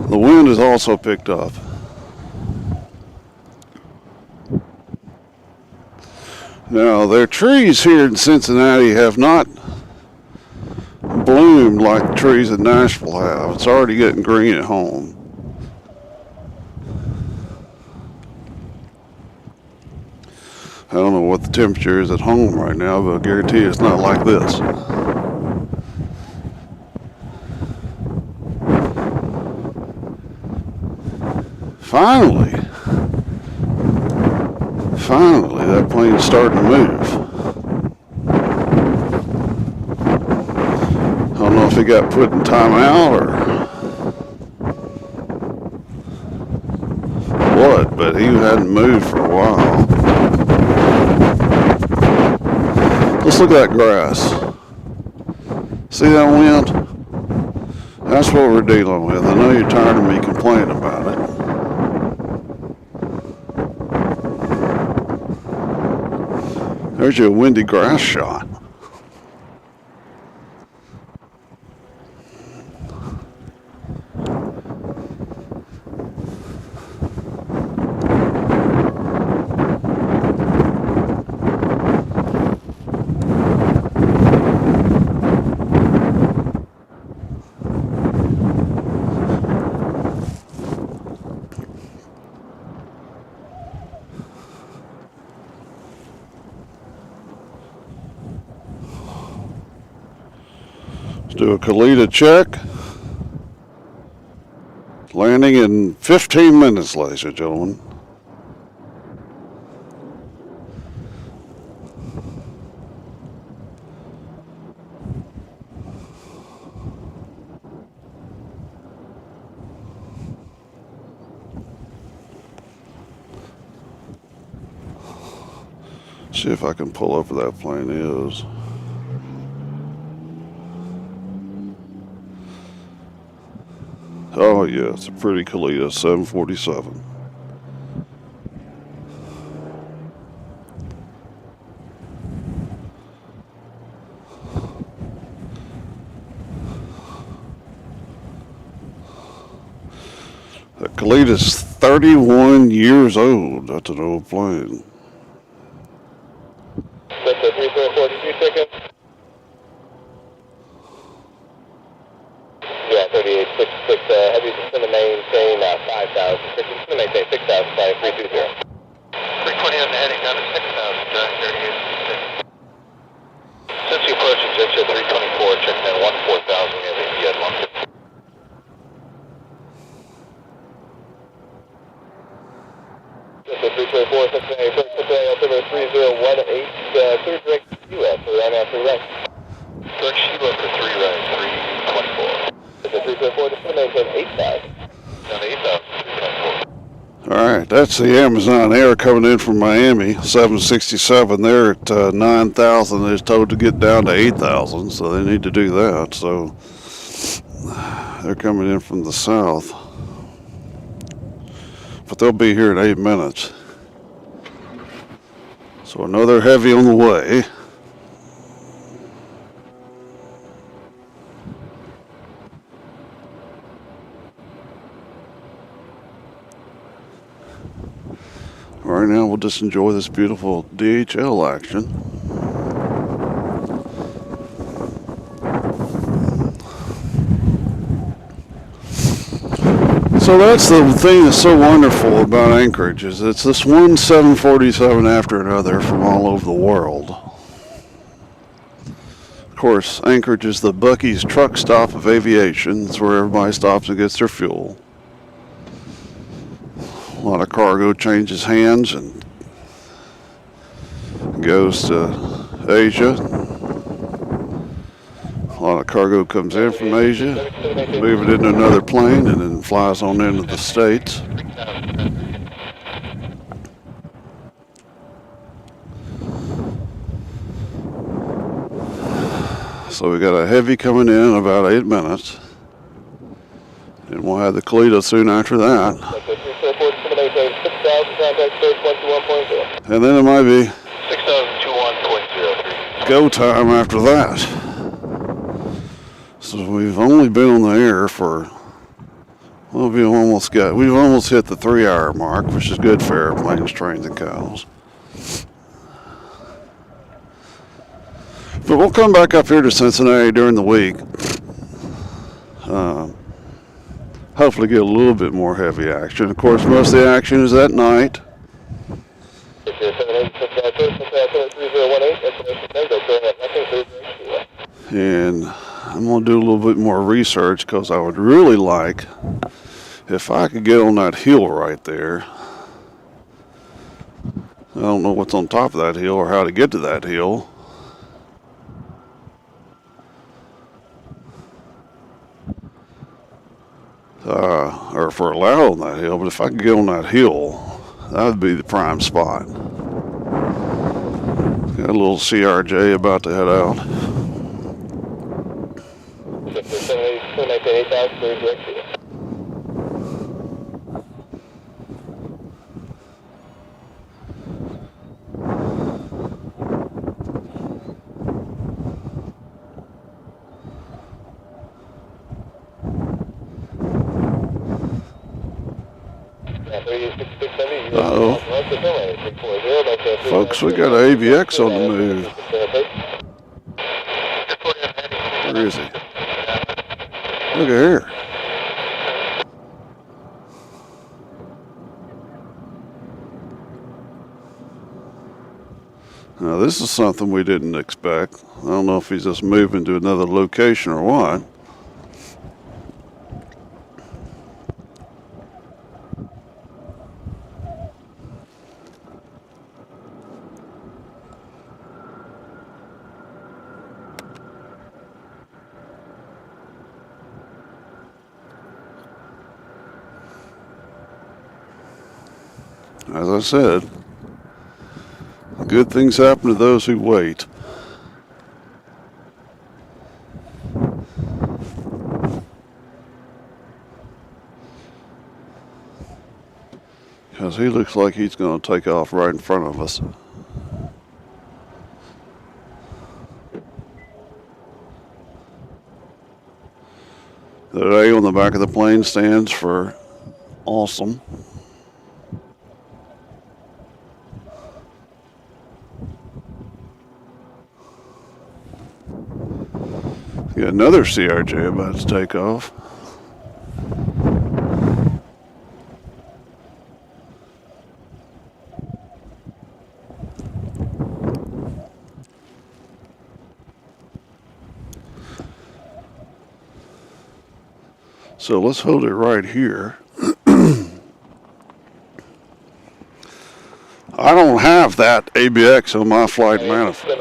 the wind has also picked up. Now, their trees here in Cincinnati have not bloomed like the trees in Nashville have. It's already getting green at home. I don't know what the temperature is at home right now, but I guarantee it's not like this. Finally, that plane's starting to move. I don't know if he got put in timeout or what, but he hadn't moved for a while. Let's look at that grass. See that wind? That's what we're dealing with. I know you're tired of me complaining about it. There's your windy grass shot. Let's do a Kalita check. Landing in 15 minutes, ladies and gentlemen. See if I can pull up where that plane is. Oh yeah, it's a pretty Kalita 747. That Kalita's 31 years old. That's an old plane. That's a 344, 2 seconds. Yeah, 3866, heavies is going to maintain 5,000. It's going to maintain 6,000, 320. 320 on the heading down to 6,000, John, 3866. Since you approach Jet 324, check in 14,000, we have APS 150. Jet 324, Cincinnati, altimeter 3018, clear direct US, so right after right. Direct US for 3 right, 324. The 324 just going to maintain 8,000. Down to 8,000, 324. Alright, that's the Amazon Air coming in from Miami, 767. They're at 9,000. They're told to get down to 8,000, so they need to do that. So they're coming in from the south. But they'll be here in 8 minutes. So another heavy on the way. Right now, we'll just enjoy this beautiful DHL action. So that's the thing that's so wonderful about Anchorage, is it's this one 747 after another from all over the world. Of course, Anchorage is the Buc-ee's truck stop of aviation. It's where everybody stops and gets their fuel. A lot of cargo changes hands and goes to Asia. A lot of cargo comes in from Asia, move it into another plane, and then flies on into the States. So we got a heavy coming in about 8 minutes. And we'll have the Kalita soon after that. And then it might be 6,021.03. go time after that. So we've only been on the air for, well, we've almost hit the 3-hour mark, which is good for airplanes, trains, and cows. But we'll come back up here to Cincinnati during the week. Hopefully get a little bit more heavy action. Of course, most of the action is at night. And I'm going to do a little bit more research, because I would really like, if I could get on that hill right there. I don't know what's on top of that hill or how to get to that hill. Or if we're allowed on that hill, but if I could get on that hill, that would be the prime spot. Got a little CRJ about to head out. Uh-oh. Folks, we got an AVX on the move. Where is he? Look at here. Now this is something we didn't expect. I don't know if he's just moving to another location or what. As I said, good things happen to those who wait. Because he looks like he's going to take off right in front of us. The A on the back of the plane stands for awesome. Got another CRJ about to take off. So let's hold it right here. I don't have that ABX on my flight manifest.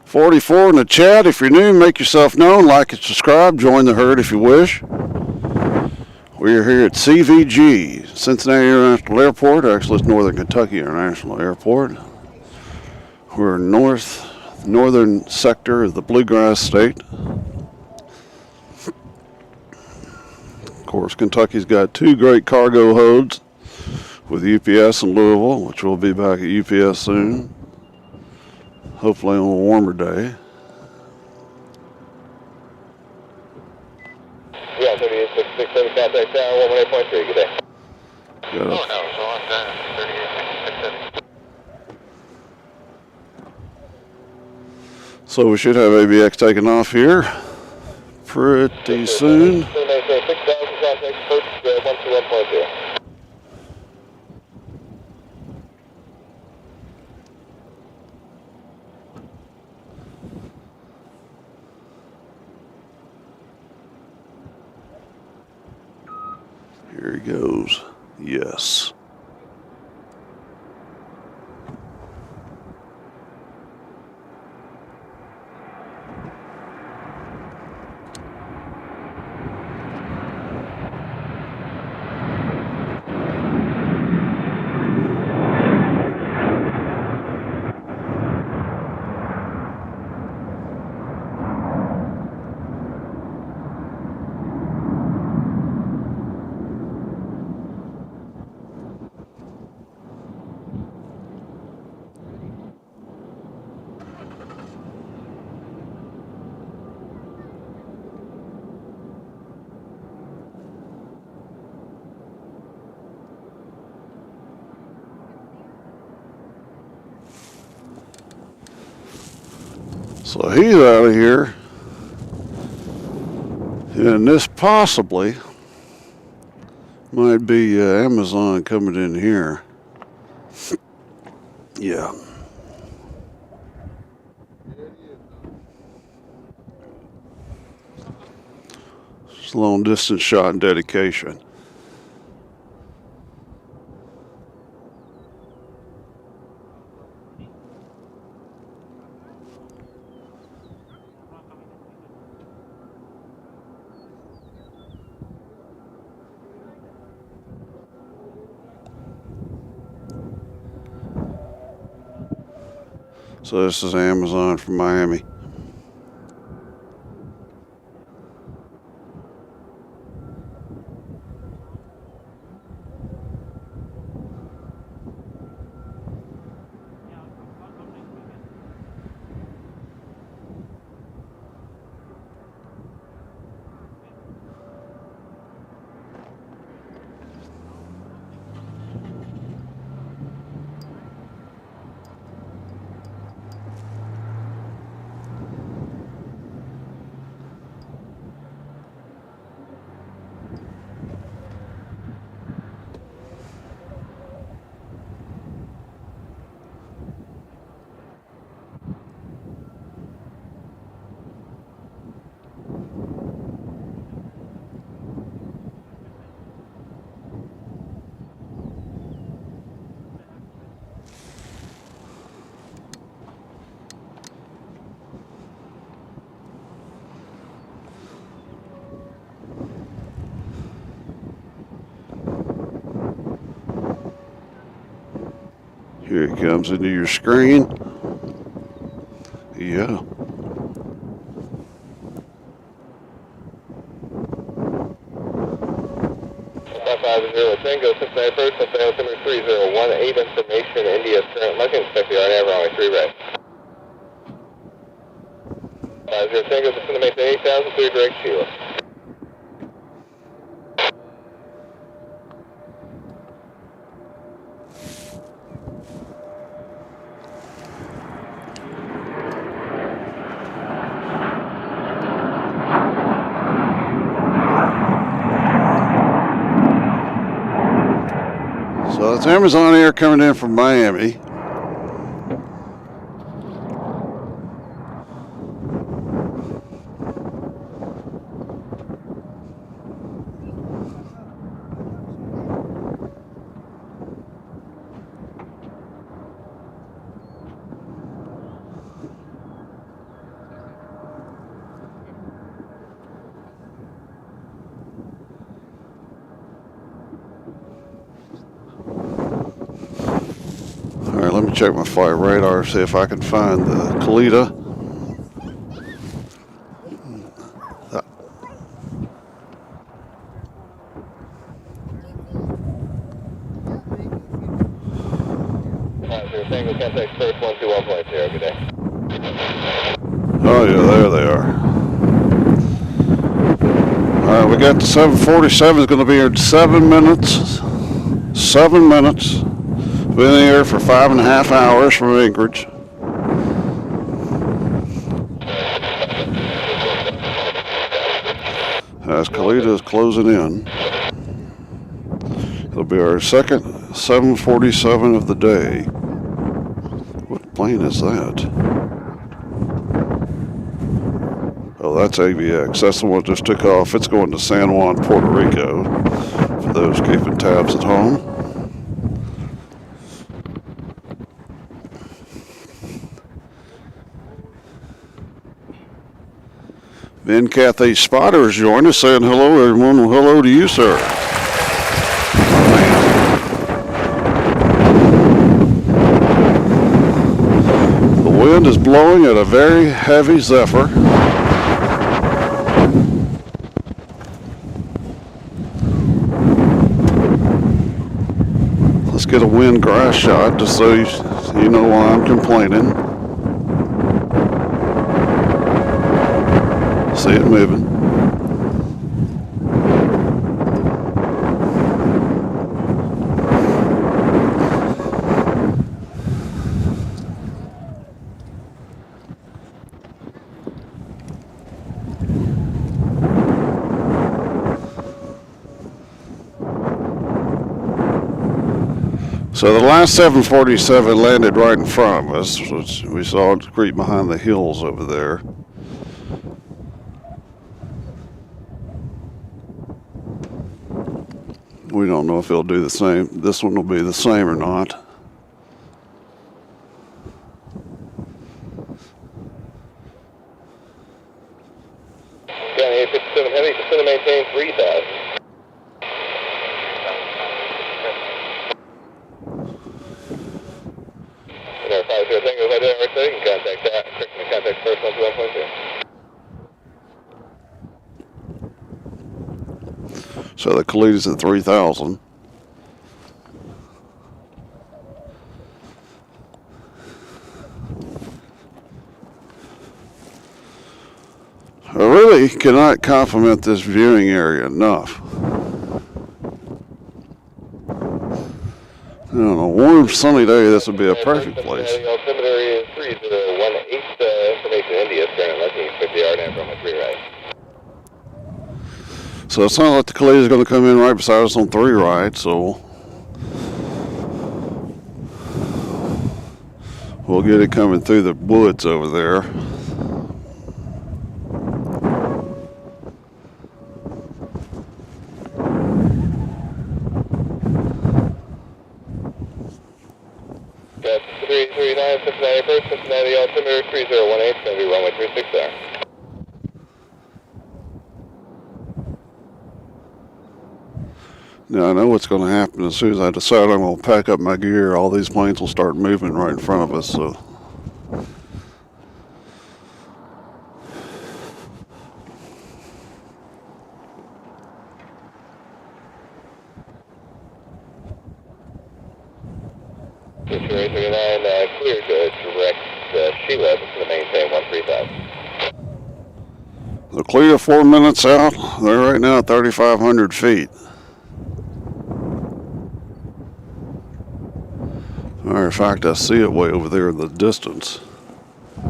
.44 in the chat. If you're new, make yourself known, like and subscribe, join the herd if you wish. We are here at CVG, Cincinnati International Airport. Actually, it's Northern Kentucky International Airport. We're northern sector of the Bluegrass State. Of course, Kentucky's got two great cargo holds with UPS in Louisville, which we'll be back at UPS soon. Hopefully on a warmer day. Yeah, 3867 contact tower, 18.3, good day. Got Oh, no, so on time, 3867. So we should have ABX taking off here pretty soon. 6,000 contact, first 121.0. Here he goes. Yes. So he's out of here. And this possibly might be Amazon coming in here. Yeah. It's a long distance shot and dedication. So this is Amazon from Miami. Here it comes into your screen. Yeah. Tango 691st, Hotel Number 3018, information, India, current looking, expect the RNAV runway 3 right. 50 Tango, descend to maintain 8,000, clear direct Sheila. So it's Amazon Air coming in from Miami. All right, let me check my flight radar, see if I can find the Kalita. Tango, contact first 121.0, good day. Oh yeah, there they are. All right, we got the 747 is going to be here in 7 minutes. 7 minutes. Been in the air for 5.5 hours from Anchorage. As Kalita is closing in. It'll be our second 747 of the day. What plane is that? Oh, that's AVX. That's the one that just took off. It's going to San Juan, Puerto Rico, for those keeping tabs at home. Ben Cathay Spotter is joining us, saying hello, everyone. Well, hello to you, sir. The wind is blowing at a very heavy zephyr. Let's get a wind grass shot just so you know why I'm complaining. See it moving. So the last 747 landed right in front of us, which we saw it creep behind the hills over there. We don't know if it'll do the same. This one will be the same or not. Yeah, 857 heavy, descend to maintain 3,000. Tango, 50 Tango, 5 Tango, So the Kalita's at 3,000. I really cannot compliment this viewing area enough. On a warm, sunny day, this would be a perfect place. Altimeter is 3018, information India, turning left, 50 yard in from a 3 right. So it sounds like the Kalita is going to come in right beside us on 3 right, so we'll get it coming through the woods over there. That's 339, Cincinnati first, Cincinnati altimeter 3018, it's going to be runway 36 there. Now I know what's going to happen as soon as I decide I'm going to pack up my gear. All these planes will start moving right in front of us. So Cincinnati 39, clear to direct Sheila to the maintain 13,000. the Kalita 4 minutes out. They're right now at 3,500 feet. Matter of fact, I see it way over there in the distance. I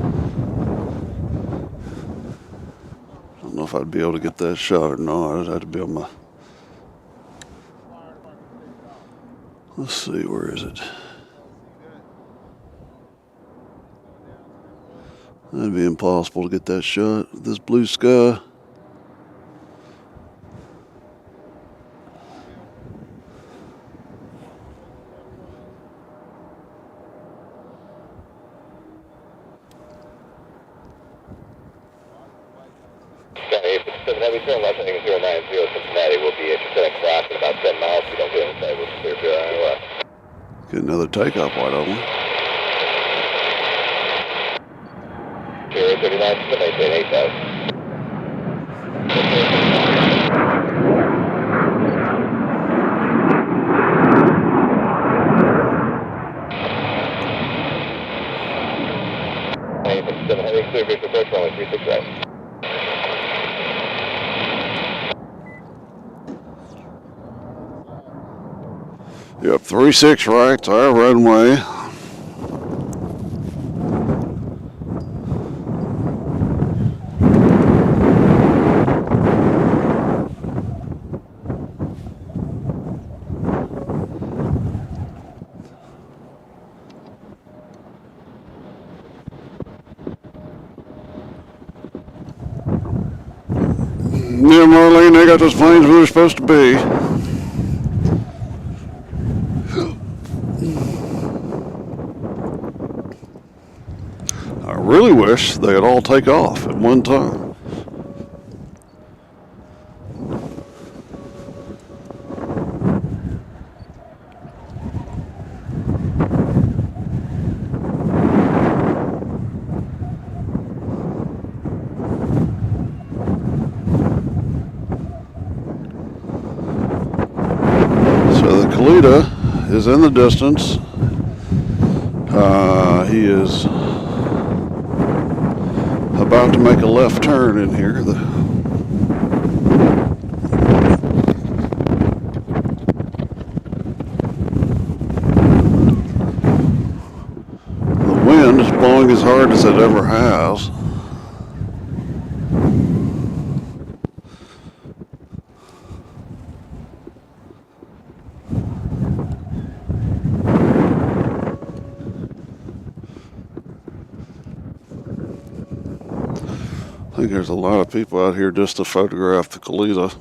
don't know if I'd be able to get that shot or not. I'd have to be on my... Let's see, where is it? That'd be impossible to get that shot with this blue sky. Heavy turn left heading 090 Cincinnati will be at your 10 o'clock in about 10 miles. We don't get inside, we'll clear 0 left. Get another takeoff, why don't we? 039 to maintain 8,000. Heading clear visual approach runway 36 right. Yep, 36 right, our runway. Yeah, Marlene, they got those planes where they're supposed to be. I really wish they'd all take off at one time. So the Kalita is in the distance. He is about to make a left turn in here. The wind is blowing as hard as it ever has. I think there's a lot of people out here just to photograph the Kalita.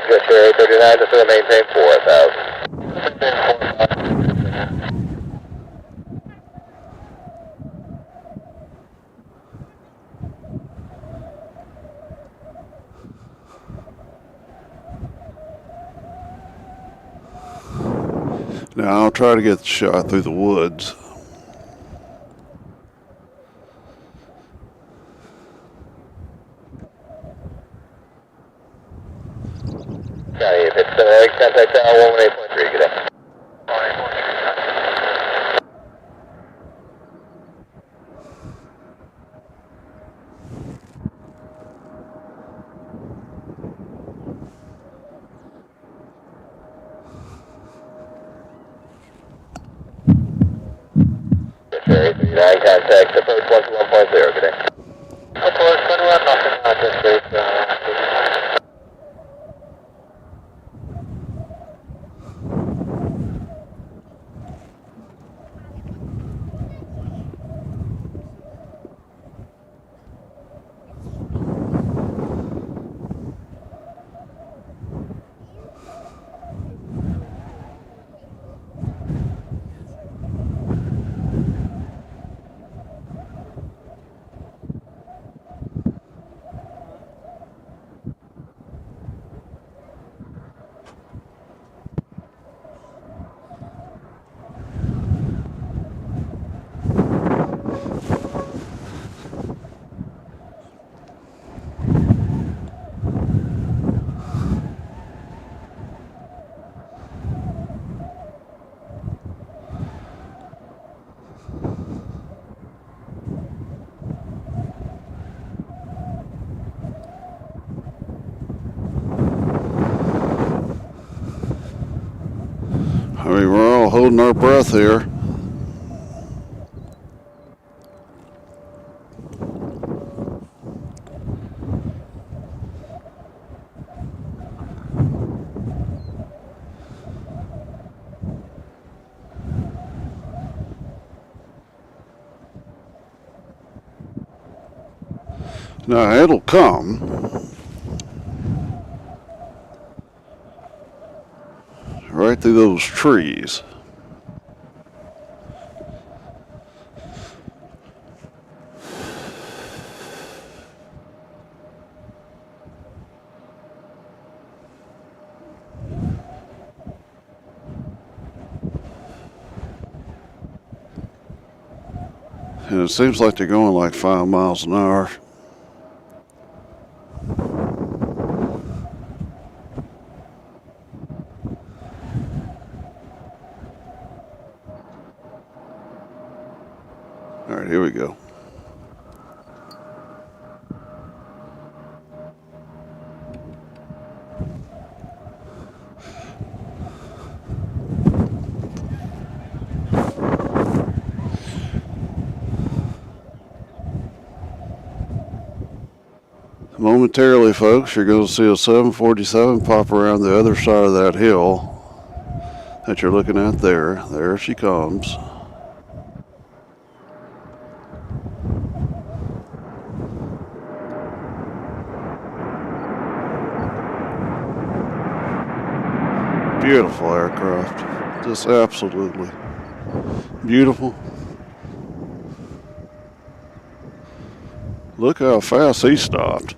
Yes, sir, 39 to maintain 4,000. Now I'll try to get the shot through the woods. Johnny, if it's contact tower 118.3, good day. 118.3. Cherry 39, contact approach 121.0, good day. Approach 21, nothing, just base, I mean, we're all holding our breath here. Now it'll come. Right through those trees. And it seems like they're going like 5 miles an hour. All right, here we go. Momentarily, folks, you're going to see a 747 pop around the other side of that hill that you're looking at there. There she comes. Beautiful aircraft. Just absolutely beautiful. Look how fast he stopped.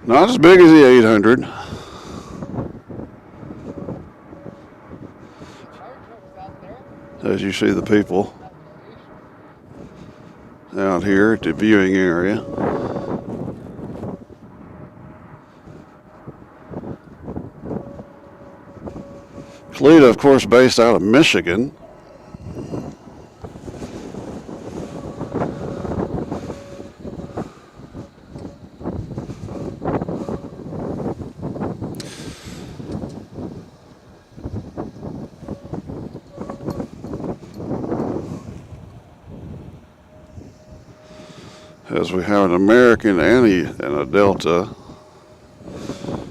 Not as big as the 800. As you see the people out here at the viewing area. Toledo, of course, based out of Michigan. As we have an American and a Delta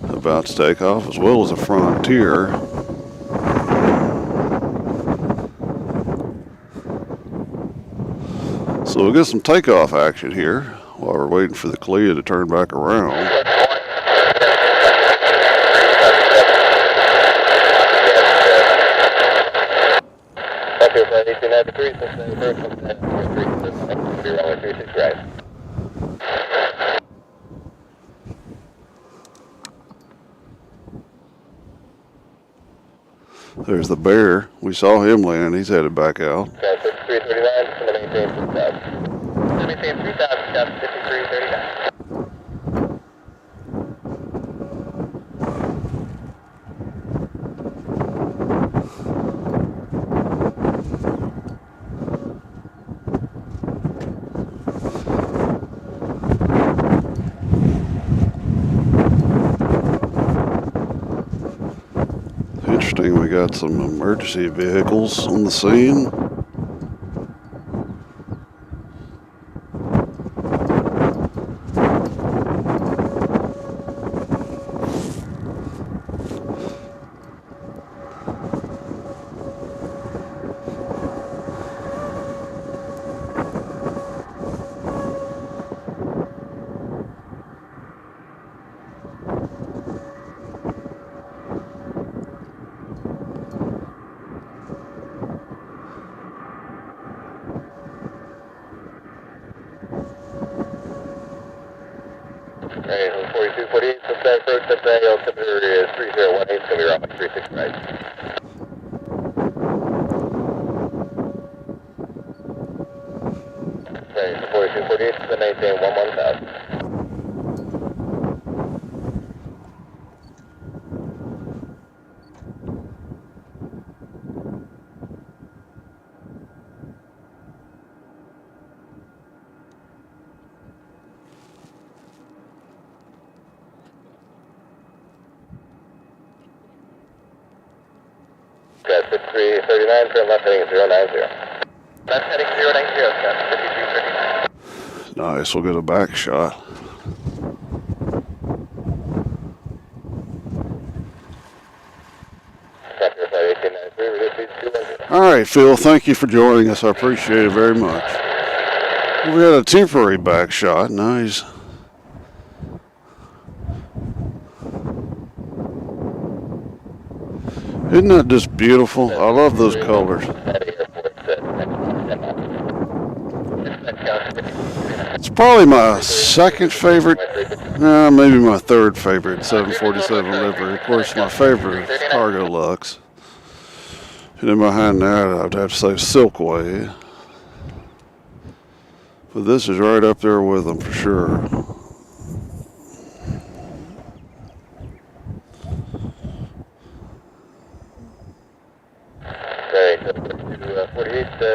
about to take off, as well as a Frontier. So we'll get some takeoff action here while we're waiting for the Clea to turn back around. Thank you, 1893, runway 36 right. There's the bear. We saw him land. He's headed back out. Sky 5339, just gonna maintain 3000. Gonna maintain 3000, Sky 5339. Interesting, we got some emergency vehicles on the scene. Alright, 4248, Cincinnati approach, Cincinnati altimeter is 3018, it's gonna be runway 36 right. Alright, 4248, Cincinnati maintain 11000. Sky 5339, turn left heading 090. Left heading 090, Sky 5339. Nice, we'll get a back shot. Copy, flight 1893, release speed 210. All right, Phil, thank you for joining us. I appreciate it very much. We had a temporary back shot. Nice. Isn't that just beautiful? I love those colors. It's probably my second favorite, maybe my third favorite 747 livery. Of course, my favorite is Cargo Lux. And then behind that, I'd have to say Silkway. But this is right up there with them for sure. Alright, 48, to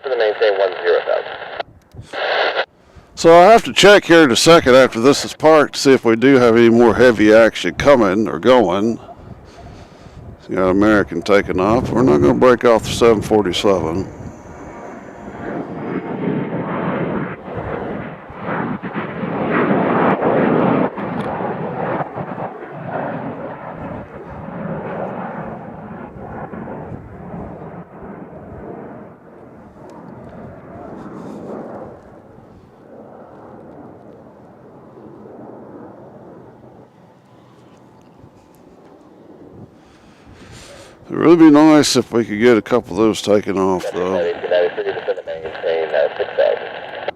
the maintain 10,000. So I have to check here in a second after this is parked to see if we do have any more heavy action coming or going. We got American taking off. We're not going to break off the 747. It would really be nice if we could get a couple of those taken off, though. 1893, just gonna maintain 6,000.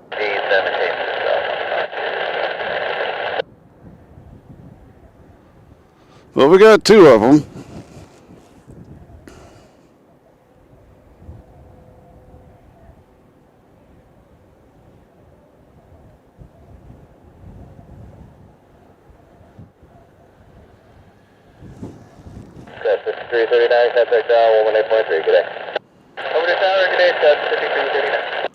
Maintain 6,000. Well, we got two of them. Sky 5339, contact dial 118.3, good day. Over the tower, good day, Sky 5339.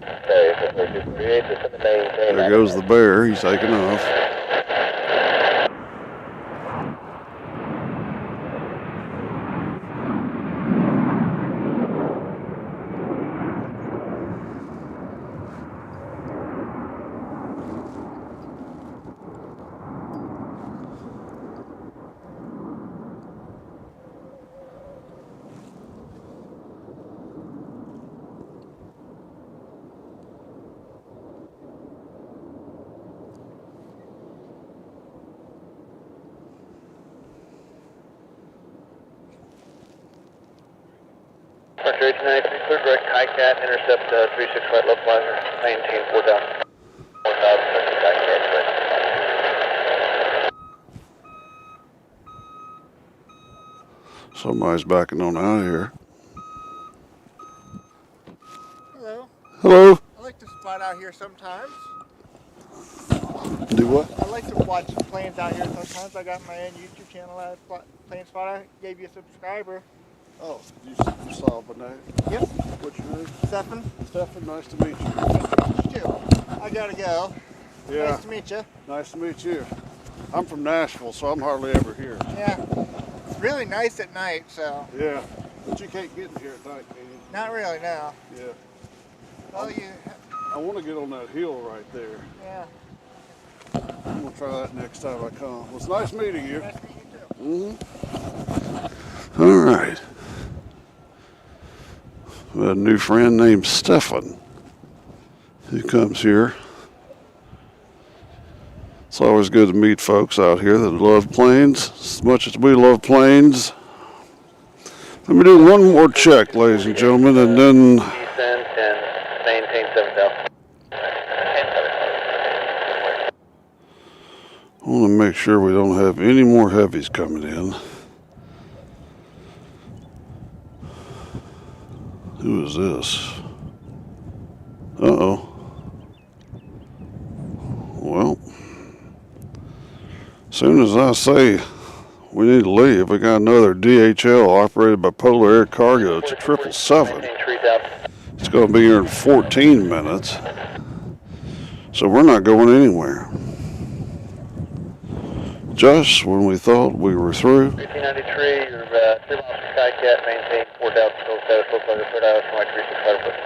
Okay, 4238, just gonna maintain. There goes the bear. He's taking off. After 1893, clear direct Highcat, intercept 36 flight localizer, maintain 4,000. 4,000, Highcat, Somebody's backing on out of here. Hello. Hello. I like to spot out here sometimes. Do what? I like to watch planes out here sometimes. I got my own YouTube channel at Planespotting. Gave you a subscriber. Oh, you saw my name? Yep. What's your name? Stefan. Stefan, nice to meet you. Nice to meet you too. I gotta go. Yeah. Nice to meet you. Nice to meet you. I'm from Nashville, so I'm hardly ever here. Yeah. It's really nice at night, so. Yeah. But you can't get in here at night, can you? Not really, no. Yeah. Well, you. I want to get on that hill right there. Yeah. I'm going to try that next time I come. Well, it's nice meeting you. Nice to meet you too. Mm-hmm. All right. We have a new friend named Stefan who comes here. It's always good to meet folks out here that love planes as much as we love planes. Let me do one more check, ladies and gentlemen, and then descend and maintain 7,000. I want to make sure we don't have any more heavies coming in. Who is this? Uh-oh. Well, as soon as I say we need to leave, we got another DHL operated by Polar Air Cargo. It's a 777. It's going to be here in 14 minutes. So we're not going anywhere. Just when we thought we were through. 1893, you're 3 miles from Highcat, maintain 4,000, total status, localizer, 3rd hours from my 36 5 foot.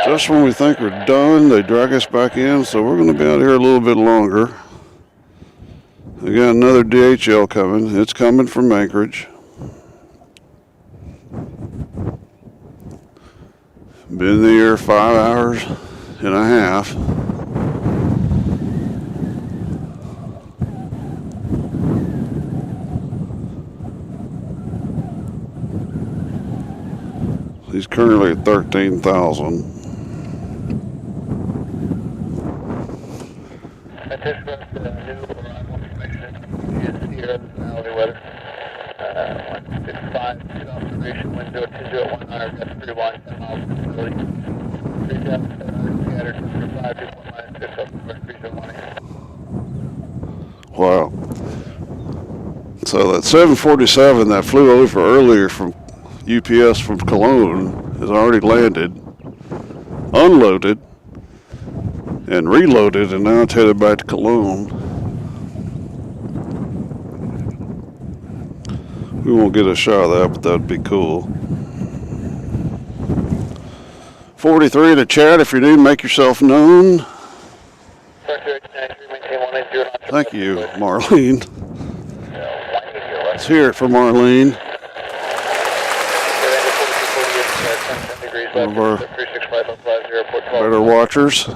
Just when we think we're done, they drag us back in, so we're going to be out here a little bit longer. We got another DHL coming. It's coming from Anchorage. Been there 5 hours and a half. He's currently at 13,000. Anticipate new arrival information is here, hourly weather. 165, good observation, wind 0201, iron, gust 31, 10 miles per facility. 3,700 scattered, 5, 2.1 minus 6, up to 371. Wow. So that 747 that flew over earlier from UPS from Cologne has already landed, unloaded, and reloaded, and now it's headed back to Cologne. We won't get a shot of that, but that'd be cool. 43 in the chat. If you're new, make yourself known. Thank you, Marlene. Let's hear it for Marlene. One of our better watchers.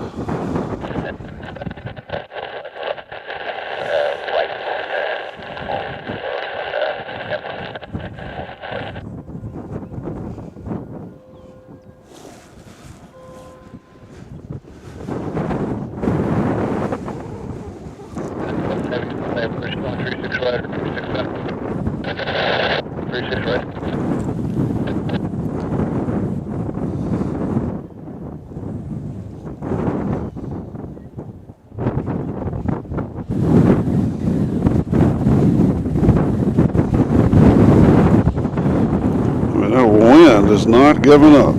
Wind is not giving up.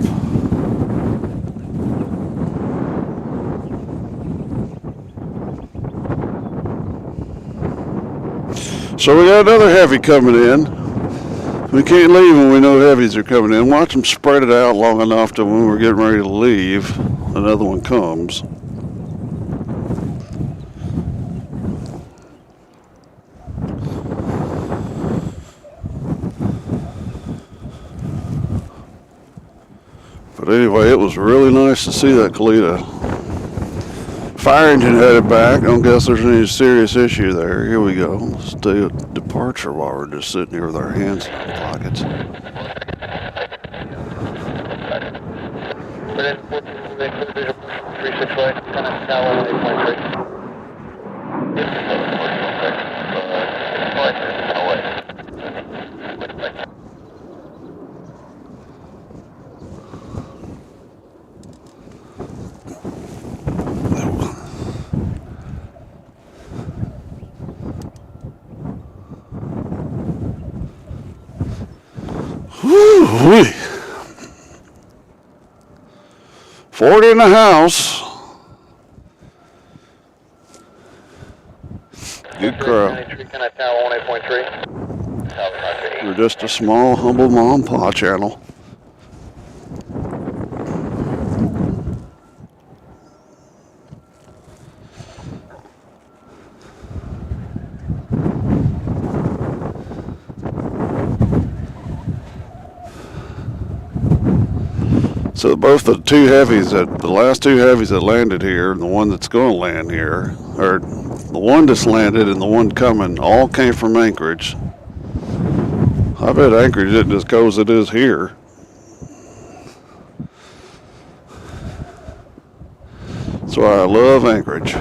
So we got another heavy coming in. We can't leave when we know heavies are coming in. Watch them spread it out long enough to when we're getting ready to leave, another one comes. But anyway, it was really nice to see that Kalita. Fire engine headed back. I don't guess there's any serious issue there. Here we go. Let's do a departure while we're just sitting here with our hands in our pockets. make clear visual 36 right, kind of tower 8.3. Woo-wee. 40 in the house. Good crowd. 93, kind of tower 18.3. We're just a small, humble mom and pop channel. So both the last two heavies that landed here, and the one that's going to land here, or the one that's landed and the one coming, all came from Anchorage. I bet Anchorage isn't as cold as it is here. That's why I love Anchorage.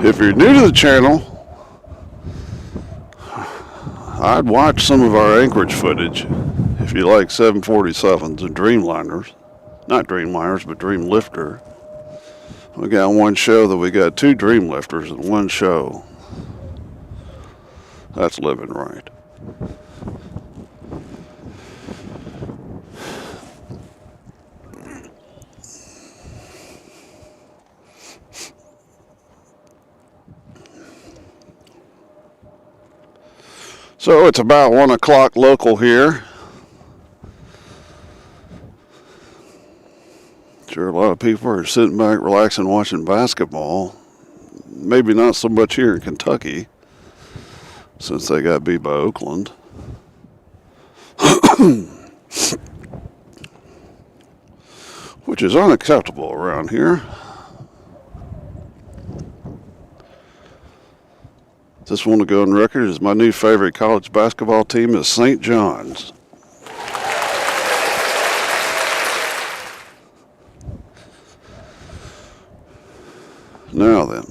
If you're new to the channel, I'd watch some of our Anchorage footage if you like 747s and Dreamliners. Not Dreamliners, but Dreamlifter. We got one show that we got two Dreamlifters in one show. That's living right. So it's about 1 o'clock local here. Sure, a lot of people are sitting back, relaxing, watching basketball. Maybe not so much here in Kentucky, since they got beat by Oakland. Which is unacceptable around here. Just want to go on record as my new favorite college basketball team is St. John's. Now then.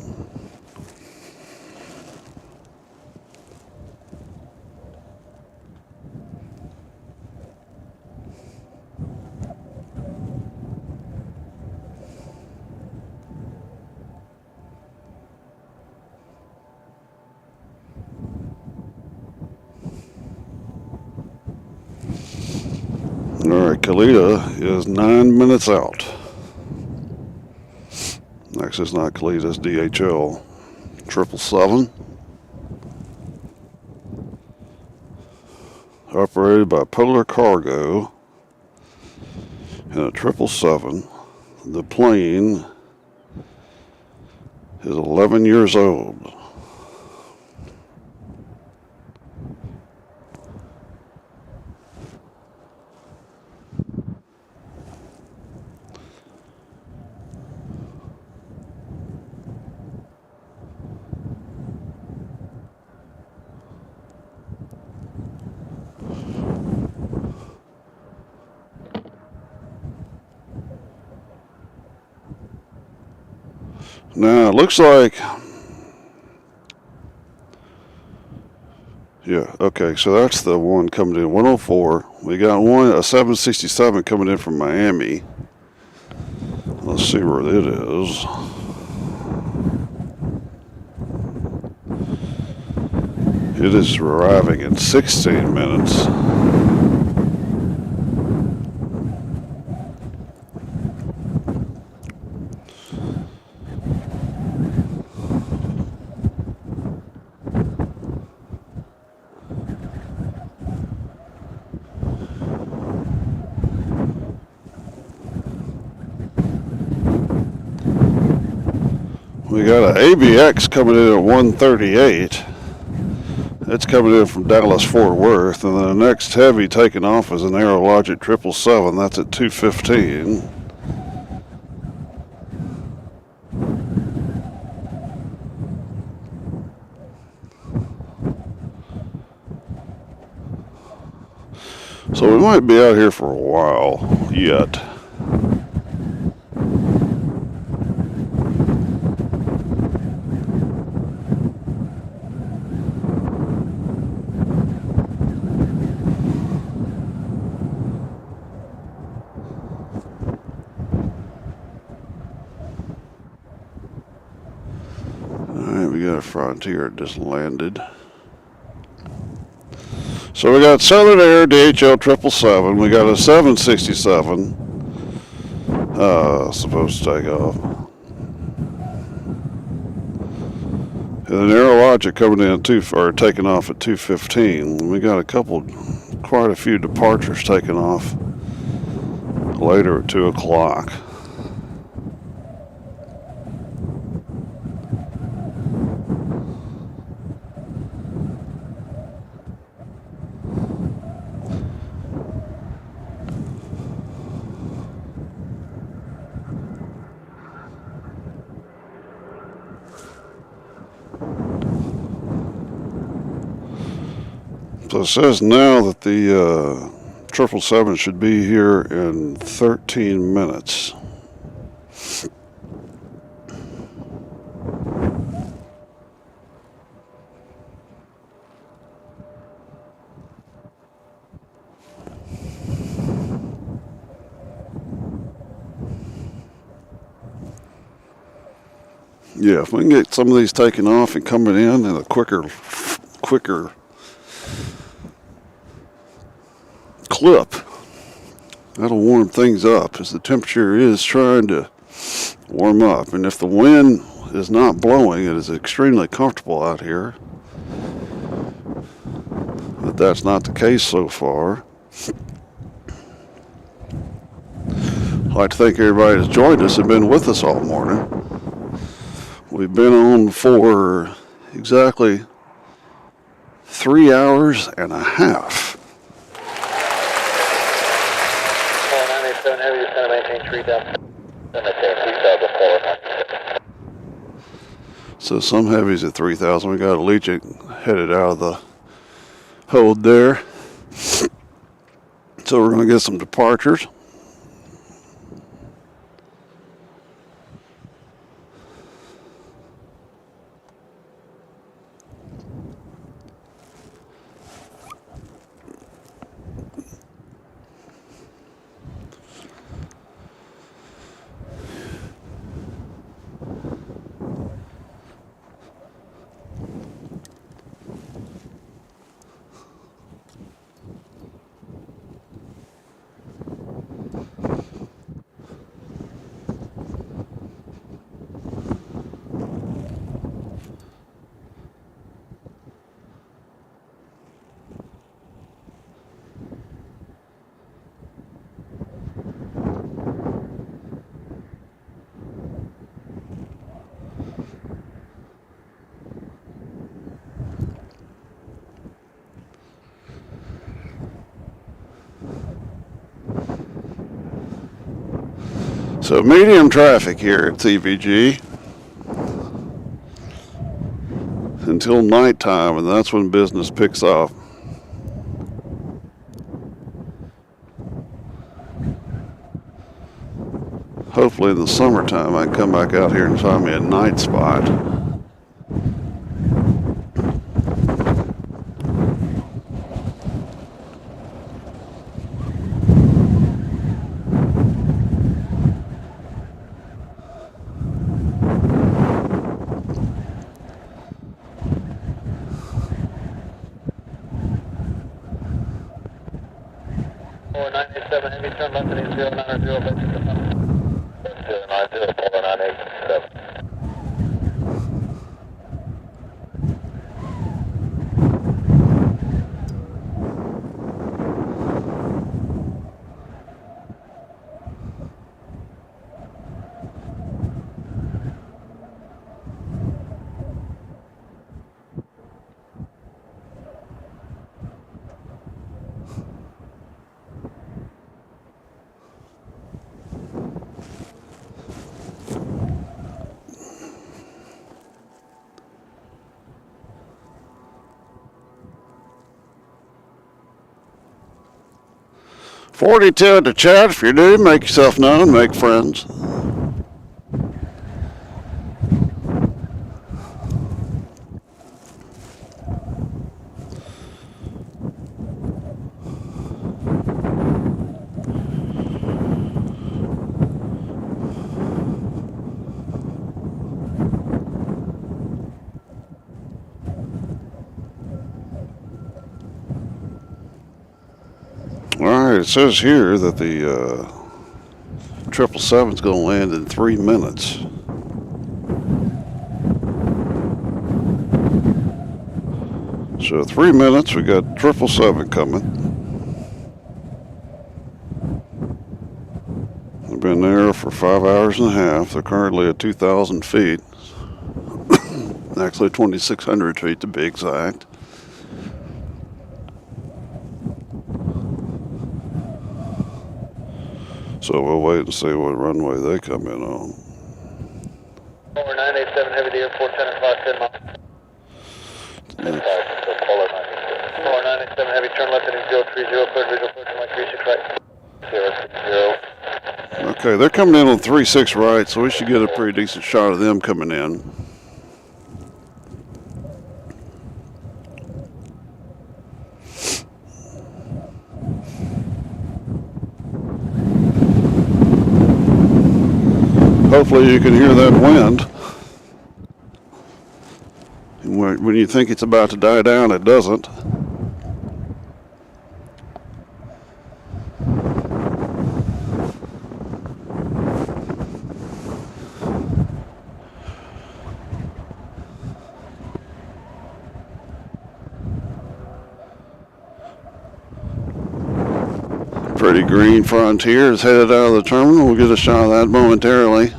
All right, Kalita is 9 minutes out. Actually, it's not Kalita, it's DHL. 777. Operated by Polar Cargo. And a 777. The plane is 11 years old. Now, it looks like, yeah, okay, so that's the one coming in, 104. We got a 767 coming in from Miami. Let's see where it is. It is arriving in 16 minutes. We got an ABX coming in at 138. It's coming in from Dallas Fort Worth, and then the next heavy taking off is an Aerologic 777. That's at 2:15. So we might be out here for a while yet. Alright, we got a Frontier just landed. So we got Southern Air DHL 777. We got a 767 supposed to take off. And an Aerologic coming in taking off at 2:15. We got quite a few departures taking off later at 2 o'clock. So it says now that the 777 should be here in 13 minutes. Yeah, if we can get some of these taken off and coming in a quicker clip, that'll warm things up as the temperature is trying to warm up. And if the wind is not blowing, it is extremely comfortable out here. But that's not the case so far. I'd like to thank everybody that's joined us and been with us all morning. We've been on for exactly 3 hours and a half. 987 heavy, just going to maintain 3,000. Maintain 3,400. So some heavies at 3,000. We got a Legion headed out of the hold there. So we're going to get some departures. So medium traffic here at CVG until nighttime, and that's when business picks up. Hopefully in the summertime I can come back out here and find me a night spot. Or 987 heavy, turn left at 8090, back to the front. 90, Polo 987. 42 in the chat. If you're new, make yourself known, make friends. All right, it says here that the 777 is going to land in 3 minutes. So 3 minutes, we got 777 coming. They've been there for 5 hours and a half. They're currently at 2,000 feet. Actually 2,600 feet to be exact. So we'll wait and see what runway they come in on. 987 heavy to airport, 10 o'clock, 10 miles. 987 heavy, turn left heading 030, clear visual approach on my 36 right. 030. Okay, they're coming in on 36 right, so we should get a pretty decent shot of them coming in. Hopefully you can hear that wind. When you think it's about to die down, it doesn't. Pretty green Frontier is headed out of the terminal. We'll get a shot of that momentarily.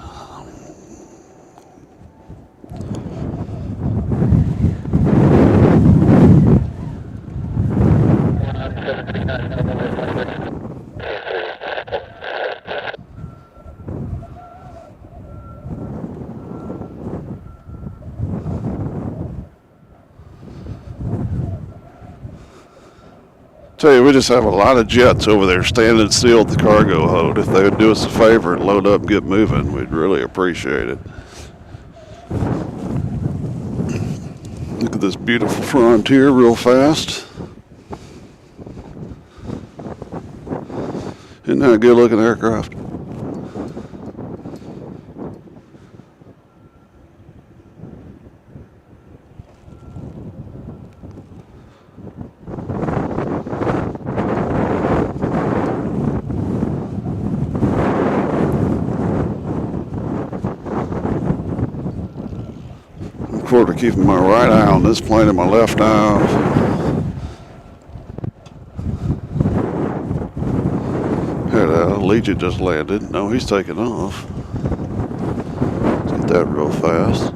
Tell you, we just have a lot of jets over there standing still at the cargo hold. If they would do us a favor and load up and get moving, we'd really appreciate it. Look at this beautiful Frontier real fast. Isn't that a good looking aircraft? Forward to keeping my right eye on this plane and my left eye. Here, Legion just landed. No, he's taking off. Let's get that real fast.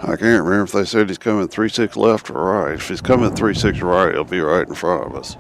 I can't remember if they said he's coming 36 left or right. If he's coming 36 right, he'll be right in front of us.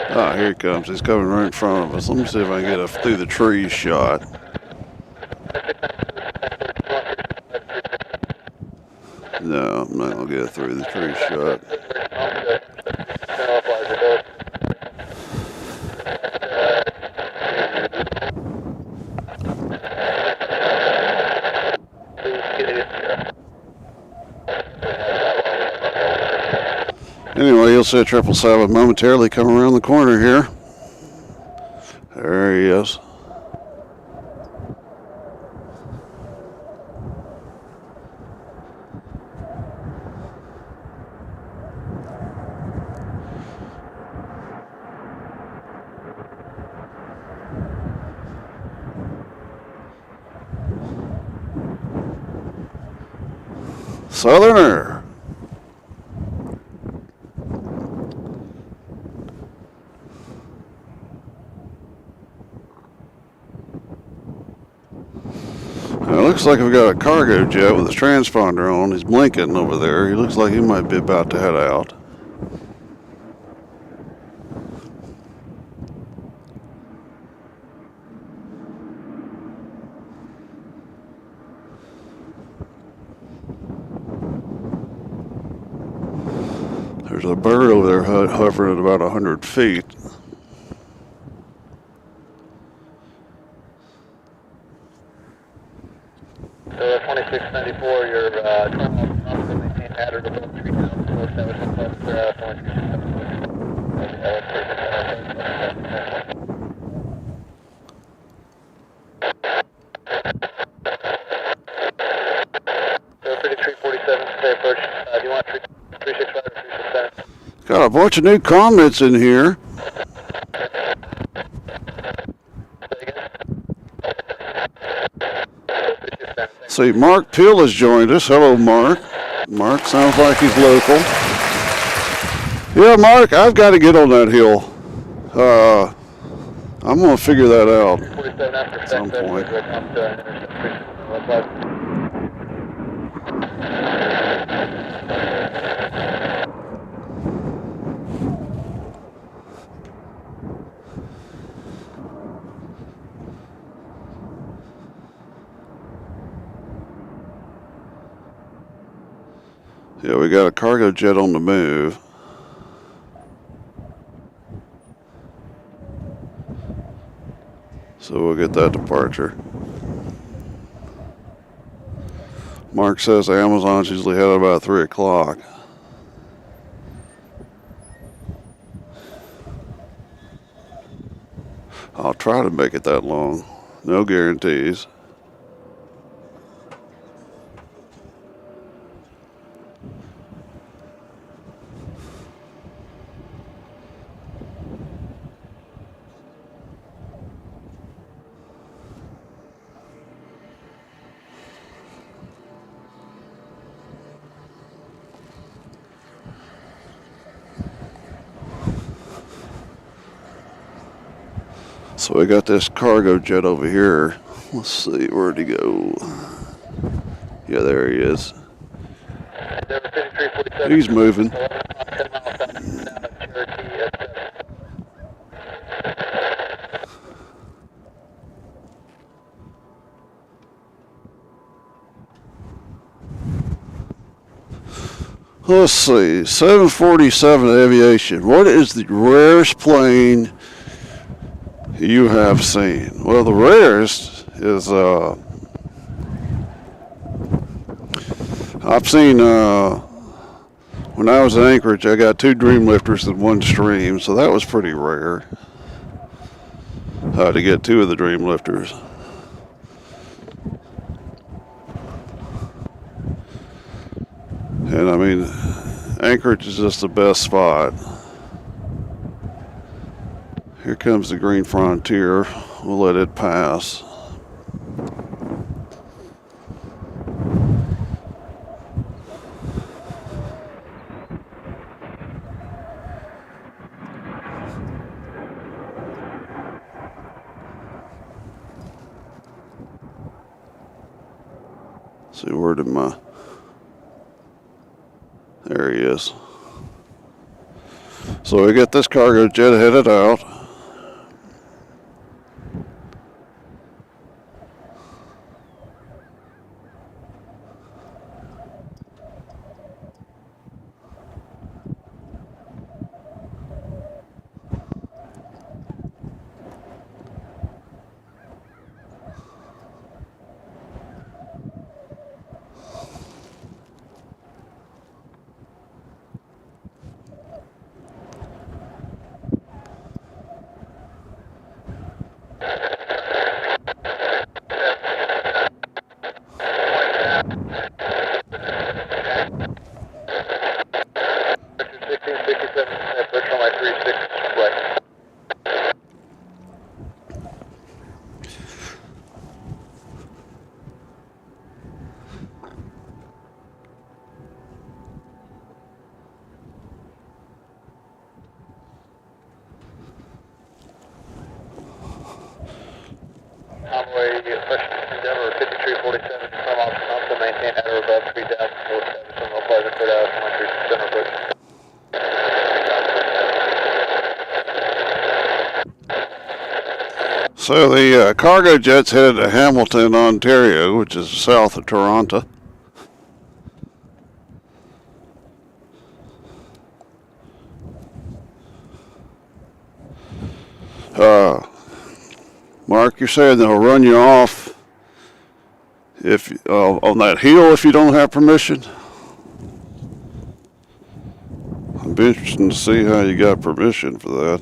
Ah, here he comes. He's coming right in front of us. Let me see if I can get a through the trees shot. No, I'm not gonna get a through the trees shot. Anyway, you'll see a 777 momentarily come around the corner here. There he is. Southerner. Now, it looks like we've got a cargo jet with a transponder on. He's blinking over there. He looks like he might be about to head out. There's a bird over there hovering at about 100 feet. So 2694, your terminal also maintain pattern above 3,000 plus 7 plus 3347, stay approach. Do you want 365 or 367? Got a bunch of new comments in here. See, Mark Peel has joined us. Hello, Mark. Mark sounds like he's local. Yeah, Mark, I've got to get on that hill. I'm going to figure that out at some point. Yeah, we got a cargo jet on the move. So we'll get that departure. Mark says Amazon's usually head about 3 o'clock. I'll try to make it that long. No guarantees. So we got this cargo jet over here. Let's see, where'd he go? Yeah, there he is. He's moving. Let's see, 747 aviation. What is the rarest plane you have seen? Well, the rarest is I've seen when I was in Anchorage, I got 2 Dreamlifters in one stream, so that was pretty rare to get 2 of the Dreamlifters. And I mean, Anchorage is just the best spot. Here comes the Green Frontier. We'll let it pass. See, where did my... There he is. So we get this cargo jet headed out. Conway, Endeavor 5347 from off console, maintain at or above 3,000 north terminal Pleasant, clear out 137 approach. So the cargo jet's headed to Hamilton, Ontario, which is south of Toronto. Mark, you're saying they'll run you off if on that hill if you don't have permission? It'd be interesting to see how you got permission for that.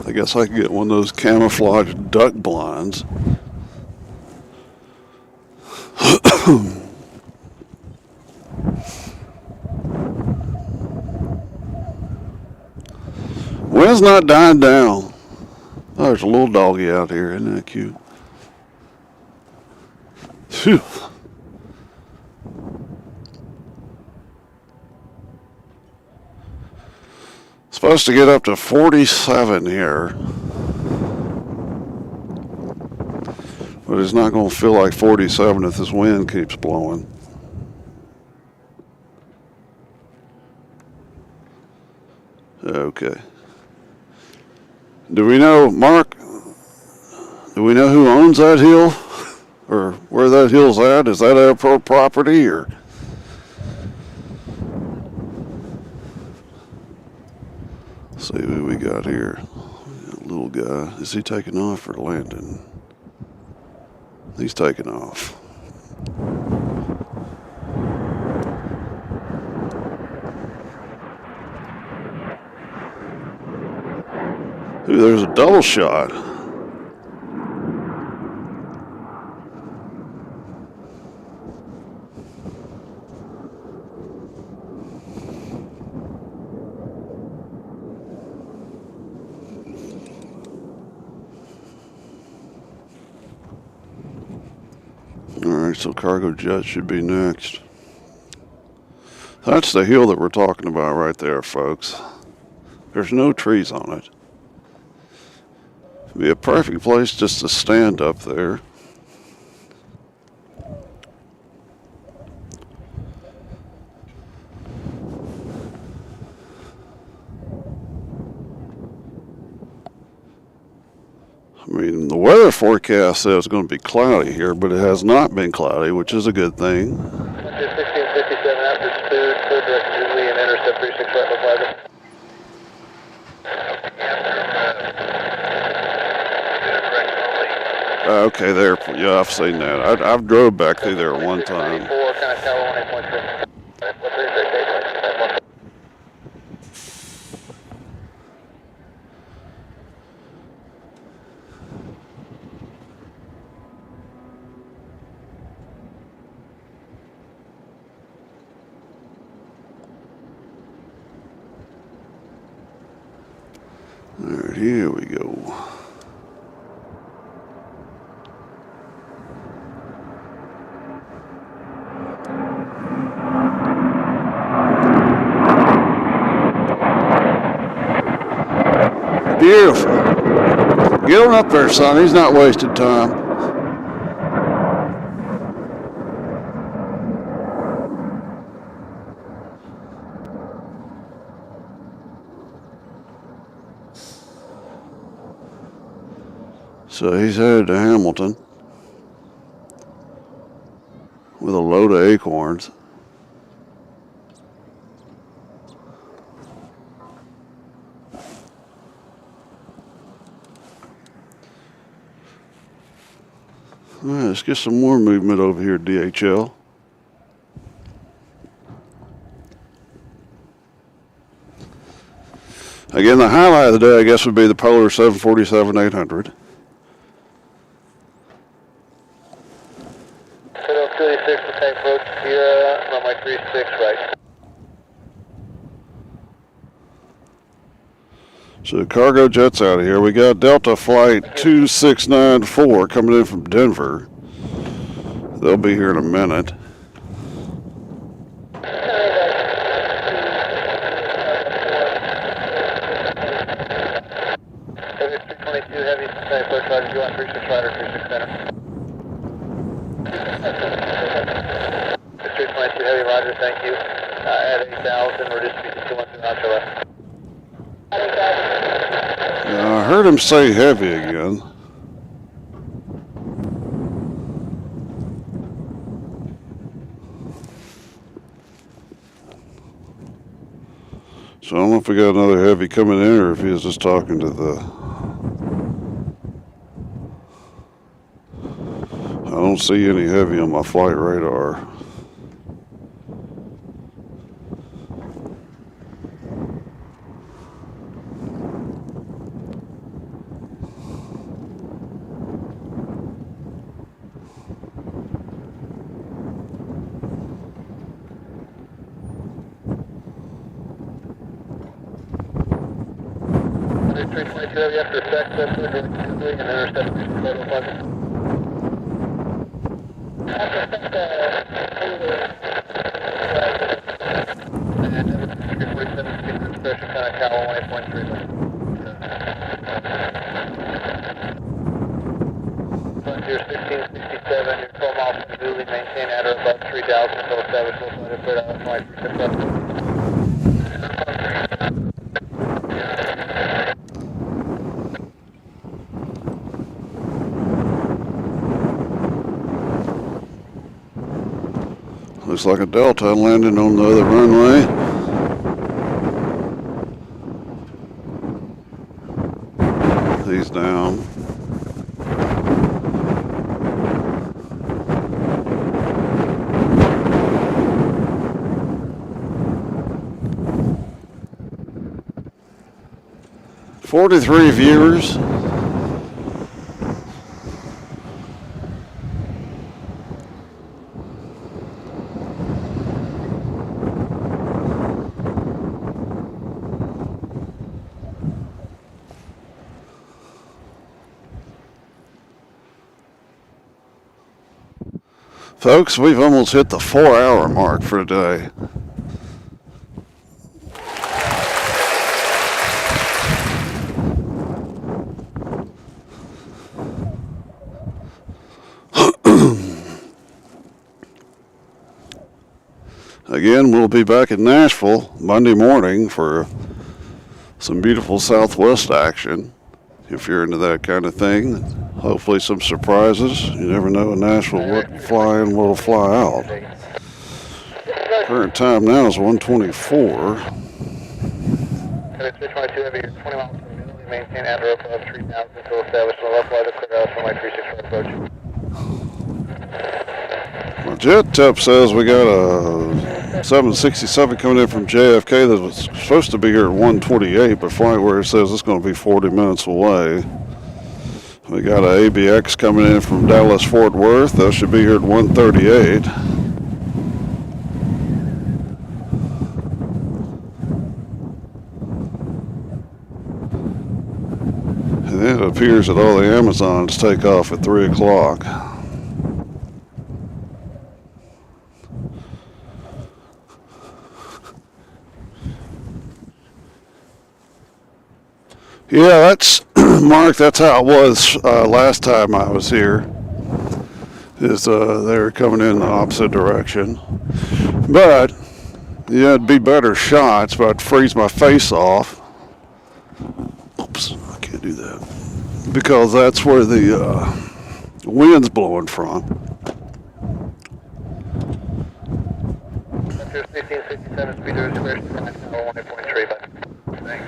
I guess I could get one of those camouflage duck blinds. Wind's not dying down. Oh, there's a little doggy out here. Isn't that cute? Phew. Supposed to get up to 47 here. But it's not going to feel like 47 if this wind keeps blowing. Okay. Do we know, Mark, do we know who owns that hill? Or where that hill's at? Is that airport property or? Let's see who we got here. That little guy. Is he taking off or landing? He's taking off. Ooh, there's a double shot. Alright, so cargo jet should be next. That's the hill that we're talking about right there, folks. There's no trees on it. It'd be a perfect place just to stand up there. I mean, the weather forecast says it's going to be cloudy here, but it has not been cloudy, which is a good thing. 1657 after food, clear direct Julie and intercept 36 right Plaza. Okay, there. Yeah, I've seen that. I've drove back through there one time. All right, here we go. Beautiful. Get on up there, son. He's not wasting time. So he's headed to Hamilton with a load of acorns. All right, let's get some more movement over here at DHL. Again, the highlight of the day, I guess, would be the Polar 747-800. Total 36, attack approach, Sierra, runway 36, right. So the cargo jet's out of here. We got Delta Flight 2694 coming in from Denver. They'll be here in a minute. Heavy 322 heavy, attack approach, Roger, you on 36 rider, 36 center. 322 heavy, Roger, thank you. At 8,000, we're distributing 213 Roger left. I heard him say heavy again. So I don't know if we got another heavy coming in or if he was just talking to the... I don't see any heavy on my flight radar. After effect, and intercept total budget. And 347 expression kind of Cal 1.3. Frontier 1667, you're 12 miles from Dooley, maintain at or above 3,000 until established local adequate flight 367. Looks like a Delta landing on the other runway. He's down. "43 viewers. Folks, we've almost hit the 4-hour mark for today. Again, we'll be back in Nashville Monday morning for some beautiful Southwest action. If you're into that kind of thing, hopefully some surprises. You never know in Nashville what fly in will fly out. Current time now is 1:24. 322 heavy, 20 miles from Dooley, maintain at or above 3,000 until established low flight of clear out from my 36 approach. My jet tip says we got a 767 coming in from JFK that was supposed to be here at 1:28, but FlightWare says it's going to be 40 minutes away. We got an ABX coming in from Dallas Fort Worth. That should be here at 1:38. And it appears that all the Amazons take off at 3 o'clock. Yeah, that's Mark. That's how it was last time I was here. They were coming in the opposite direction, but yeah, it'd be better shots. But I'd freeze my face off. Oops, I can't do that. because that's where the wind's blowing from. Center 1667, speed 0 square, 1.3, but thanks.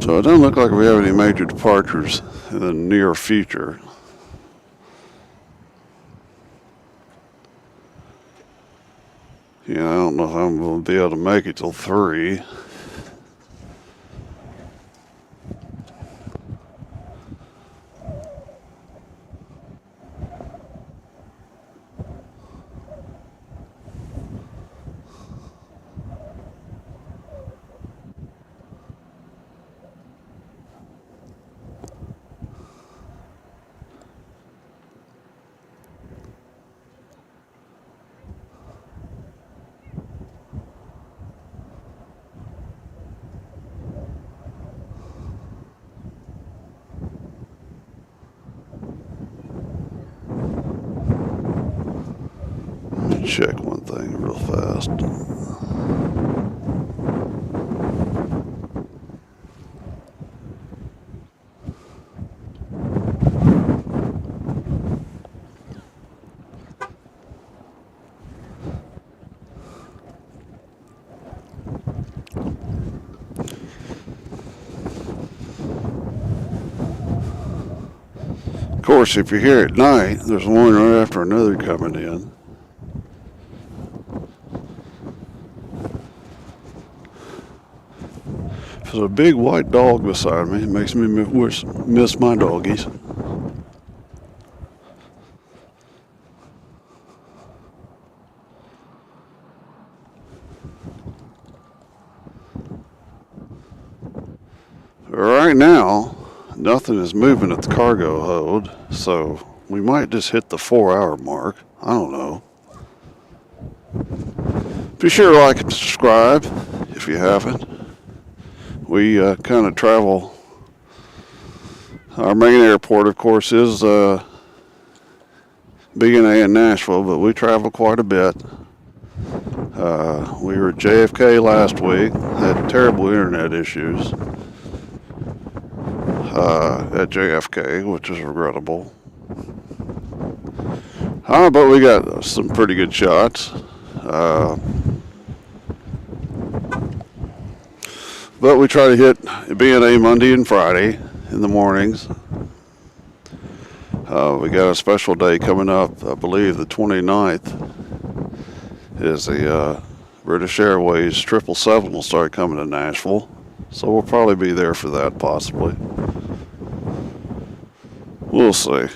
So it doesn't look like we have any major departures in the near future. Yeah, I don't know if I'm going to be able to make it till 3. Let me check one thing real fast. Of course, if you're here at night, there's one right after another coming in. There's a big white dog beside me. It makes me miss my doggies. Right now, nothing is moving at the cargo hold, so we might just hit the 4-hour mark. I don't know. Be sure to like and subscribe if you haven't. We kind of travel. Our main airport, of course, is BNA in Nashville, but we travel quite a bit. We were at JFK last week, had terrible internet issues at JFK, which is regrettable. But we got some pretty good shots. But we try to hit BNA Monday and Friday in the mornings. We got a special day coming up. I believe the 29th is the British Airways 777 will start coming to Nashville. So we'll probably be there for that, possibly. We'll see.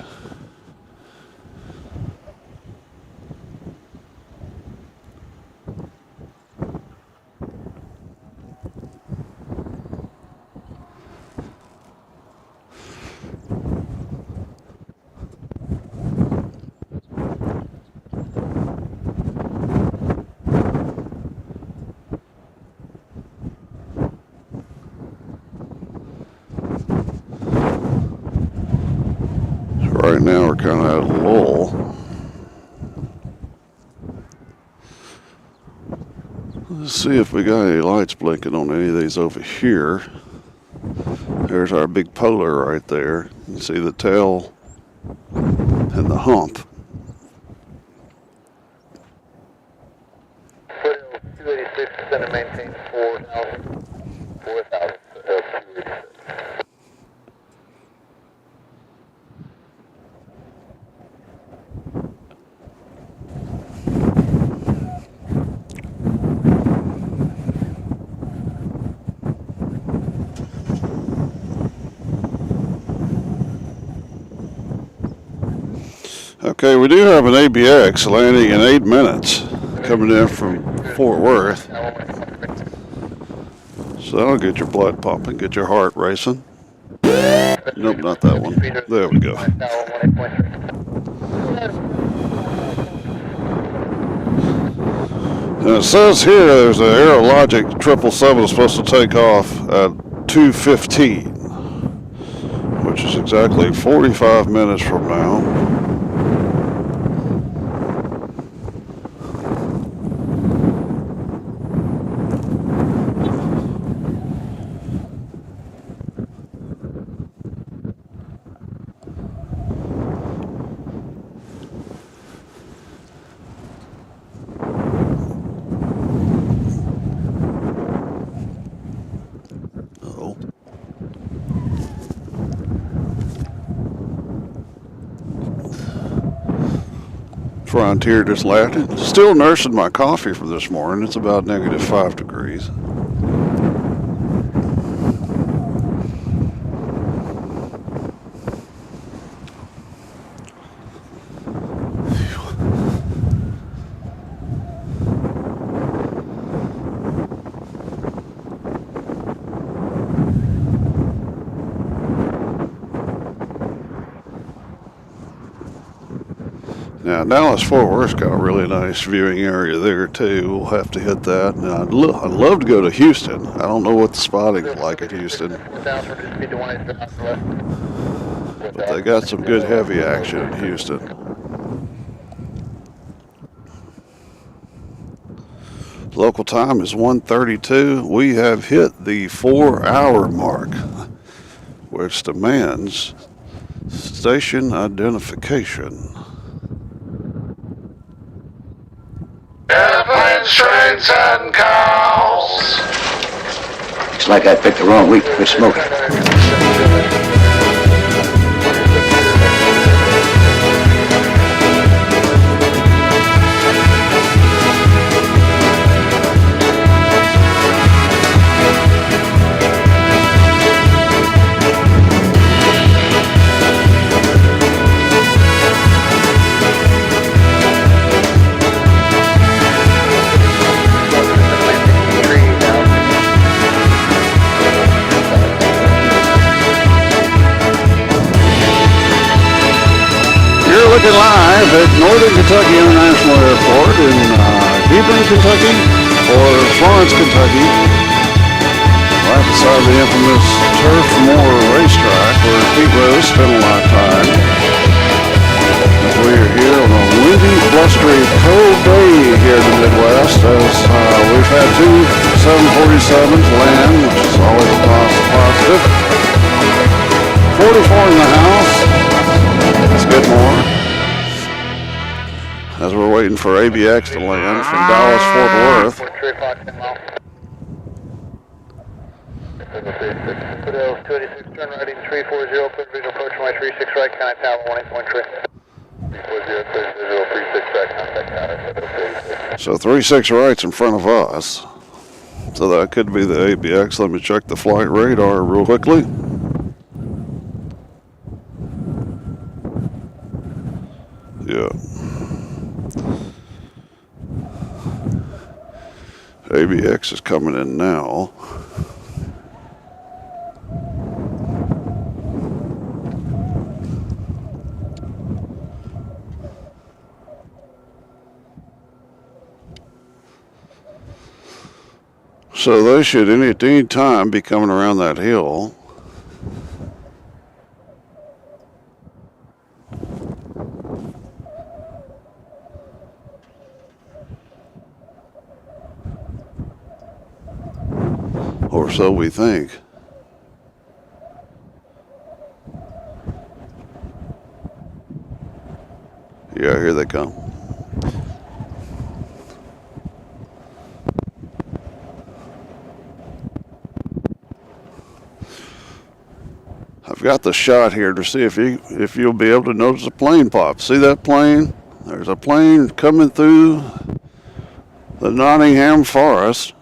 Right now we're kind of at a lull. Let's see if we got any lights blinking on any of these over here. There's our big polar right there. You can see the tail and the hump. 286, center maintain 4,000. 4,000. Okay, we do have an ABX landing in 8 minutes coming in from Fort Worth. So that'll get your blood pumping, get your heart racing. Nope, not that one. There we go. And it says here there's an Aerologic 777 supposed to take off at 2:15, which is exactly 45 minutes from now. Frontier just landed. Still nursing my coffee from this morning. It's about -5 degrees. Now, Dallas-Fort Worth's got a really nice viewing area there, too. We'll have to hit that. And I'd love to go to Houston. I don't know what the spotting's like at Houston. But they got some good heavy action in Houston. Local time is 1:32. We have hit the 4-hour mark, which demands station identification. Airplanes, trains, and cows. It's like I picked the wrong week to quit smoking. Looking live at Northern Kentucky International Airport in Hebron, Kentucky, or Florence, Kentucky, right beside the infamous Turf Moor racetrack where Pete Rose spent a lot of time. As we are here on a windy, blustery, cold day here in the Midwest, as we've had two 747s land, which is always a positive. 44 in the house. Let's get more. As we're waiting for ABX to land from Dallas-Fort Worth. 286, turn right, 340, put visual approach runway 36 right, contact tower 18.3. 340, put visual 36 right, contact tower. So 36 right's in front of us. So that could be the ABX. Let me check the flight radar real quickly. Yeah. ABX is coming in now. So they should at any time be coming around that hill. Or so we think. Yeah, here they come. I've got the shot here to see if you'll be able to notice a plane pop. See that plane? There's a plane coming through the Nottingham Forest.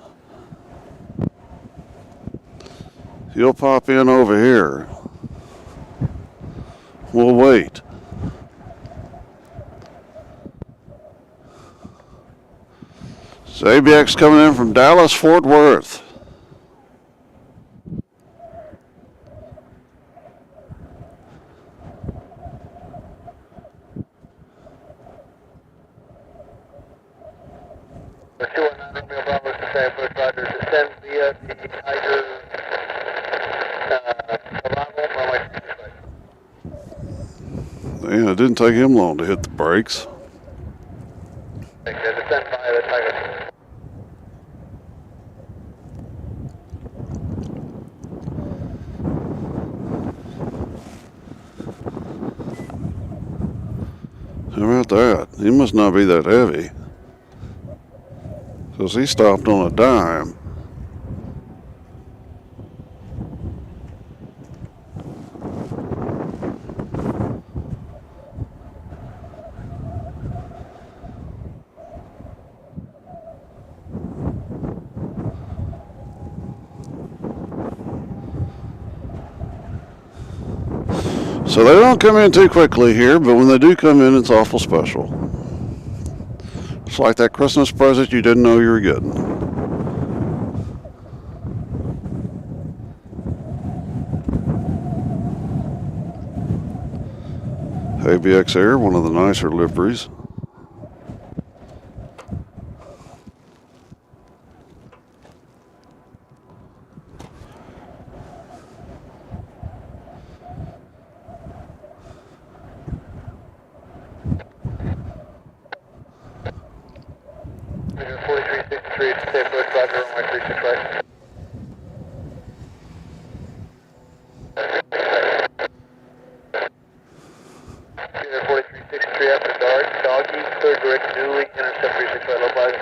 You'll pop in over here. We'll wait. So ABX coming in from Dallas-Fort Worth. Yeah, it didn't take him long to hit the brakes. How about that? He must not be that heavy, because he stopped on a dime. So they don't come in too quickly here, but when they do come in, it's awful special. It's like that Christmas present you didn't know you were getting. ABX Air, one of the nicer liveries. Vision 4363, stay approach, Roger, runway 365. Vision 4363 after dark, doggy, clear direct, newly, intercept 365, low flight.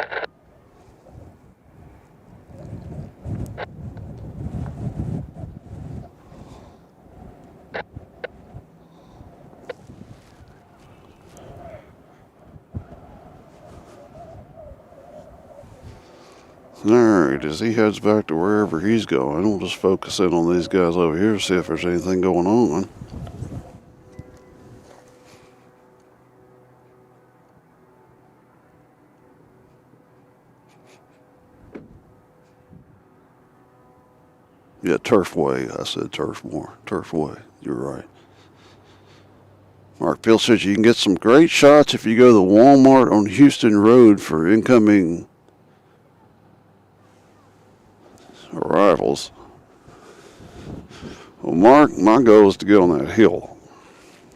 Alright, as he heads back to wherever he's going, we'll just focus in on these guys over here, see if there's anything going on. Yeah, Turfway. I said Turfmore. Turfway. You're right. Mark Peel says you can get some great shots if you go to the Walmart on Houston Road for incoming arrivals. Well, Mark, my goal is to get on that hill.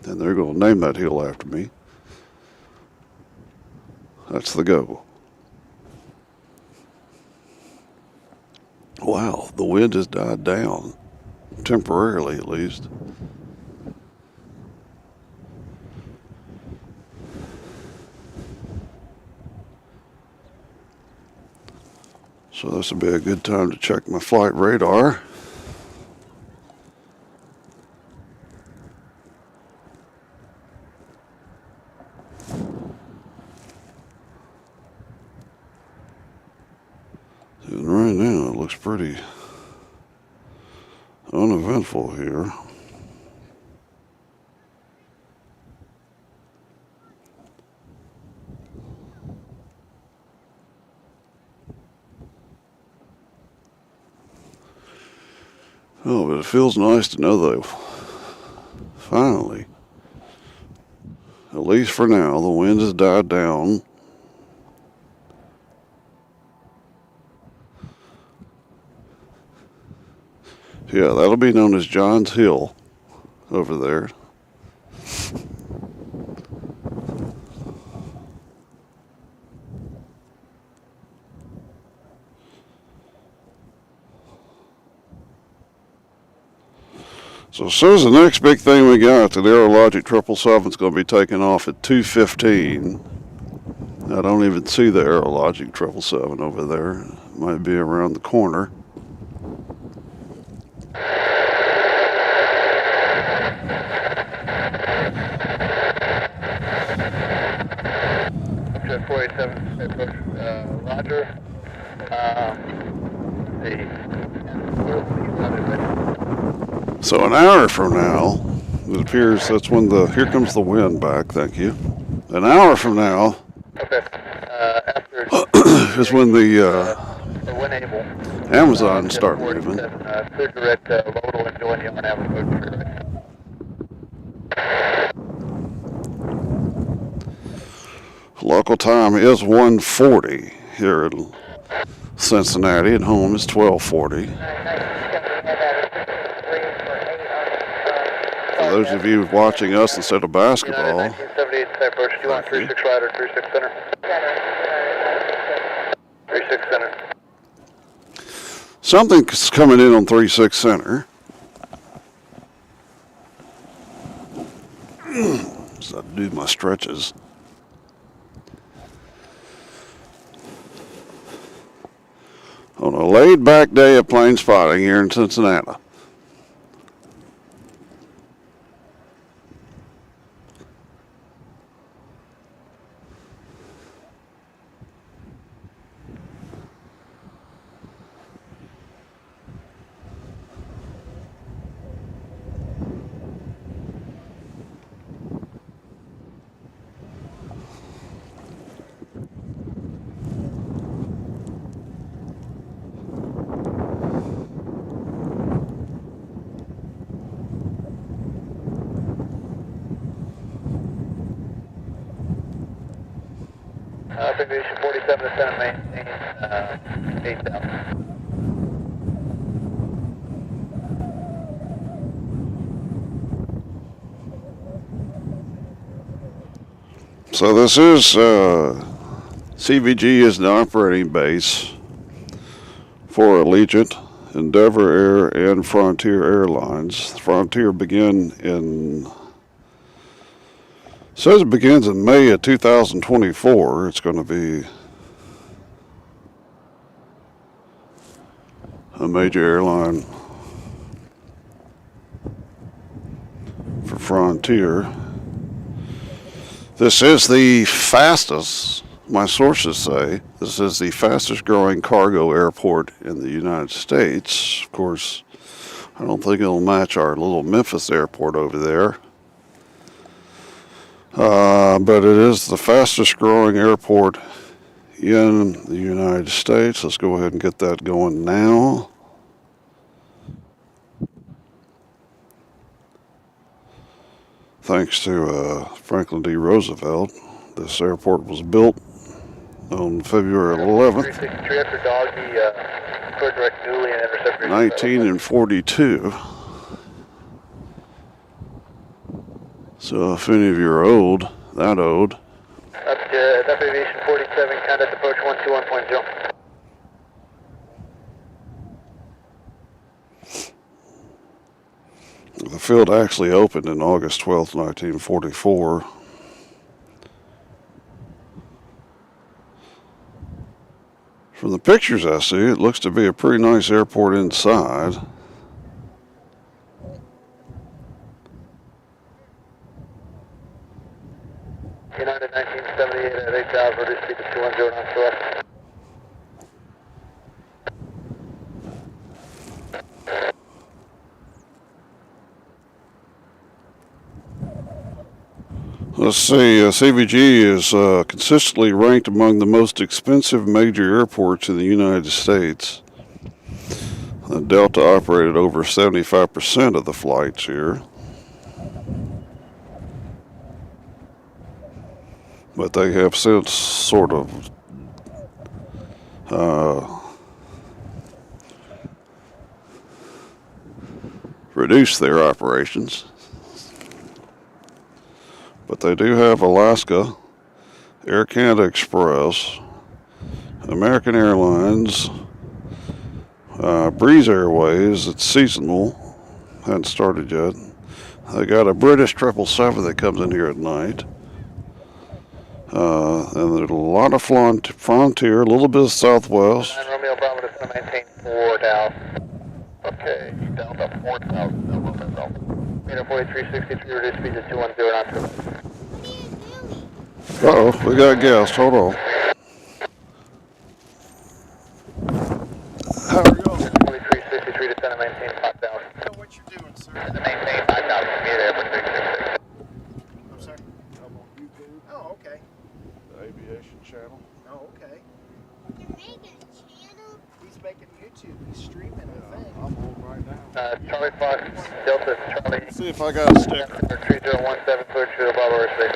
And they're going to name that hill after me. That's the goal. Wow, the wind has died down. Temporarily, at least. So this will be a good time to check my flight radar. And right now it looks pretty uneventful here. Oh, but it feels nice to know though, finally, at least for now, the wind has died down. Yeah, that'll be known as John's Hill over there. So as soon as the next big thing we got, the Aerologic 777 is going to be taking off at 2:15. I don't even see the Aerologic 777 over there. It might be around the corner. Jet 487, approach, Roger. So an hour from now, it appears that's when here comes the wind back, thank you. An hour from now Okay. After is when the when able, Amazons start moving. Clear direct, Lodal and join you on average. Local time is 1:40 here in Cincinnati, and home is 12:40. For those of you watching us instead of basketball, 1978 type approach. Do you want 36 right or 36 center? 36 center. something's coming in on 36 center. So I do my stretches. On a laid-back day of plane spotting here in Cincinnati. Aviation 47 to center, maintain 8,000. So this is CVG is the operating base for Allegiant, Endeavor Air, and Frontier Airlines. Frontier says it begins in May of 2024. It's going to be a major airline for Frontier. This is the fastest, my sources say, this is the fastest growing cargo airport in the United States. Of course, I don't think it'll match our little Memphis airport over there. But it is the fastest growing airport in the United States. Let's go ahead and get that going now. Thanks to Franklin D. Roosevelt, this airport was built on February 11th, 1942. So if any of you are old, that old, That's Aviation 47, contact approach 121.0. the field actually opened in August 12th, 1944. From the pictures I see, it looks to be a pretty nice airport inside. United 1978 at 8,000, reduce speed to 210 knots to us. Let's see, CVG is consistently ranked among the most expensive major airports in the United States. Delta operated over 75% of the flights here. But they have since sort of reduced their operations. But they do have Alaska, Air Canada Express, American Airlines, Breeze Airways, it's seasonal, hadn't started yet. They got a British 777 that comes in here at night. And there's a lot of Frontier, a little bit of Southwest. 9 Romeo Bravo to maintain 4,000. Okay, Delta 4,000, Delta 4,000. Meter 4363, reduce speed to 210 knots. Uh-oh, we got gas, hold on. How are you going? 4363 to center, maintain 5,000. I know what you're doing, sir. Maintain 5,000 feet there for 666. I'm sorry. I'm on YouTube, Oh, okay. the aviation channel. Oh, okay. You're making a channel? He's making YouTube. He's streaming, I think. I'm on right now. Charlie Fox, Delta, Charlie. See if I got a sticker. 3017, clear to Bravo airspace.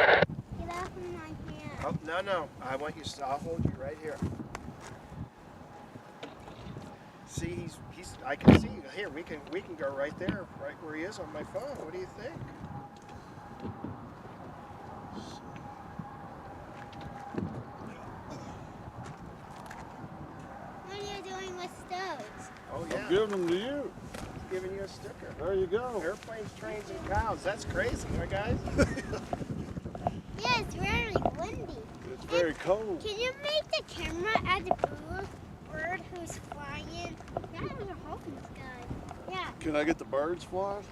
Get off of my hand. Oh, no. I want you. I'll hold you right here. See, he's. I can see. Here, we can go right there, right where he is on my phone. What do you think? What are you doing with stoves? Oh yeah. I'm giving them to you. He's giving you a sticker. There you go. Airplanes, trains, and cows. That's crazy, right, guys? Yeah, it's very windy. It's very cold. Can you make the camera at the bird who's flying? That was a hoping sky. Yeah, Can I get the birds flying?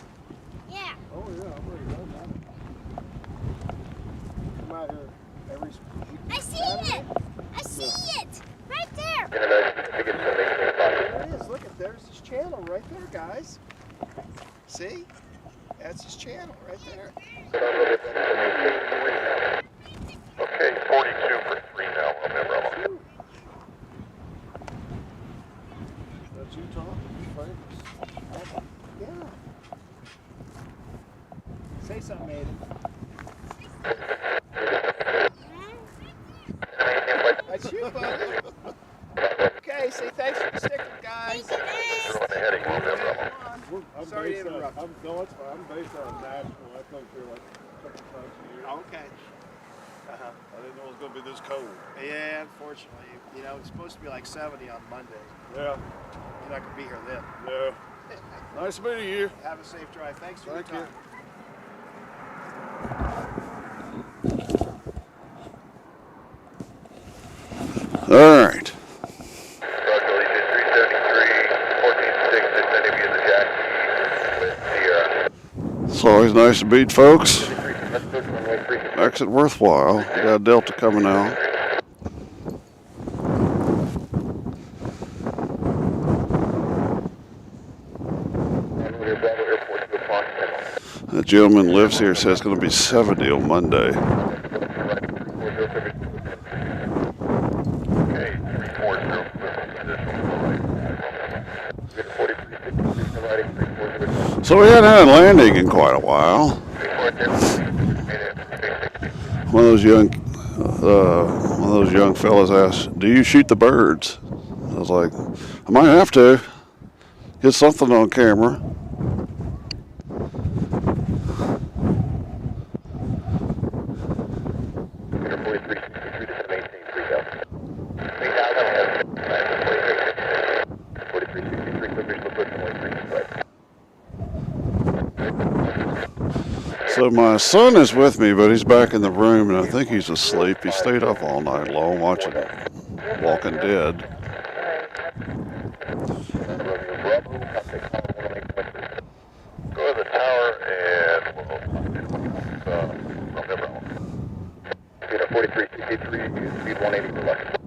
yeah. Oh yeah, I'm ready to go now. Come out here every. I see it! I see it! Right there! There it is. Look at there's his channel right there, guys. See? That's his channel right there. Okay, 42 for 3 now, Romeo Bravo. That's you talking, famous. Yeah. Say something, Aiden. Maintain That's you, buddy. Okay, say thanks for the sticker, guys. Zero on the heading, well, no problem. Come on. Sorry to interrupt. I'm based out of Nashville. I come here like a couple times a year. Okay. Uh-huh. I didn't know it was going to be this cold. Yeah, unfortunately. You know, it's supposed to be like 70 on Monday. Yeah, You're not going to be here then. yeah. Nice meeting you. Have a safe drive. Thanks for Thank your you. time. All right. Roger, Legion 373, 14-6, descending via the Jackie with Sierra. It's always nice to meet folks. Let's push runway 3. Makes it worthwhile. We got a Delta coming out. Bravo Airport to Approximate. The gentleman lives here, says it's going to be 70 on Monday. Okay, 340. So we hadn't had a landing in quite a while. One of those young fellas asked, "Do you shoot the birds?" I was like, "I might have to get something on camera." So my son is with me, but he's back in the room, and I think he's asleep. He stayed up all night long watching Walking Dead. Go to the tower and we'll 4363, speed 180 for left.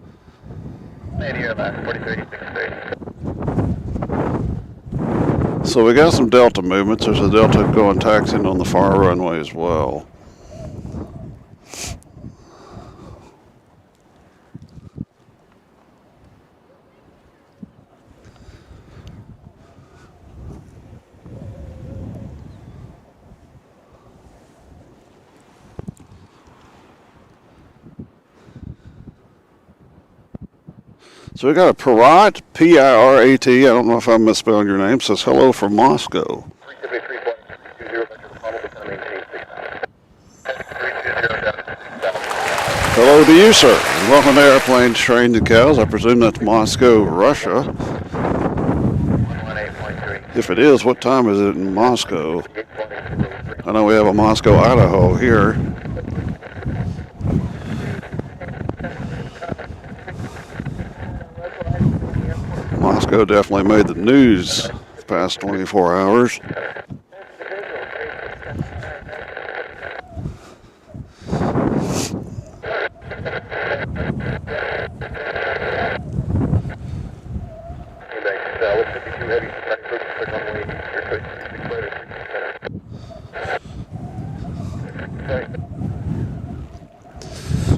80 on that, 4386 station. So we got some Delta movements. There's a Delta going taxiing on the far runway as well. So we got a Pirat, P-I-R-A-T. I don't know if I'm misspelling your name. Says hello from Moscow. 373.20 Hello to you, sir. And welcome to Airplanes Trained to Cows. I presume that's Moscow, Russia. 118.3. If it is, what time is it in Moscow? I know we have a Moscow, Idaho here. Moscow definitely made the news the past 24 hours.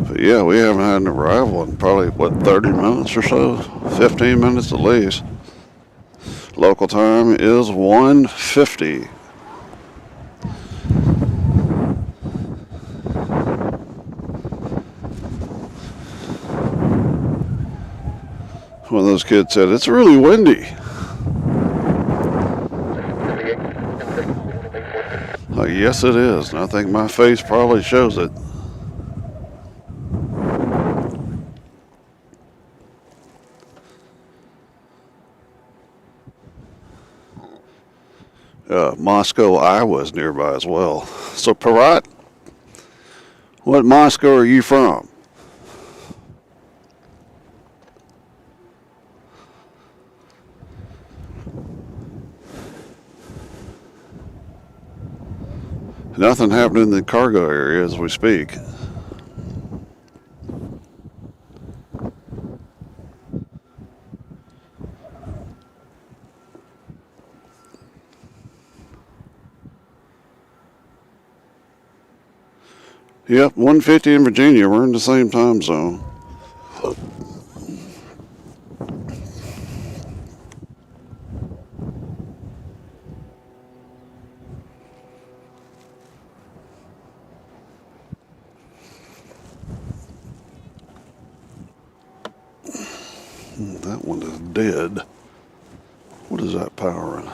But yeah, we haven't had an arrival in probably, 30 minutes or so? 15 minutes at least. Local time is 1:50. One of those kids said, "It's really windy." Yes, it is, and I think my face probably shows it. Moscow, Iowa is nearby as well. So, Pirat, what Moscow are you from? Nothing happening in the cargo area as we speak. Yep, 1:50 in Virginia. We're in the same time zone. That one is dead. What is that powering?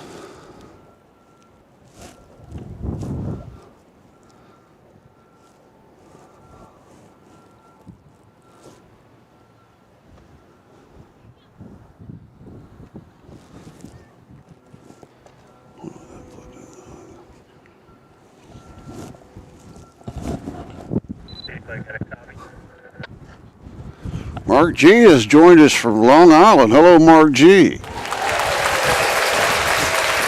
Mark G has joined us from Long Island. Hello, Mark G.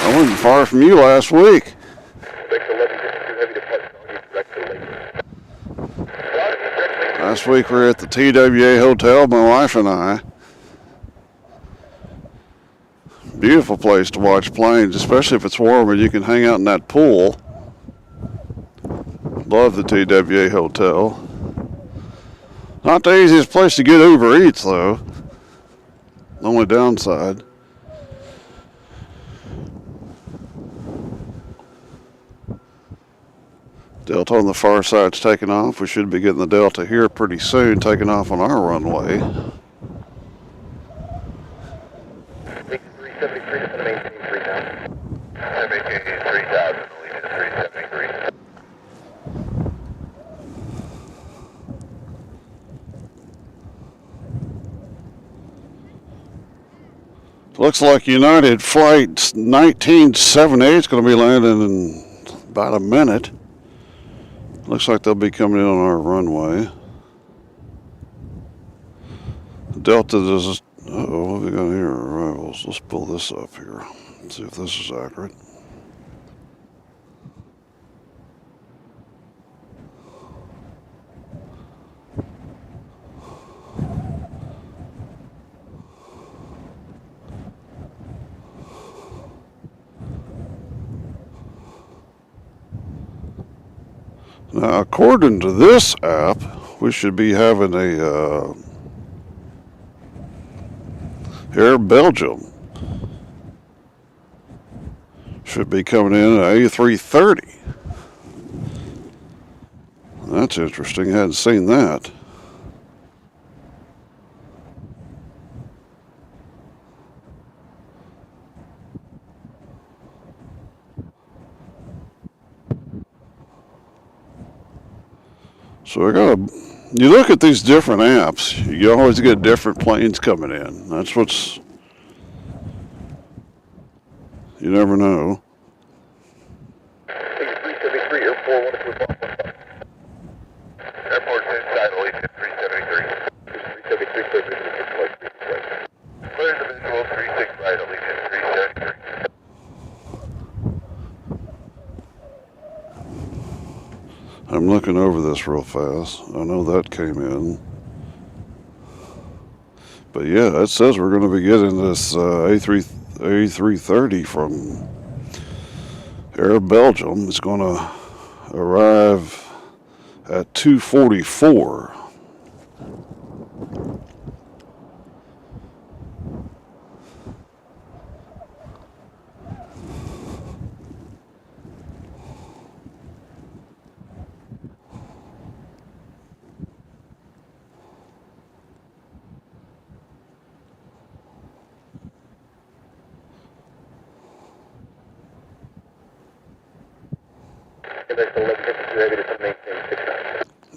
I wasn't far from you last week. Last week we were at the TWA Hotel, my wife and I. Beautiful place to watch planes, especially if it's warm and you can hang out in that pool. Love the TWA Hotel. Not the easiest place to get Uber Eats, though. Only downside. Delta on the far side's taking off. We should be getting the Delta here pretty soon, taking off on our runway. 373 to maintain 3,000. I'm maintaining 3,000, leaving to 373. Looks like United Flight 1978 is going to be landing in about a minute. Looks like they'll be coming in on our runway. Delta does. Uh-oh, what have we got here? Arrivals. Let's pull this up here. See if this is accurate. Now, according to this app, we should be having a Air Belgium should be coming in at A330. That's interesting. I hadn't seen that. So I gotta, you look at these different apps, you always get different planes coming in. That's what's, you never know. 373, airport 121. Airport's inside, only 373. 373, clear the visual 36 right, only 373. I'm looking over this real fast. I know that came in. But yeah, it says we're going to be getting this A330 from Air Belgium. It's going to arrive at 2:44.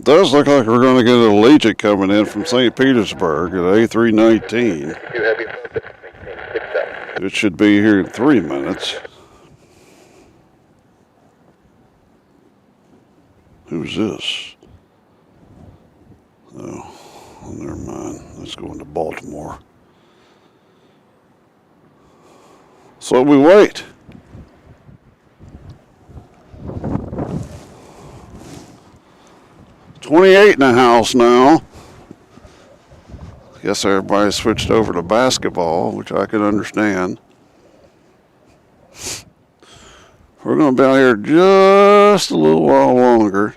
Does look like we're going to get an Allegiant coming in from St. Petersburg at A319. It should be here in 3 minutes. Who's this? Oh, never mind. Let's go into Baltimore. So we wait. $28 in the house now. Guess everybody switched over to basketball, which I can understand. We're going to be out here just a little while longer.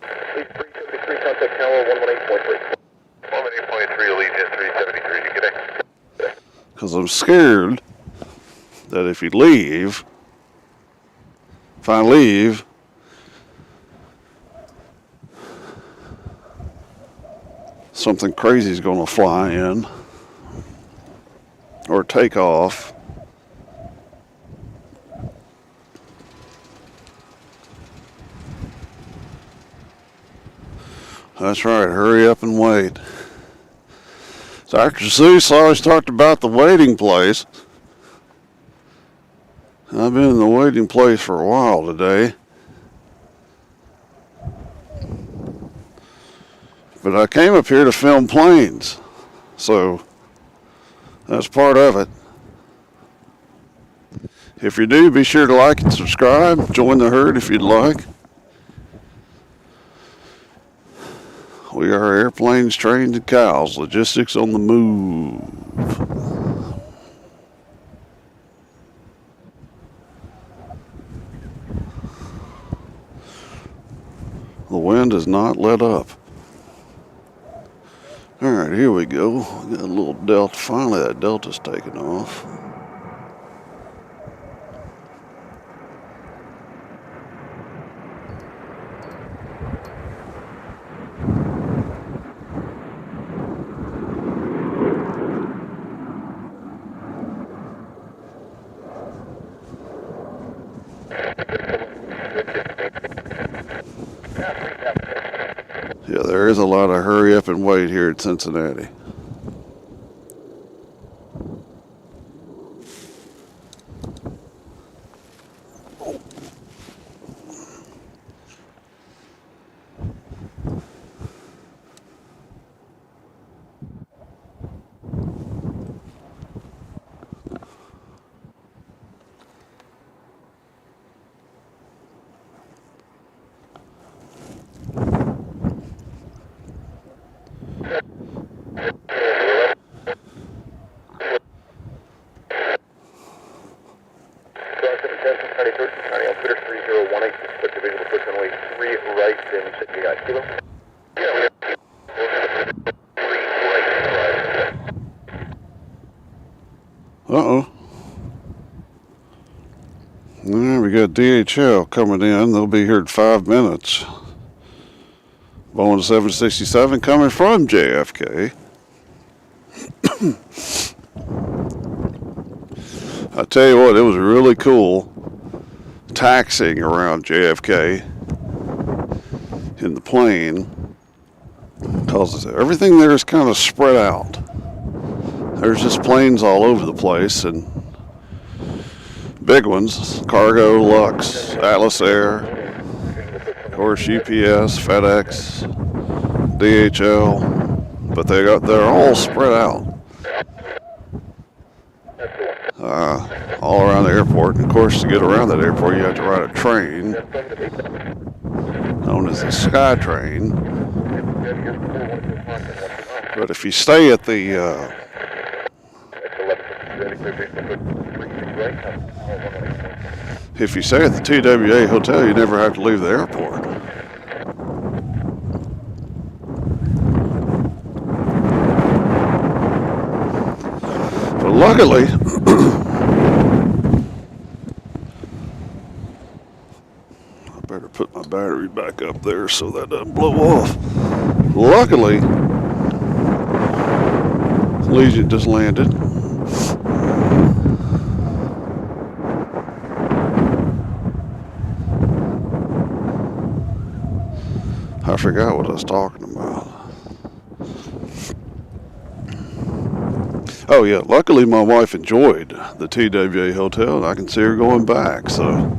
373, contact tower 118.3. 118.3, Allegiant 373, you get it? Because I'm scared that if I leave, something crazy is going to fly in or take off. That's right, hurry up and wait. Dr. Seuss always talked about the waiting place. I've been in the waiting place for a while today. But I came up here to film planes, so that's part of it. If you do, be sure to like and subscribe. Join the herd if you'd like. We are airplanes, trains, and cows. Logistics on the move. The wind has not let up. All right, here we go. We got a little delta. Finally, that delta's taken off. Yeah, there is a lot of hurry up and wait here at Cincinnati. Uh-oh. There we got DHL coming in. They'll be here in 5 minutes. Boeing 767 coming from JFK. I tell you what, it was really cool taxiing around JFK in the plane because everything there is kind of spread out. There's just planes all over the place, and big ones, Cargo, Lux, Atlas Air, of course UPS, FedEx, DHL, but they're all spread out all around the airport. And of course, to get around that airport, you have to ride a train known as the Sky Train. But if you stay at the TWA hotel, you never have to leave the airport. But luckily, I better put my battery back up there so that doesn't blow off. Luckily, Legion just landed. I forgot what I was talking about. Oh yeah, luckily my wife enjoyed the TWA hotel and I can see her going back, so.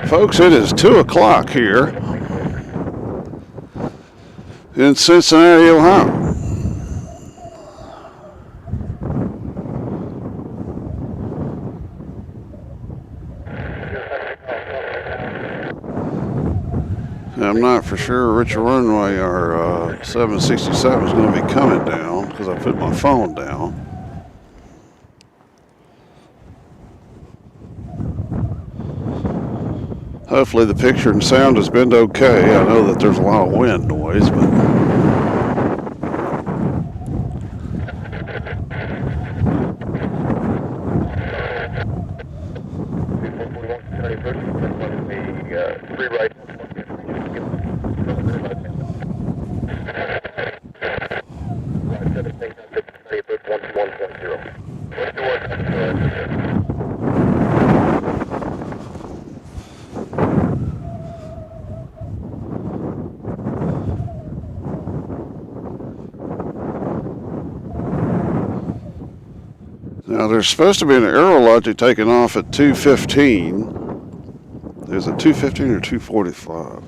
Folks, it is 2 o'clock here in Cincinnati, Ohio. I'm not for sure which runway our 767 is going to be coming down because I put my phone down. Hopefully the picture and sound has been okay. I know that there's a lot of wind noise, but Now there's supposed to be an aerologic taking off at 2:15. There's a 2:15 or 2:45.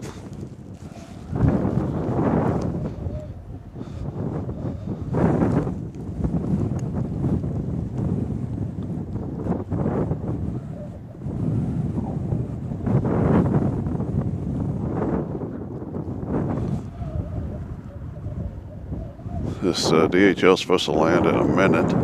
This DHL is supposed to land in a minute.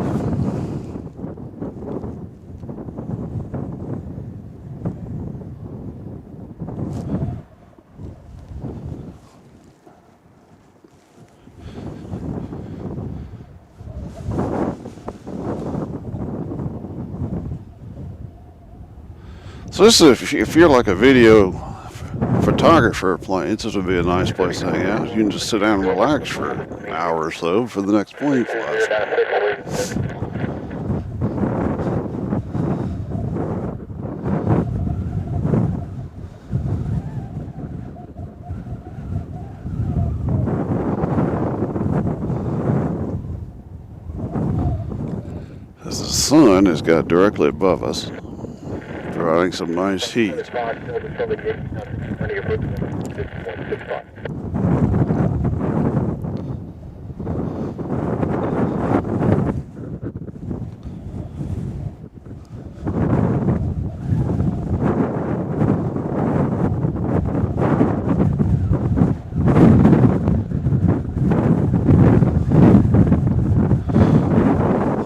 So this is if you're like a video photographer of planes, this would be a nice place to hang out. You can just sit down and relax for an hour or so before the next plane flies. As the sun is got directly above us, providing some nice heat.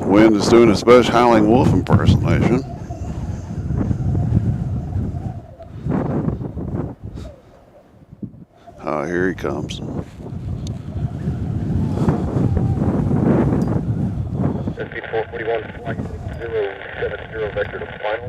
Wind is doing its best howling wolf impersonation. Here he comes. 441 flight 070 vector to final.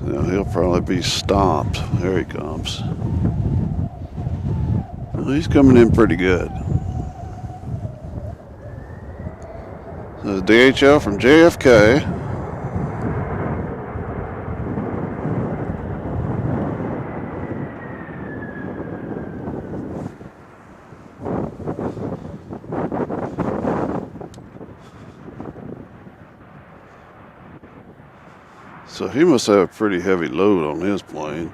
Now he'll probably be stopped. There he comes. Well, he's coming in pretty good. This is DHL from JFK. So he must have a pretty heavy load on his plane.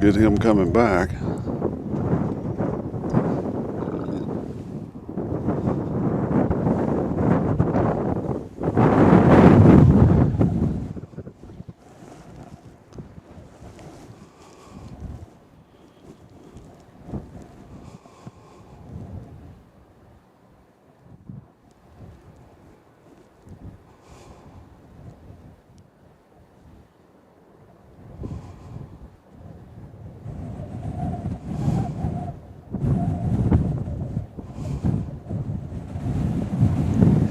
Get him coming back.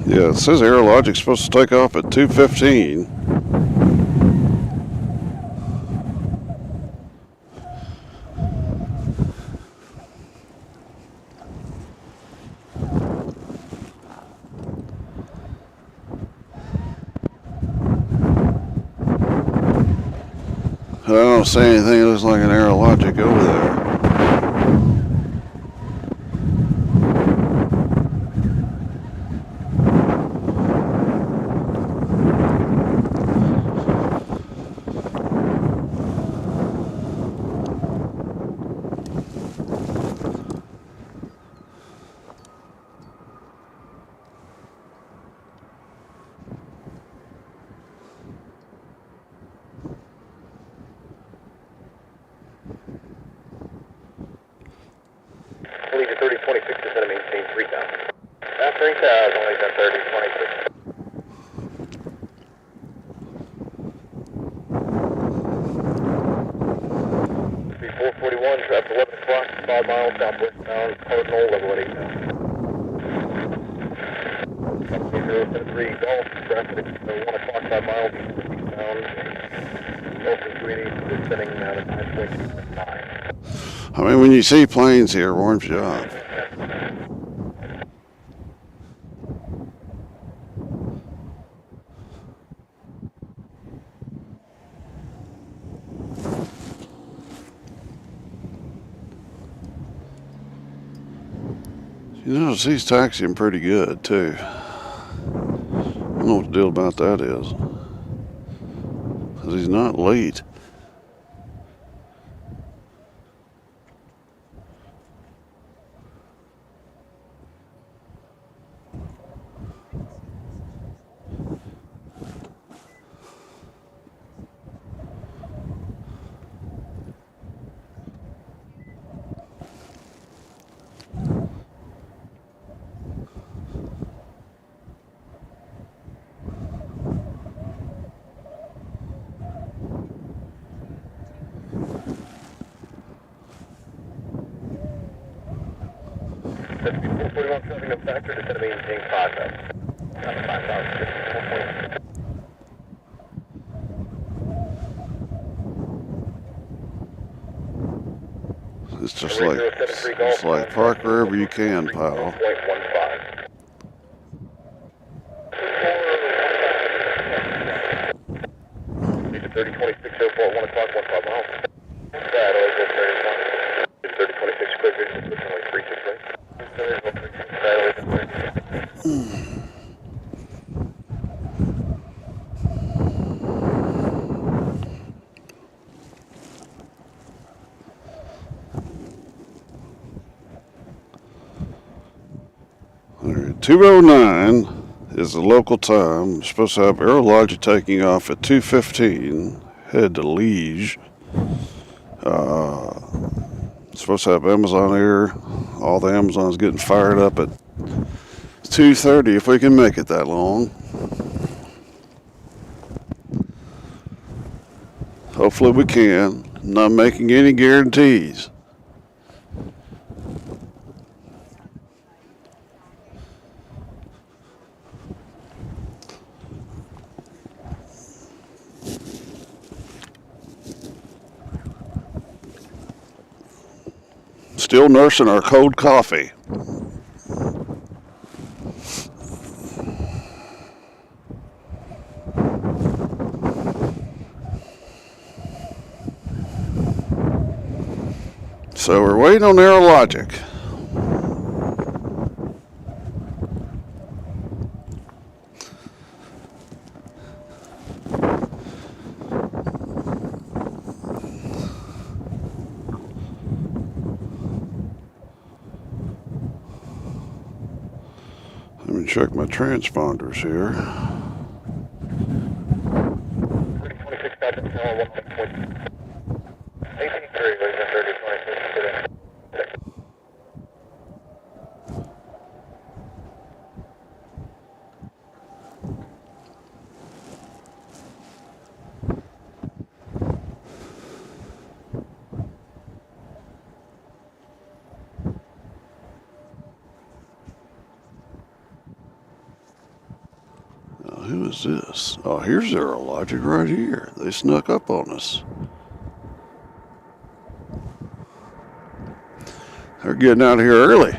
Yeah, it says Aerologic's supposed to take off at 2:15. I don't see anything that looks like an Aerologic over there. Leave your 3026 is going to maintain 3,000. That 3,000, only that 3026. 441, traffic 11 o'clock, 5 miles southwestbound, Cardinal, level at 8 now. 073 Golf, traffic 1 o'clock, 5 miles eastbound. I mean, when you see planes here, warms you up. You notice he's taxiing pretty good, too. I don't know what the deal about that is. Because he's not late. It's like park wherever you can, pal. All right, 2:09 is the local time. We're supposed to have Aerologic taking off at 2:15. Head to Liege. Supposed to have Amazon Air. All the Amazons getting fired up at 2:30 if we can make it that long. Hopefully we can. Not making any guarantees. Still nursing our cold coffee. So we're waiting on Aerologic. Let me check my transponders here. Who is this? Oh, here's Aerologic right here. They snuck up on us. They're getting out of here early.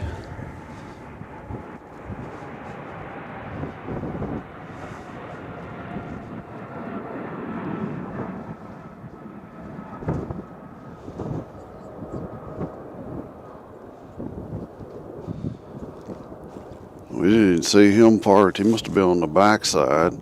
We didn't see him parked. He must have been on the backside.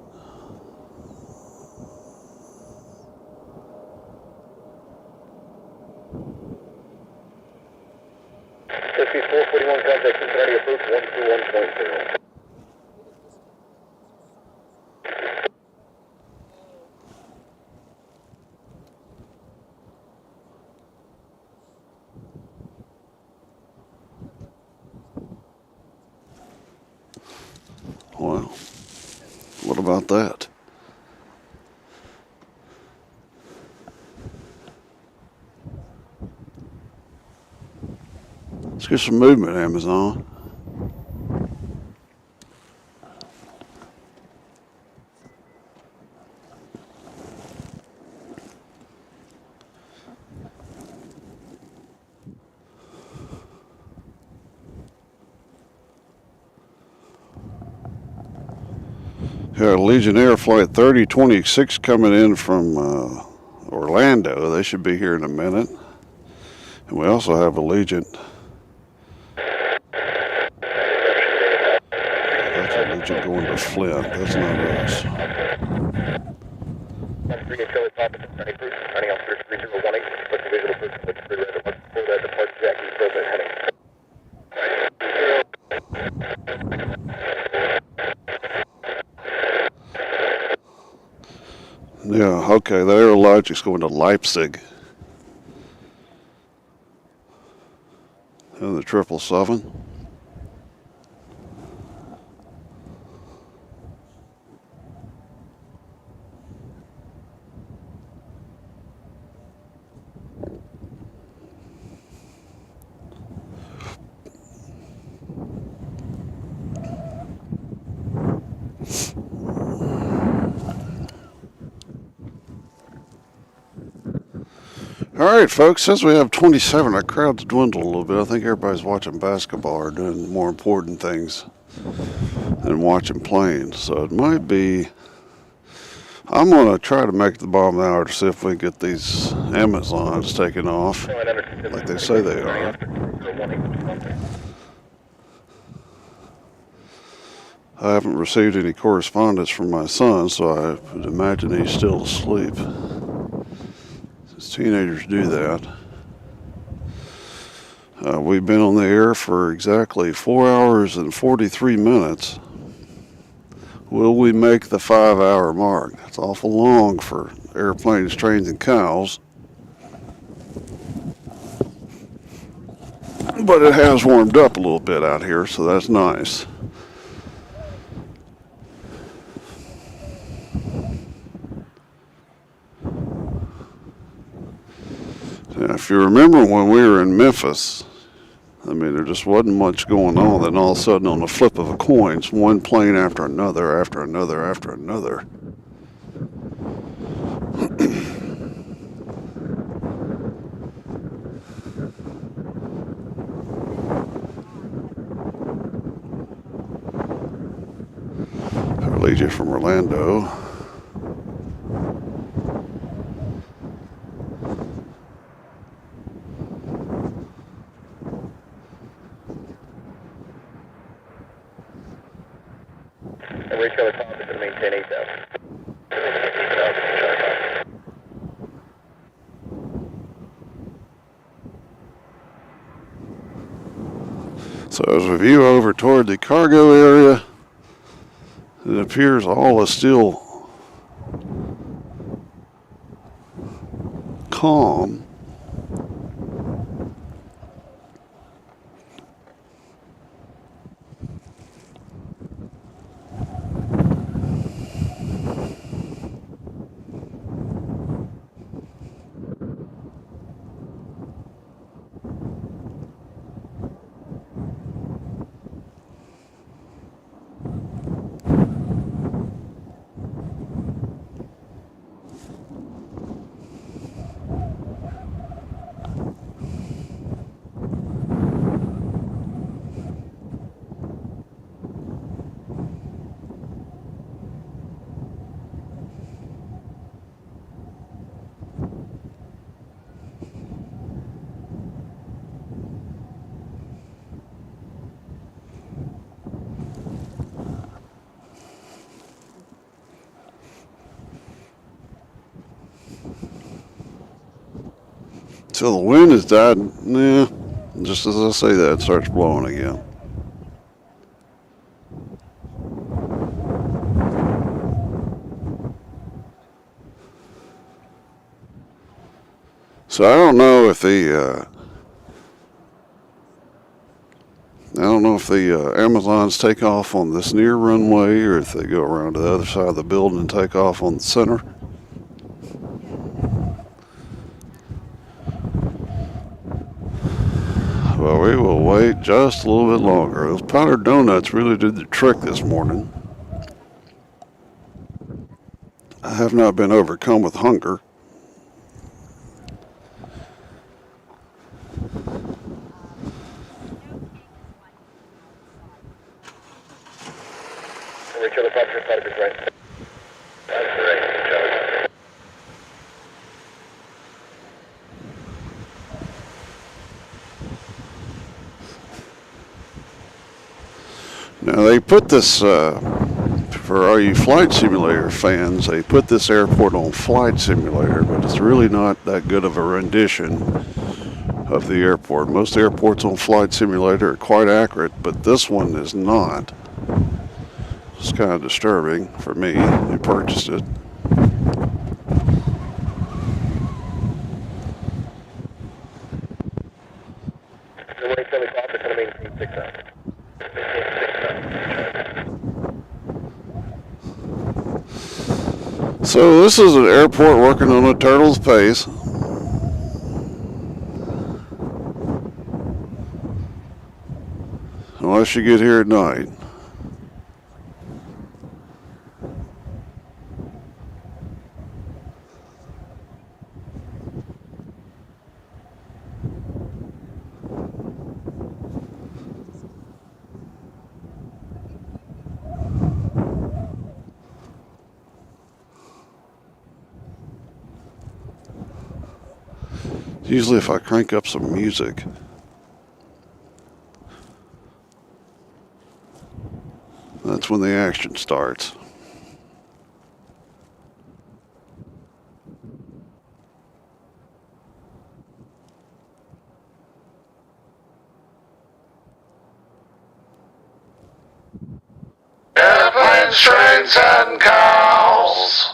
Well, what about that? Let's get some movement, Amazon. Legionnaire Flight 3026 coming in from Orlando. They should be here in a minute. And we also have a Legion. That's a Legion going to Flint. That's not us. Yeah, okay, the Aerologic's going to Leipzig. And the 777. All right, folks, since we have 27, our crowd's dwindled a little bit. I think everybody's watching basketball or doing more important things than watching planes. So it might be, I'm going to try to make the bottom of the hour to see if we can get these Amazons taken off, like they say they are. I haven't received any correspondence from my son, so I would imagine he's still asleep. Teenagers do that. We've been on the air for exactly 4 hours and 43 minutes. Will we make the 5-hour mark? That's awful long for airplanes, trains, and cows. But it has warmed up a little bit out here, so that's nice. Now, if you remember when we were in Memphis, I mean, there just wasn't much going on. Then all of a sudden, on the flip of a coin, it's one plane after another, after another, after another. Our Legion from Orlando. So as we view over toward the cargo area, it appears all is still calm. So the wind has died. Yeah, just as I say that, it starts blowing again. So I don't know if the Amazons take off on this near runway or if they go around to the other side of the building and take off on the center. Well, we will wait just a little bit longer. Those powdered donuts really did the trick this morning. I have not been overcome with hunger. Reach other passenger side of his right. That's correct, Charlie. Now they put this, for all you flight simulator fans, they put this airport on Flight Simulator, but it's really not that good of a rendition of the airport. Most airports on Flight Simulator are quite accurate, but this one is not. It's kind of disturbing for me who purchased it. The way Philly Pop is going to maintain 6 hours. So this is an airport working on a turtle's pace. Unless you get here at night. Usually if I crank up some music, that's when the action starts. Airplanes, trains, and cows.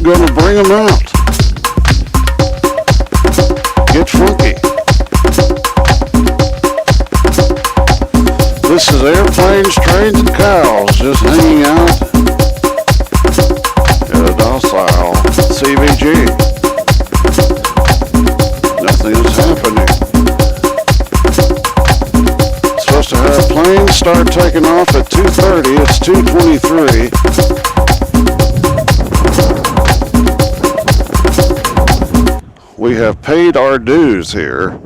gonna bring them out. Get funky. This is airplanes, trains, and cows just hanging out at a docile CVG. Nothing is happening. Supposed to have planes start taking off at 2:30. It's 2:23. We have paid our dues here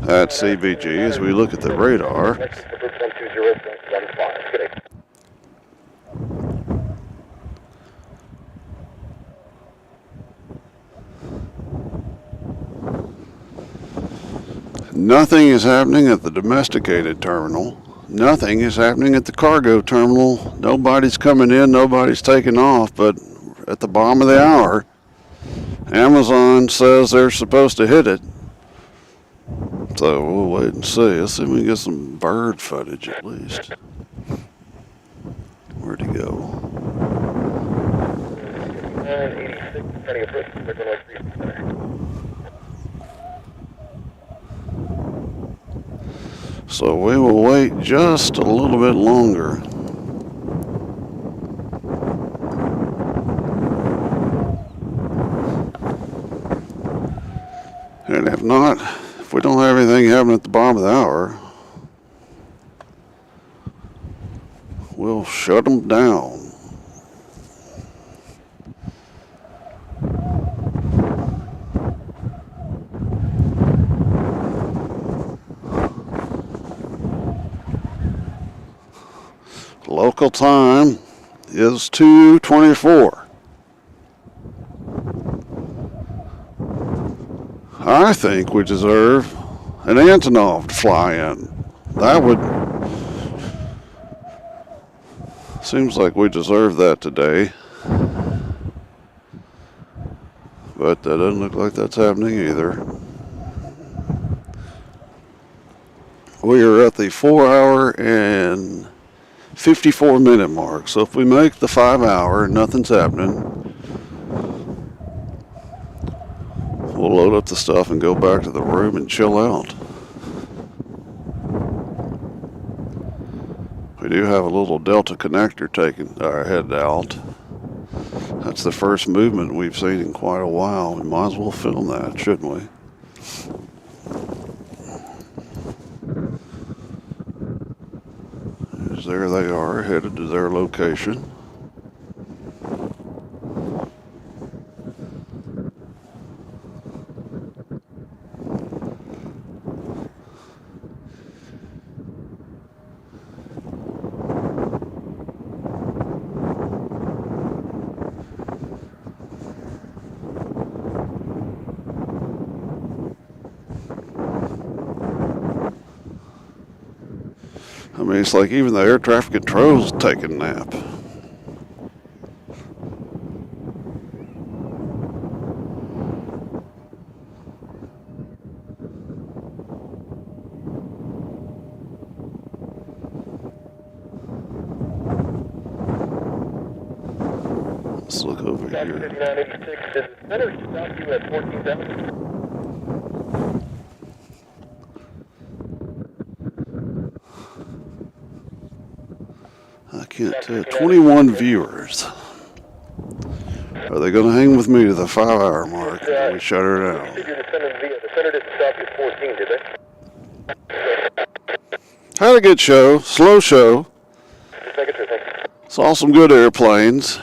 at CVG as we look at the radar. Nothing is happening at the domesticated terminal. Nothing is happening at the cargo terminal. Nobody's coming in, nobody's taking off, but at the bottom of the hour, Amazon says they're supposed to hit it. So we'll wait and see. Let's see if we can get some bird footage at least. Where'd he go? 86, So we will wait just a little bit longer. And if not, if we don't have anything happening at the bottom of the hour, we'll shut them down. Local time is 2:24. I think we deserve an Antonov to fly in. That would... Seems like we deserve that today. But that doesn't look like that's happening either. We are at the 4-hour and 54-minute mark. So if we make the 5-hour and nothing's happening, we'll load up the stuff and go back to the room and chill out. We do have a little Delta connector taking our head out. That's the first movement we've seen in quite a while. We might as well film that, shouldn't we? There they are, headed to their location. I mean, it's like even the air traffic control's taking a nap. Let's look over here. 5986, does the center stop you at 14,000? I can't tell. 21 viewers. Are they going to hang with me to the 5-hour mark? We shut her down. The center didn't stop you at 14, did they? Had a good show. Slow show. Saw some good airplanes.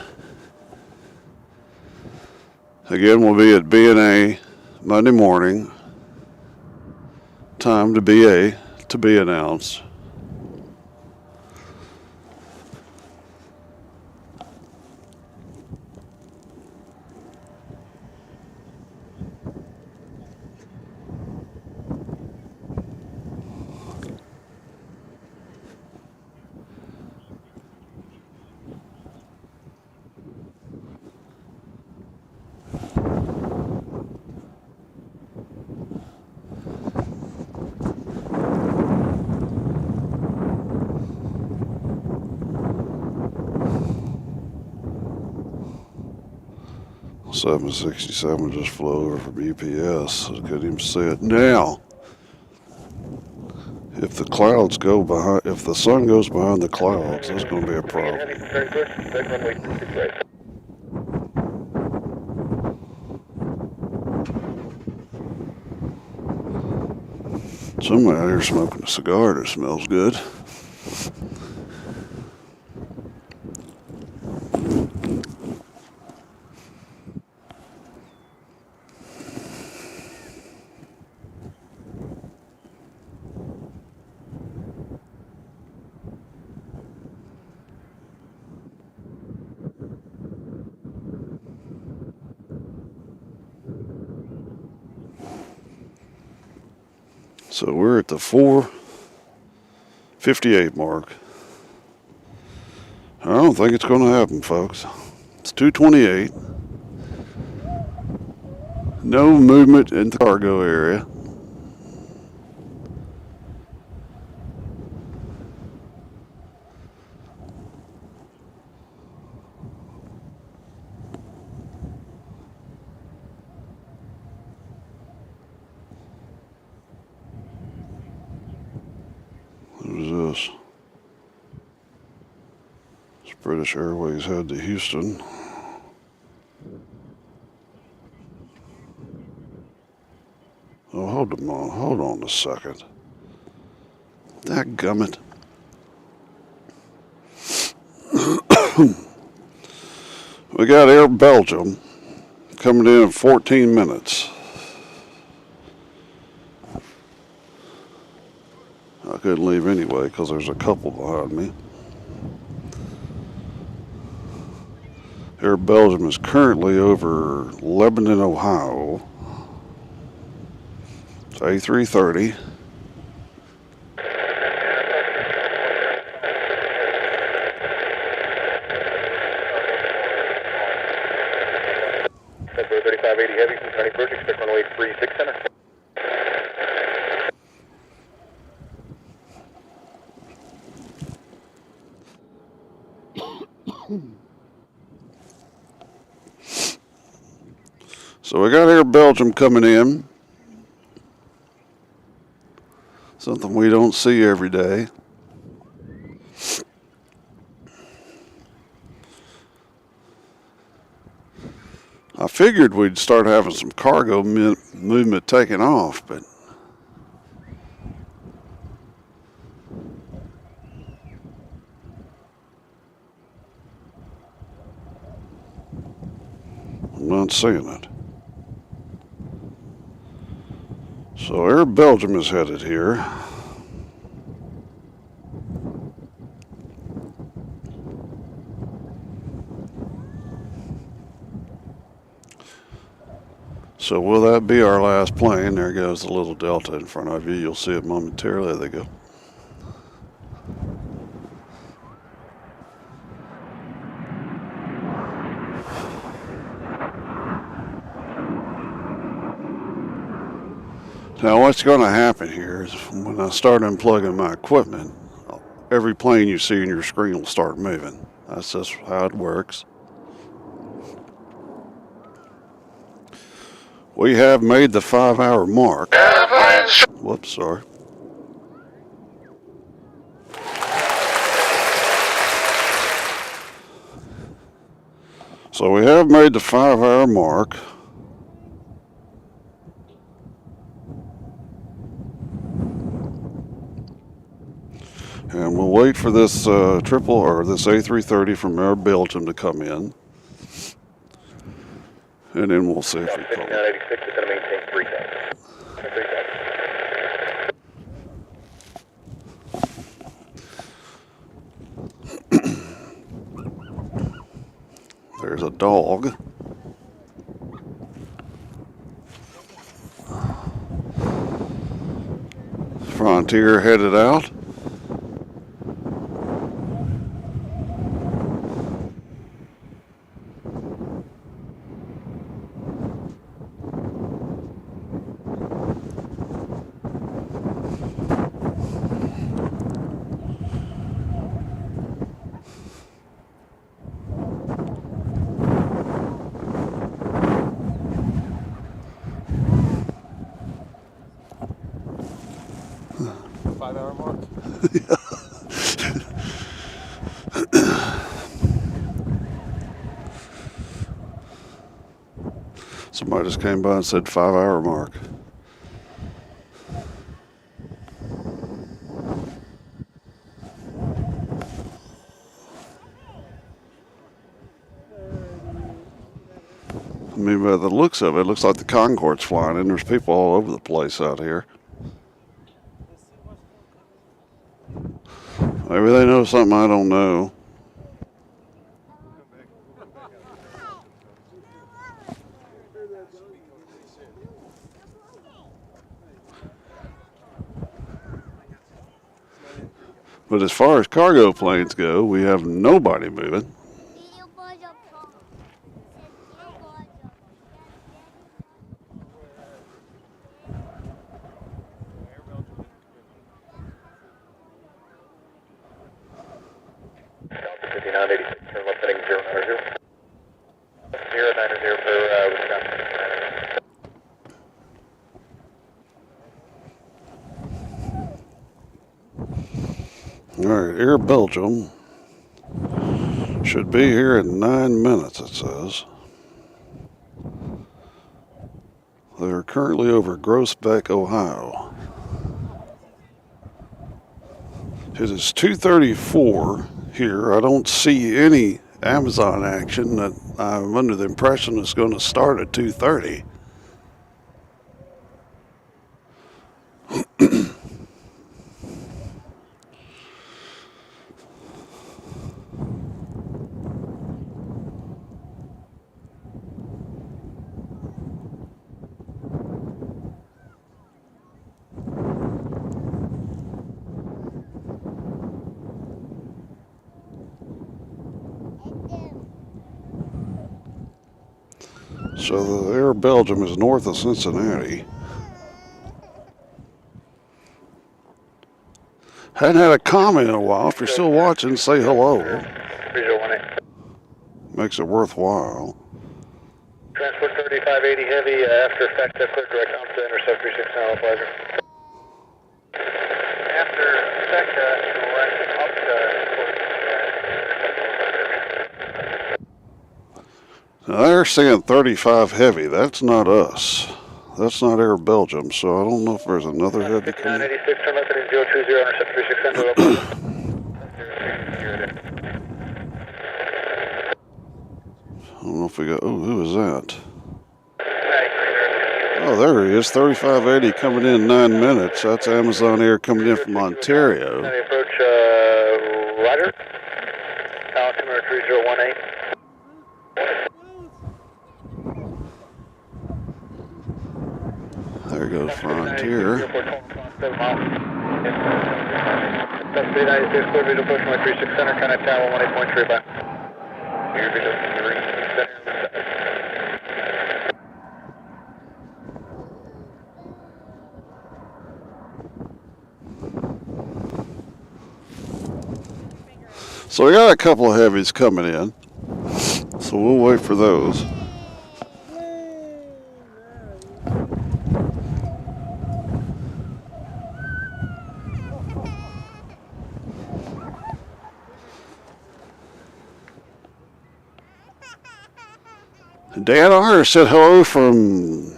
Again, we'll be at B&A Monday morning. Time to be announced. 767 just flew over from UPS. I couldn't even see it. Now, if the clouds go behind, if the sun goes behind the clouds, there's going to be a problem. Somebody out here smoking a cigar that smells good. So we're at the 4:58 mark. I don't think it's going to happen, folks. It's 2:28. No movement in the cargo area. Who's this? It's British Airways head to Houston. Oh, hold on a second. Dadgummit. We got Air Belgium coming in 14 minutes. I couldn't leave anyway because there's a couple behind me. Air Belgium is currently over Lebanon, Ohio. It's A330. February 3580 heavies and 21st, expect runway 36 center. So we got Air Belgium coming in. Something we don't see every day. I figured we'd start having some cargo movement taking off, but I'm not seeing it. So Air Belgium is headed here. So will that be our last plane? There goes the little Delta in front of you. You'll see it momentarily. There they go. Now what's going to happen here is when I start unplugging my equipment, every plane you see on your screen will start moving. That's just how it works. We have made the 5-hour mark. Whoops, sorry. So we have made the 5-hour mark. And we'll wait for this triple or this A330 from Air Belgium to come in. And then we'll see if we come. 5986 is going to maintain 3,000. There's a dog. Frontier headed out. Somebody just came by and said 5-hour mark. I mean, by the looks of it, it looks like the Concorde's flying in. There's people all over the place out here. Maybe they know something I don't know. But as far as cargo planes go, we have nobody moving. Delta 5986, turn left heading 090. 090 for Wisconsin. All right, Air Belgium should be here in 9 minutes, it says. They're currently over Groesbeck, Ohio. It is 2:34 here. I don't see any Amazon action. That I'm under the impression it's going to start at 2:30. So the Air Belgium is north of Cincinnati. Hadn't had a comment in a while. If you're still watching, say hello. Visual 18. Makes it worthwhile. Transport 3580 heavy, after effect, clear direct on to intercept 369 all pleasure. After effect, direct up to... Now they're saying 35 heavy. That's not us. That's not Air Belgium, so I don't know if there's another heavy coming. 5986, turn left heading 020, intercept 369 all pleasure. I don't know if we got. Oh, who is that? Oh, there he is. 3580 coming in 9 minutes. That's Amazon Air coming in from Ontario. Approach, Roger. Altimeter 3018. There goes Frontier. 396, clear visual approach 136 center, contact tower 18.3 by. Clear visual 3 center. So we got a couple of heavies coming in. So we'll wait for those. Dan R. said hello from,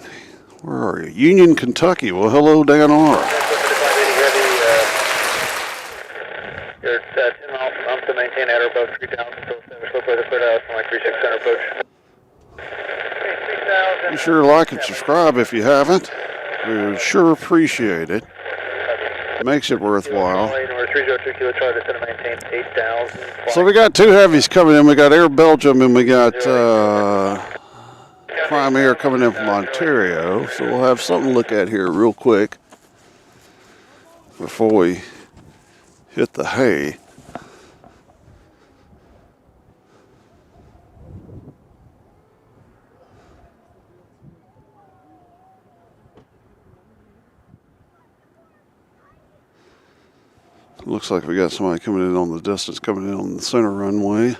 where are you? Union, Kentucky. Well, hello, Dan R. You're 10 miles from Hump to maintain at or above 3,000. So slope weather cleared out from 36 center approach. Be sure to like and subscribe if you haven't. We would sure appreciate it. Makes it worthwhile. So we got two heavies coming in. We got Air Belgium and we got Prime Air coming in from Ontario. So we'll have something to look at here real quick before we hit the hay. Looks like we got somebody coming in on the distance, coming in on the center runway.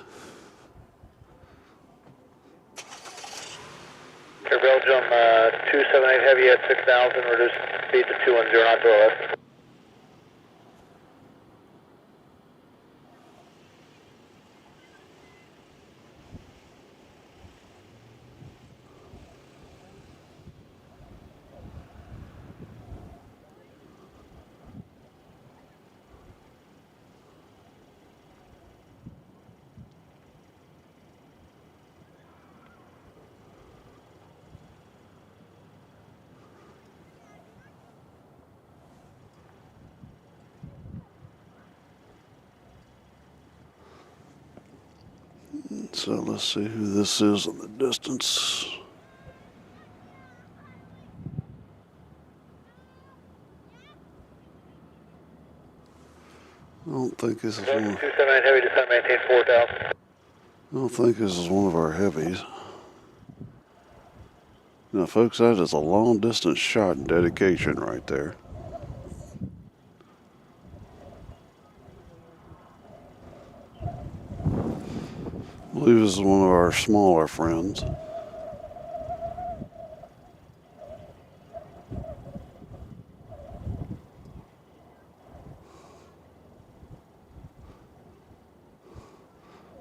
Air Belgium 278 heavy at 6,000, reduced speed to 210 knots or less. So let's see who this is in the distance. I don't think this is one. 279 heavy, descend, maintain 4,000. I don't think this is one of our heavies. Now, folks, that is a long distance shot and dedication right there. I believe this is one of our smaller friends.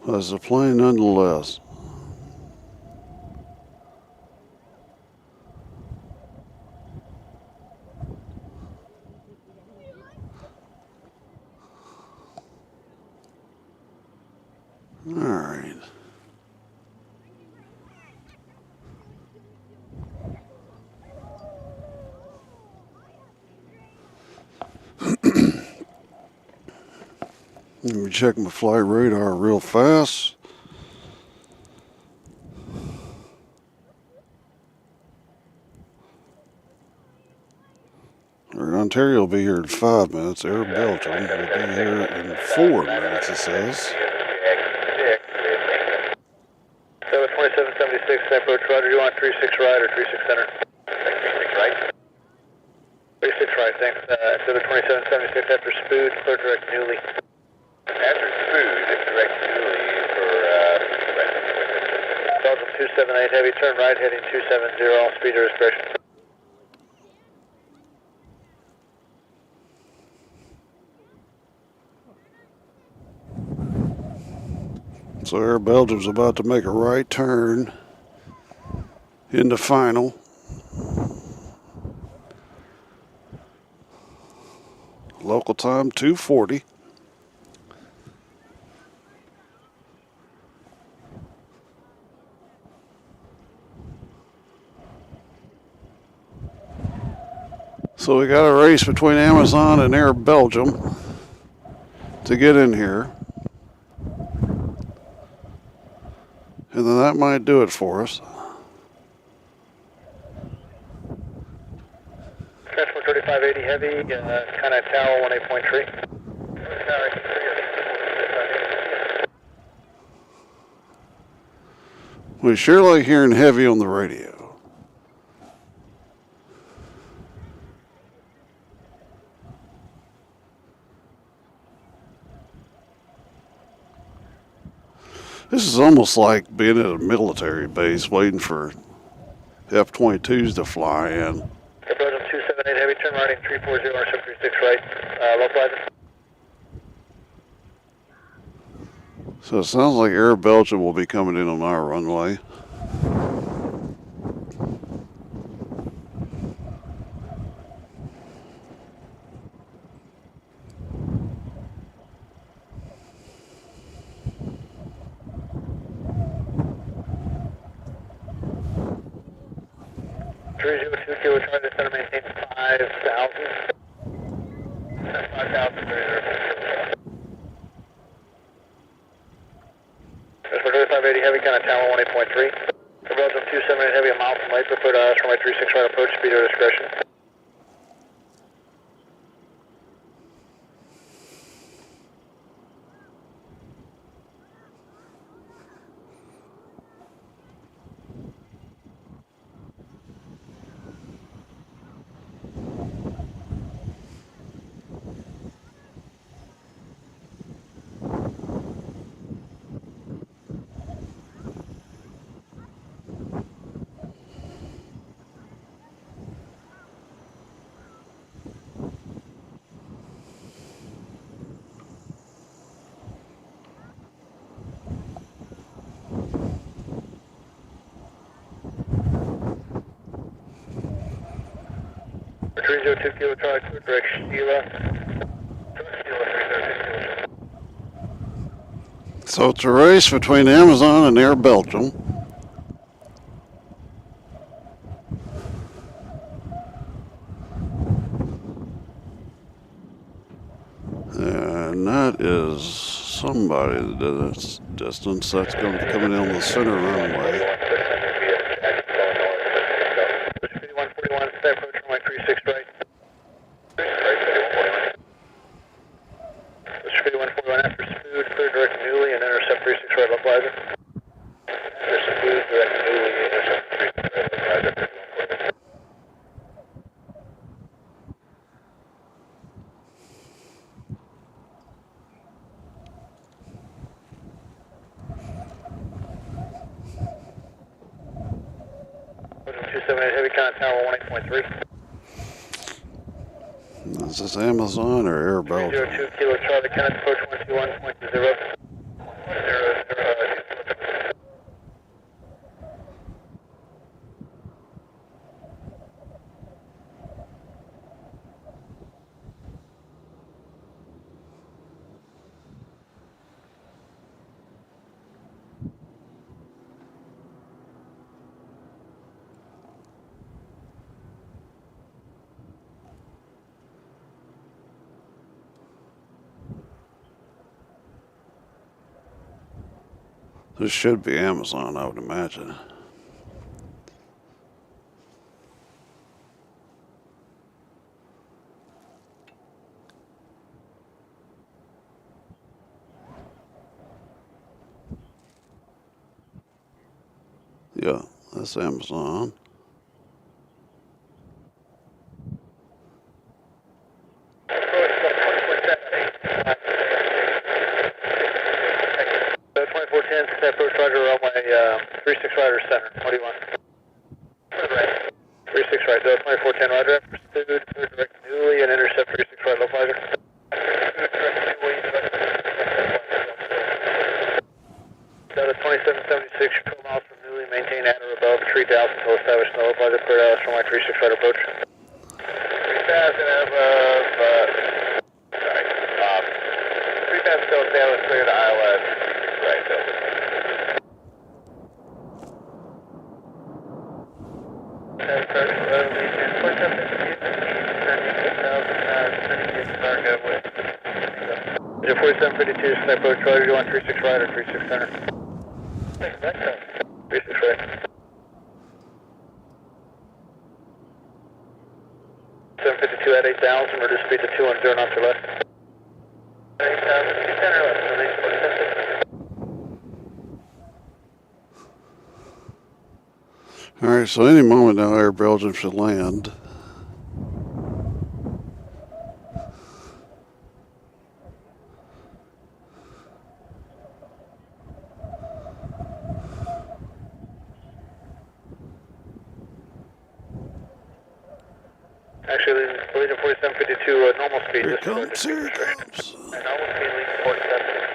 Well, it's a plane nonetheless. All right. Let me check my flight radar real fast. Ontario will be here in 5 minutes. Air Belgium will be here in 4 minutes, it says. 2776, approach, Roger, you want 36 right or 36 center? 36 right. 36 right, thanks. So 2776 after Spood, clear direct Newly. After Spood, direct Newly for Belgium 278 heavy, turn right, heading 270, all speed or discretion. So Air Belgium's about to make a right turn into final. Local time 2:40. So we got a race between Amazon and Air Belgium to get in here. And then that might do it for us. Transport 3580 heavy, kind of tower 18.3. We sure like hearing heavy on the radio. This is almost like being at a military base waiting for F-22s to fly in. Belgium 278 heavy, turn right, 340, R736 right, localizer. So it sounds like Air Belgium will be coming in on our runway. Kilo, trying to center maintain 5,000. 5,000. For 3580 heavy, kind of tower 18.3. For Belgium 278 heavy, a mile from late, preferred ILS from my 36 right approach, speed or discretion. For 302 Kilo, Charlie, direct Sheila. So it's a race between Amazon and Air Belgium. And that is somebody that did this distance. That's going to be coming in on the center runway. 5141, stay approach runway 36 right. 5141 after food, clear direct newly and intercept 36 right localizer. There's some food, direct newly, intercept 36 right localizer. Heavy contact tower 18.3. Is this Amazon or Air Belgium? 302 Kilo Charlie, Kenneth, approach 121.0. This should be Amazon, I would imagine. Yeah, that's Amazon. Approach Roger, runway 36 right or center. What do you want? 36 right, 2410 Roger. Pursued, clear direct newly and intercept 36 right, low flighter. Delta 2776, 12 miles from newly, maintain at or above 3,000 until established no low flighter, clear Dallas runway 36 right approach. 3,000 above, 3,000 still Dallas, clear to ILS, 36 right, Delta. Is it 4752, step approach, Roger, you want 36 right or 36 center? 36 right. 752 at 8,000, reduce speed to 210 knots or less. 8,000, 2 center left, release 4752. Alright, so any moment now Air Belgium should land. Actually, leading 4752, normal speed. Here it comes, here it comes. Normal speed, leading 4752.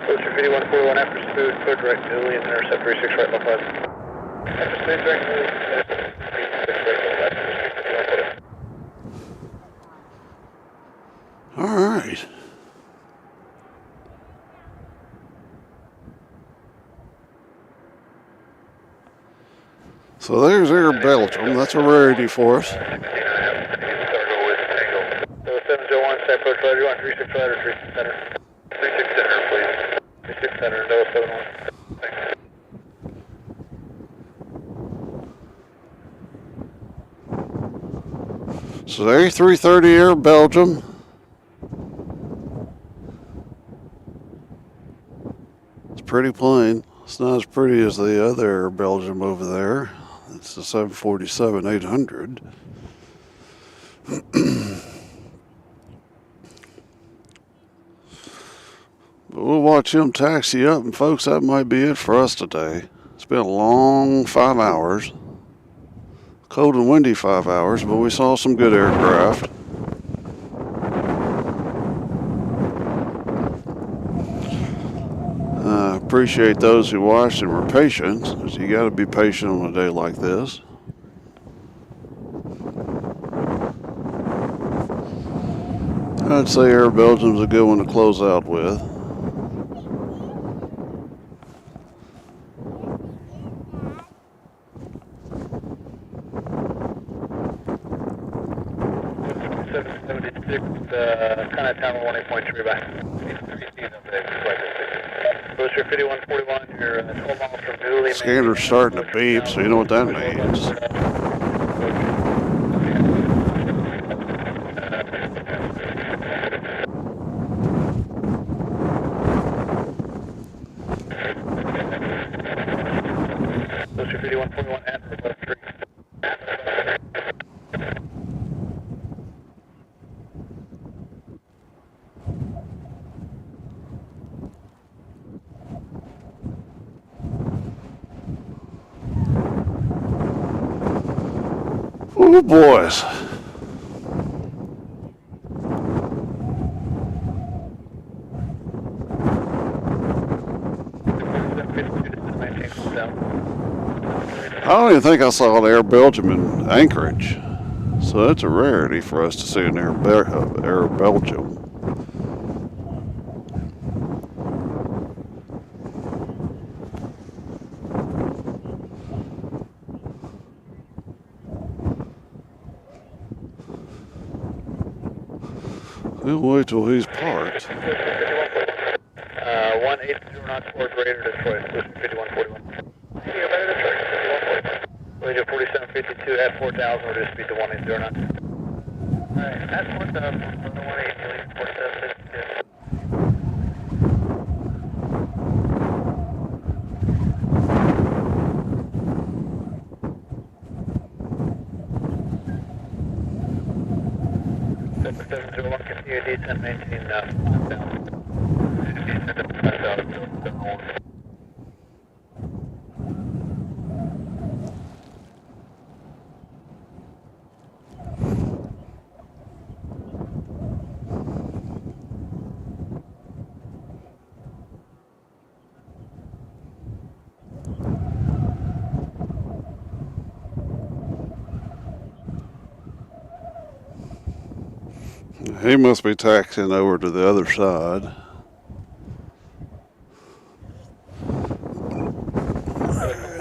Closer 5141 after smooth, clear direct newly and intercept 36 right left left. After smooth direct newly, intercept 36 right left left. Alright. So there's Air Belgium. That's a rarity for us. 0701, stay approach Roger, you want 36 right or 36 center? 36 center, please. 36 center, 071. Thanks. So there's 330 Air Belgium. It's a pretty plane. It's not as pretty as the other Air Belgium over there. It's the 747-800. But we'll watch him taxi up, and folks, that might be it for us today. It's been a long 5 hours. Cold and windy 5 hours, but we saw some good aircraft. appreciate those who watched and were patient, 'cause you got to be patient on a day like this. I'd say Air Belgium's a good one to close out with. Kind of tower 18.3 back. Booster 5141, you're 12 miles from Dooley. Scanner's starting to beep, so you know what that means. Booster 5141 at above 3. Oh, boys. I don't even think I saw an Air Belgium in Anchorage. So that's a rarity for us to see an Air Belgium. We'll wait till he's parked. 180 knots or greater Detroit, 5141. Yeah, better Detroit, 5141. Range of 4752 at 4,000, reduce speed to 180 knots. Alright, at 4,000, 180, 4752. Continue descent, maintain 5,000. He must be taxiing over to the other side.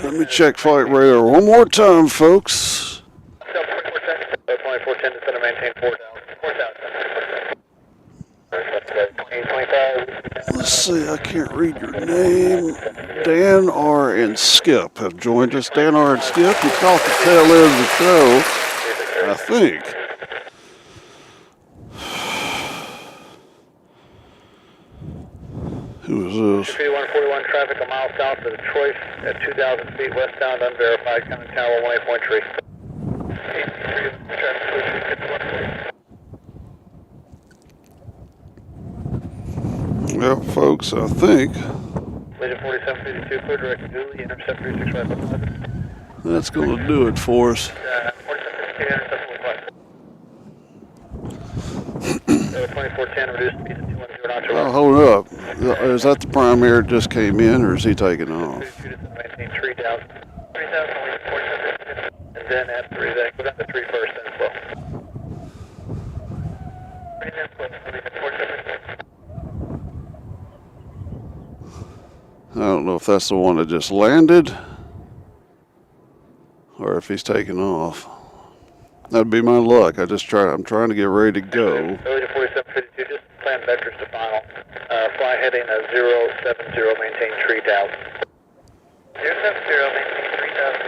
Let me check flight radar one more time, folks. 2410 to center, maintain 4,000. Let's see, I can't read your name. Dan R. and Skip have joined us. Dan R. and Skip, you caught the tail end of the show, I think. Who is this? 5141 traffic a mile south of Detroit at 2,000 feet westbound, unverified, coming tower 18.3. Well, folks, I think Legion 4752, clear direct to Dooley, intercept 365. that's going to do it for us. 4752, intercept 2410, reduced speed to 210 knots. Oh, hold up. Is that the primary that just came in, or is he taking off? Maintain 3,000. 3,000, and then at 3, then go down to 3 first, then slow. 3 then slow, I don't know if that's the one that just landed, or if he's taking off. That'd be my luck. I'm trying to get ready to go. Legion 4752, just plan vectors to final. Fly heading 070, maintain 3,000. 070, maintain 3,000,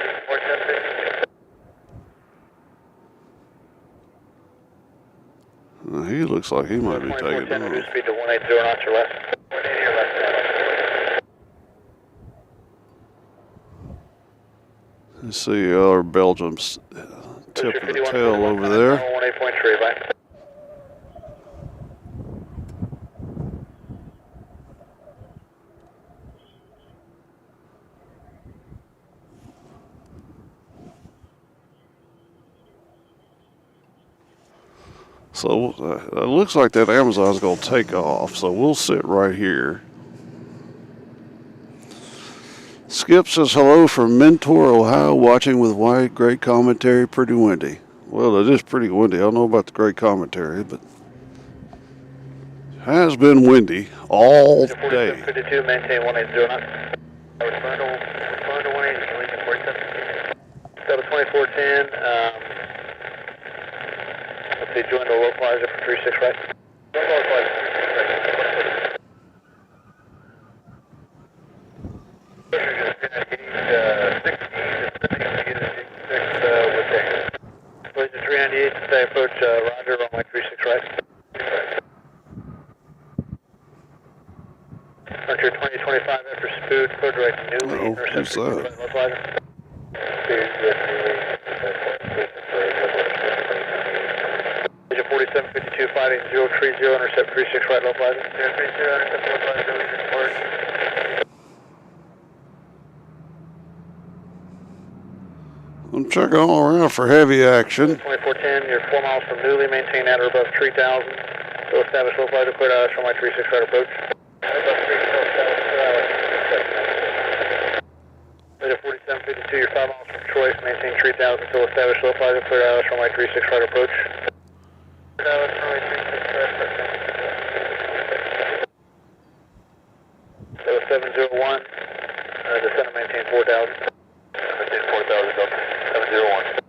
4752. He looks like he might be taking off. Reduce speed to 180 knots or less. 180 or less. Let's see our Belgium's tip of the tail over there. 18.3, bye. So it looks like that Amazon's going to take off, so we'll sit right here. Skip says hello from Mentor, Ohio, watching with white, great commentary, pretty windy. Well, it is pretty windy. I don't know about the great commentary, but it has been windy all day. 52, maintain 180 knots. Return to 180, leaving 47. Delta 2410, let's see, join the localizer for 36 right. Localizer, 398, stay approach, Roger, runway 36 right. Frontier 2025 after Spood, clear direct Newly, intercept who's that? localizer. Vision 4752, fighting 030, intercept 36 right, localizer. 030, intercept localizer, leaving forward. I'm checking all around for heavy action. 2410, you're 4 miles from Newly, maintain at or above 3000. So establish localizer, clear out from my 36 right approach. Vision 4752, you're 5 miles from Troy, maintain 3000. So establish localizer, clear out from my 36 right approach. Clear out from my 36 right approach. So 701, descend and maintain 4000. Maintain 4000, Delta 701.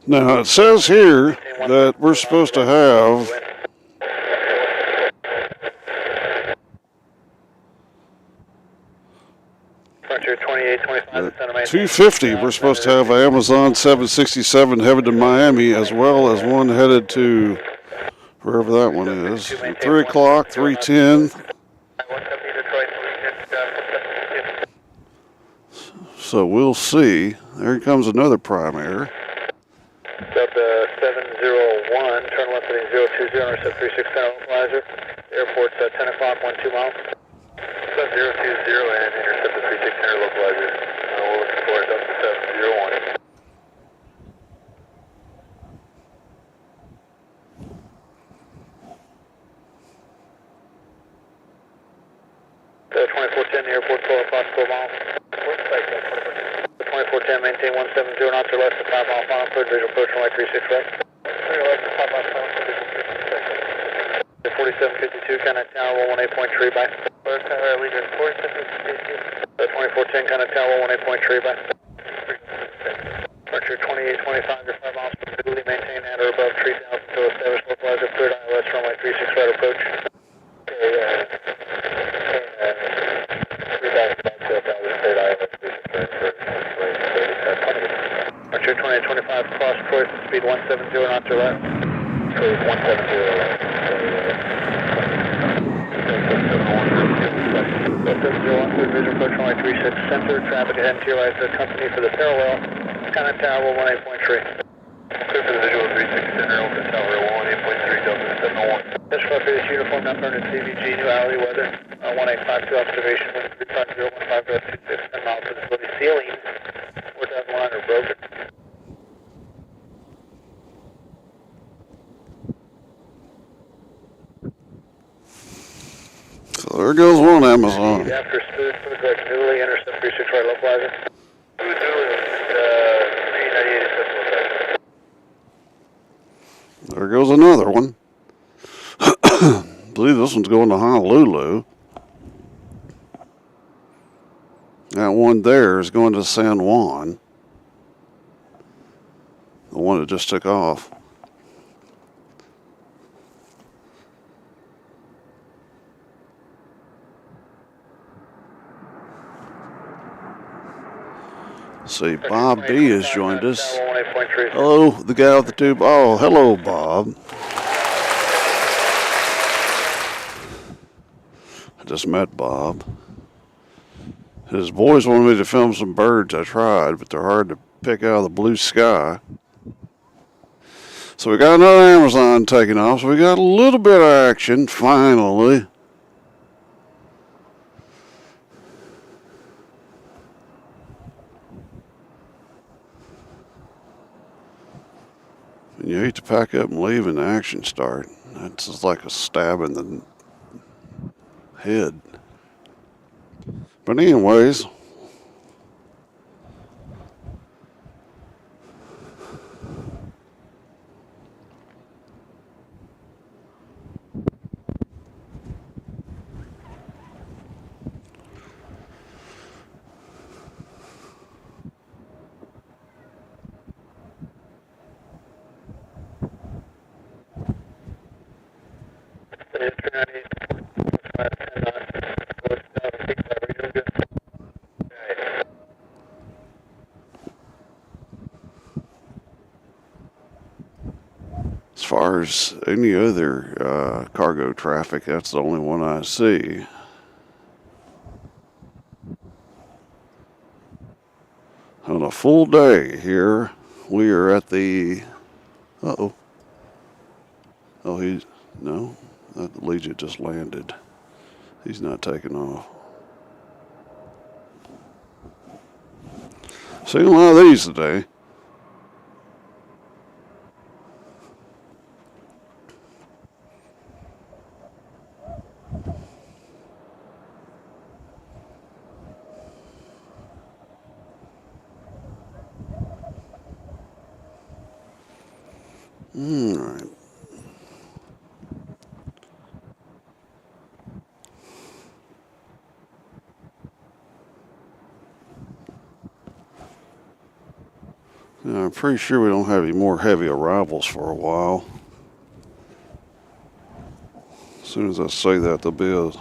Now, it says here that we're supposed to have Frontier 2825, 250. We're supposed to have Amazon 767 headed to Miami, as well as one headed to wherever that one is. 3 o'clock, 310. So we'll see. There comes another prime air. Delta 701, turn left heading 020, intercept 3610 localizer. Airport's 10 o'clock, 12 miles. 020 and intercept the 3610 localizer. We're looking for Delta 701. The 2410, the airport 12 o'clock, 12 miles. The 2410, maintain 170 knots or less to 5 mile final clear, visual approach runway 36 right. Less to 5 mile final clear, visual 36 right. The 4752, contact tower 118.3 by. Leader 4752. The 2410, contact tower 118.3 by. Frontier 2825, you're 5 miles from Dooley, maintain at or above 3000 to establish localizer cleared ILS runway 36 right approach. Frontier 2825, cross Troy, speed 170 knots or less. Troy 170. 701, clear visual approach runway 36 center, traffic ahead to your right, the company for the parallel, contact tower 18.3. Clear for the visual 36 center, open tower 18.3, Delta 701. This is uniform number and CVG, new hourly weather, 1852 observation, wind 35015 26, 10 miles visibility, ceiling, 4,100 broken. So there goes one Amazon. After Spood, direct Newly, intercept 36 right localizer. Spood, Newly, 398 localizer. There goes another one. I believe this one's going to Honolulu. That one there is going to San Juan. The one that just took off. See, Bob B has joined us. Hello, the guy with the tube. Oh, hello, Bob. I just met Bob. His boys wanted me to film some birds. I tried, but they're hard to pick out of the blue sky. So we got another Amazon taking off. So we got a little bit of action, finally. And you hate to pack up and leave and the action start. That's just like a stab in the head. But anyways, there's any other cargo traffic. That's the only one I see. On a full day here, we are at the, uh-oh. Oh, no, that Legion just landed. He's not taking off. Seen a lot of these today. All right. Now, I'm pretty sure we don't have any more heavy arrivals for a while. As soon as I say that, there'll be a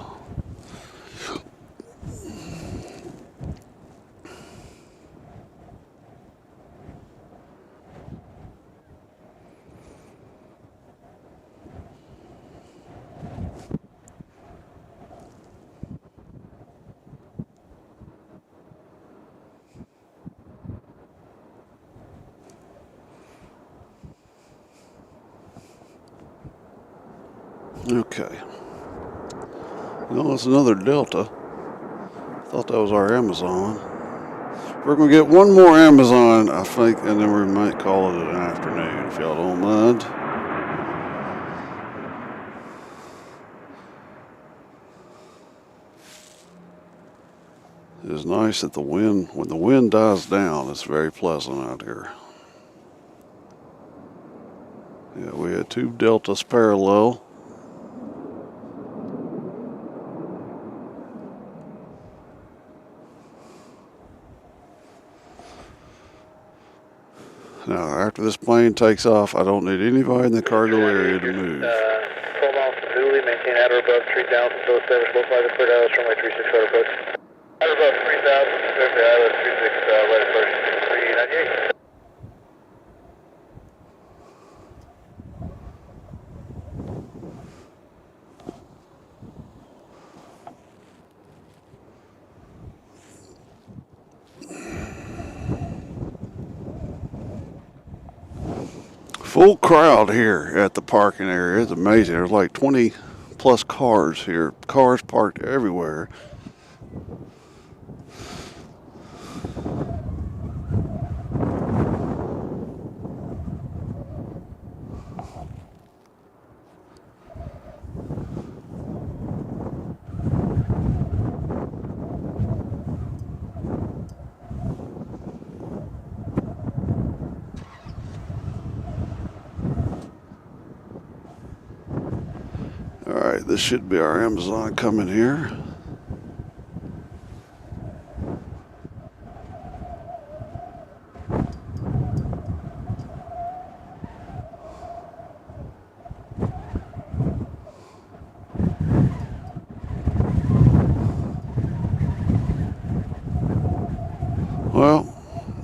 okay. No, it's another Delta. Thought that was our Amazon. We're going to get one more Amazon, I think, and then we might call it an afternoon, if y'all don't mind. It is nice that when the wind dies down, it's very pleasant out here. Yeah, we had two Deltas parallel. Now, after this plane takes off, I don't need anybody in the cargo area to move. 12 miles from Dooley, maintain at or above 3,000, so establish low flight cleared ILS runway 36 photo approach. At or above 3,000, clear the ILS 36, right approach 398. Full crowd here at the parking area. It's amazing. There's like 20 plus cars here. Cars parked everywhere. Alright, this should be our Amazon coming here. Well,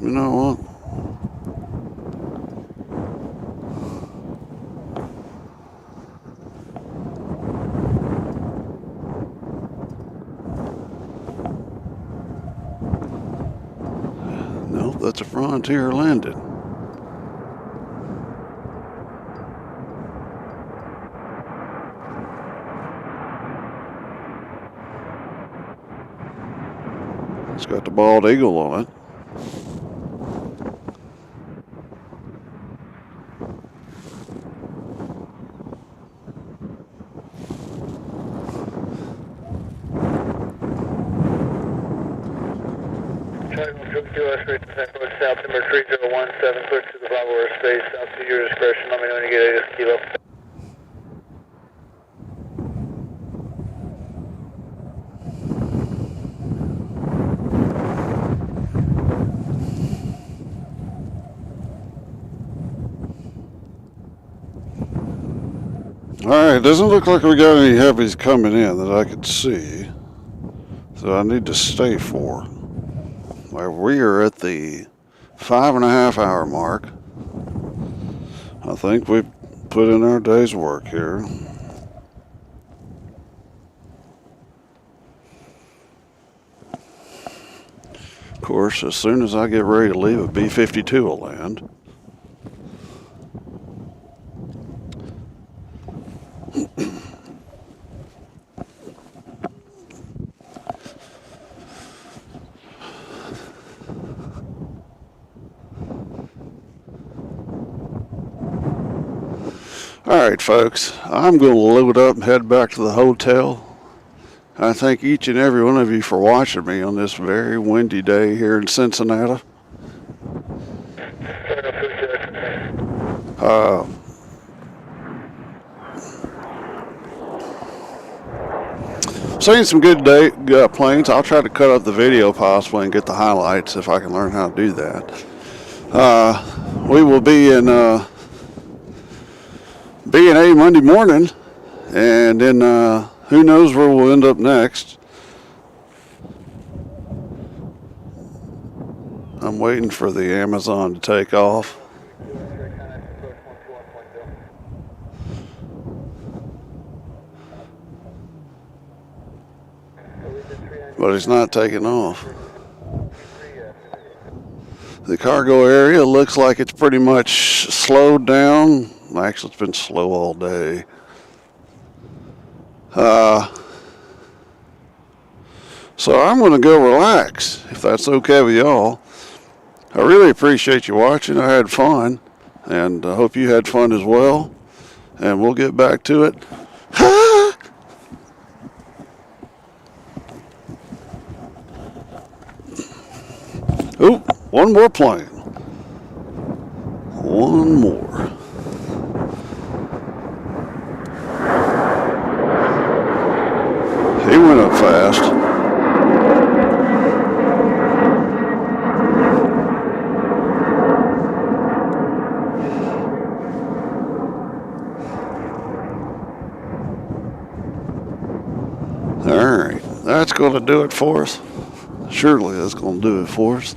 you know what? Nope, that's a Frontier landing. It's got the bald eagle on it. South number 3017, clear to the Bravo airspace, out to your discretion. Let me know when you get a kilo. Alright, doesn't look like we got any heavies coming in that I could see. So I need to stay for. We are at the 5.5 hour mark. I think we've put in our day's work here. Of course, as soon as I get ready to leave, a B-52 will land. Alright folks, I'm going to load up and head back to the hotel. I thank each and every one of you for watching me on this very windy day here in Cincinnati. Seen some good planes. I'll try to cut up the video possibly and get the highlights if I can learn how to do that. We will be in B&A Monday morning, and then who knows where we'll end up next. I'm waiting for the Amazon to take off. But it's not taking off. The cargo area looks like it's pretty much slowed down. Actually, it's been slow all day. So I'm going to go relax, if that's okay with y'all. I really appreciate you watching. I had fun, and I hope you had fun as well. And we'll get back to it. Oop, one more plane. One more. He went up fast. All right, that's going to do it for us. Surely that's going to do it for us.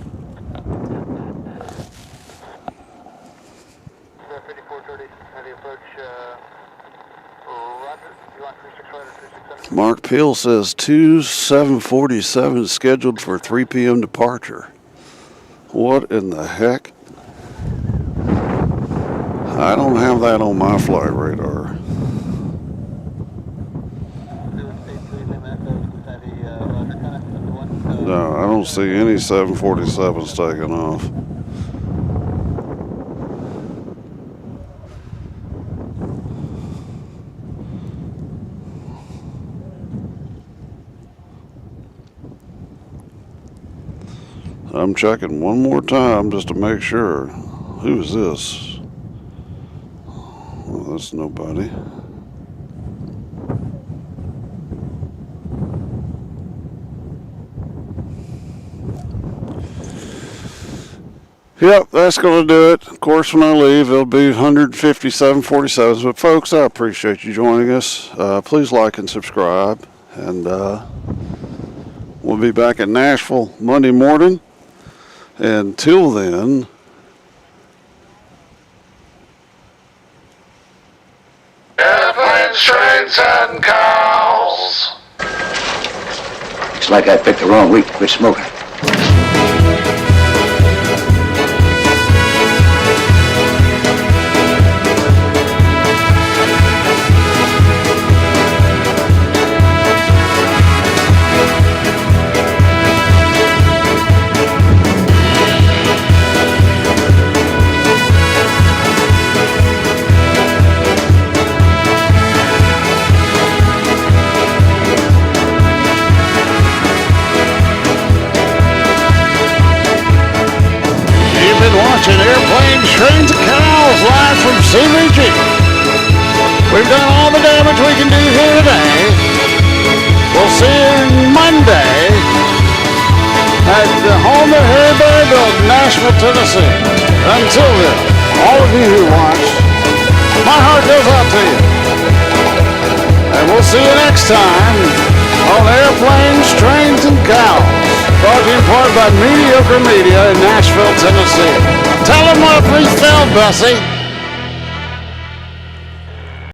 Mark Peel says 747 scheduled for 3 p.m. departure. What in the heck? I don't have that on my flight radar. No, I don't see any 747s taking off. I'm checking one more time just to make sure. Who is this? Well, that's nobody. Yep, that's going to do it. Of course, when I leave, there'll be 157 47s. But folks, I appreciate you joining us. Please like and subscribe. And we'll be back in Nashville Monday morning. Until then, Airplanes, trains, and cows. It's like I picked the wrong week to quit smoking. watching Airplanes, Trains, and Cows live from CVG. We've done all the damage we can do here today. We'll see you Monday at the home of Harry Bear Building, Nashville, Tennessee. Until then, all of you who watch, my heart goes out to you. And we'll see you next time on Airplanes, Trains, and Cows. Brought to you in part by Mediocre Media in Nashville, Tennessee. Tell them what we felt, Bessie.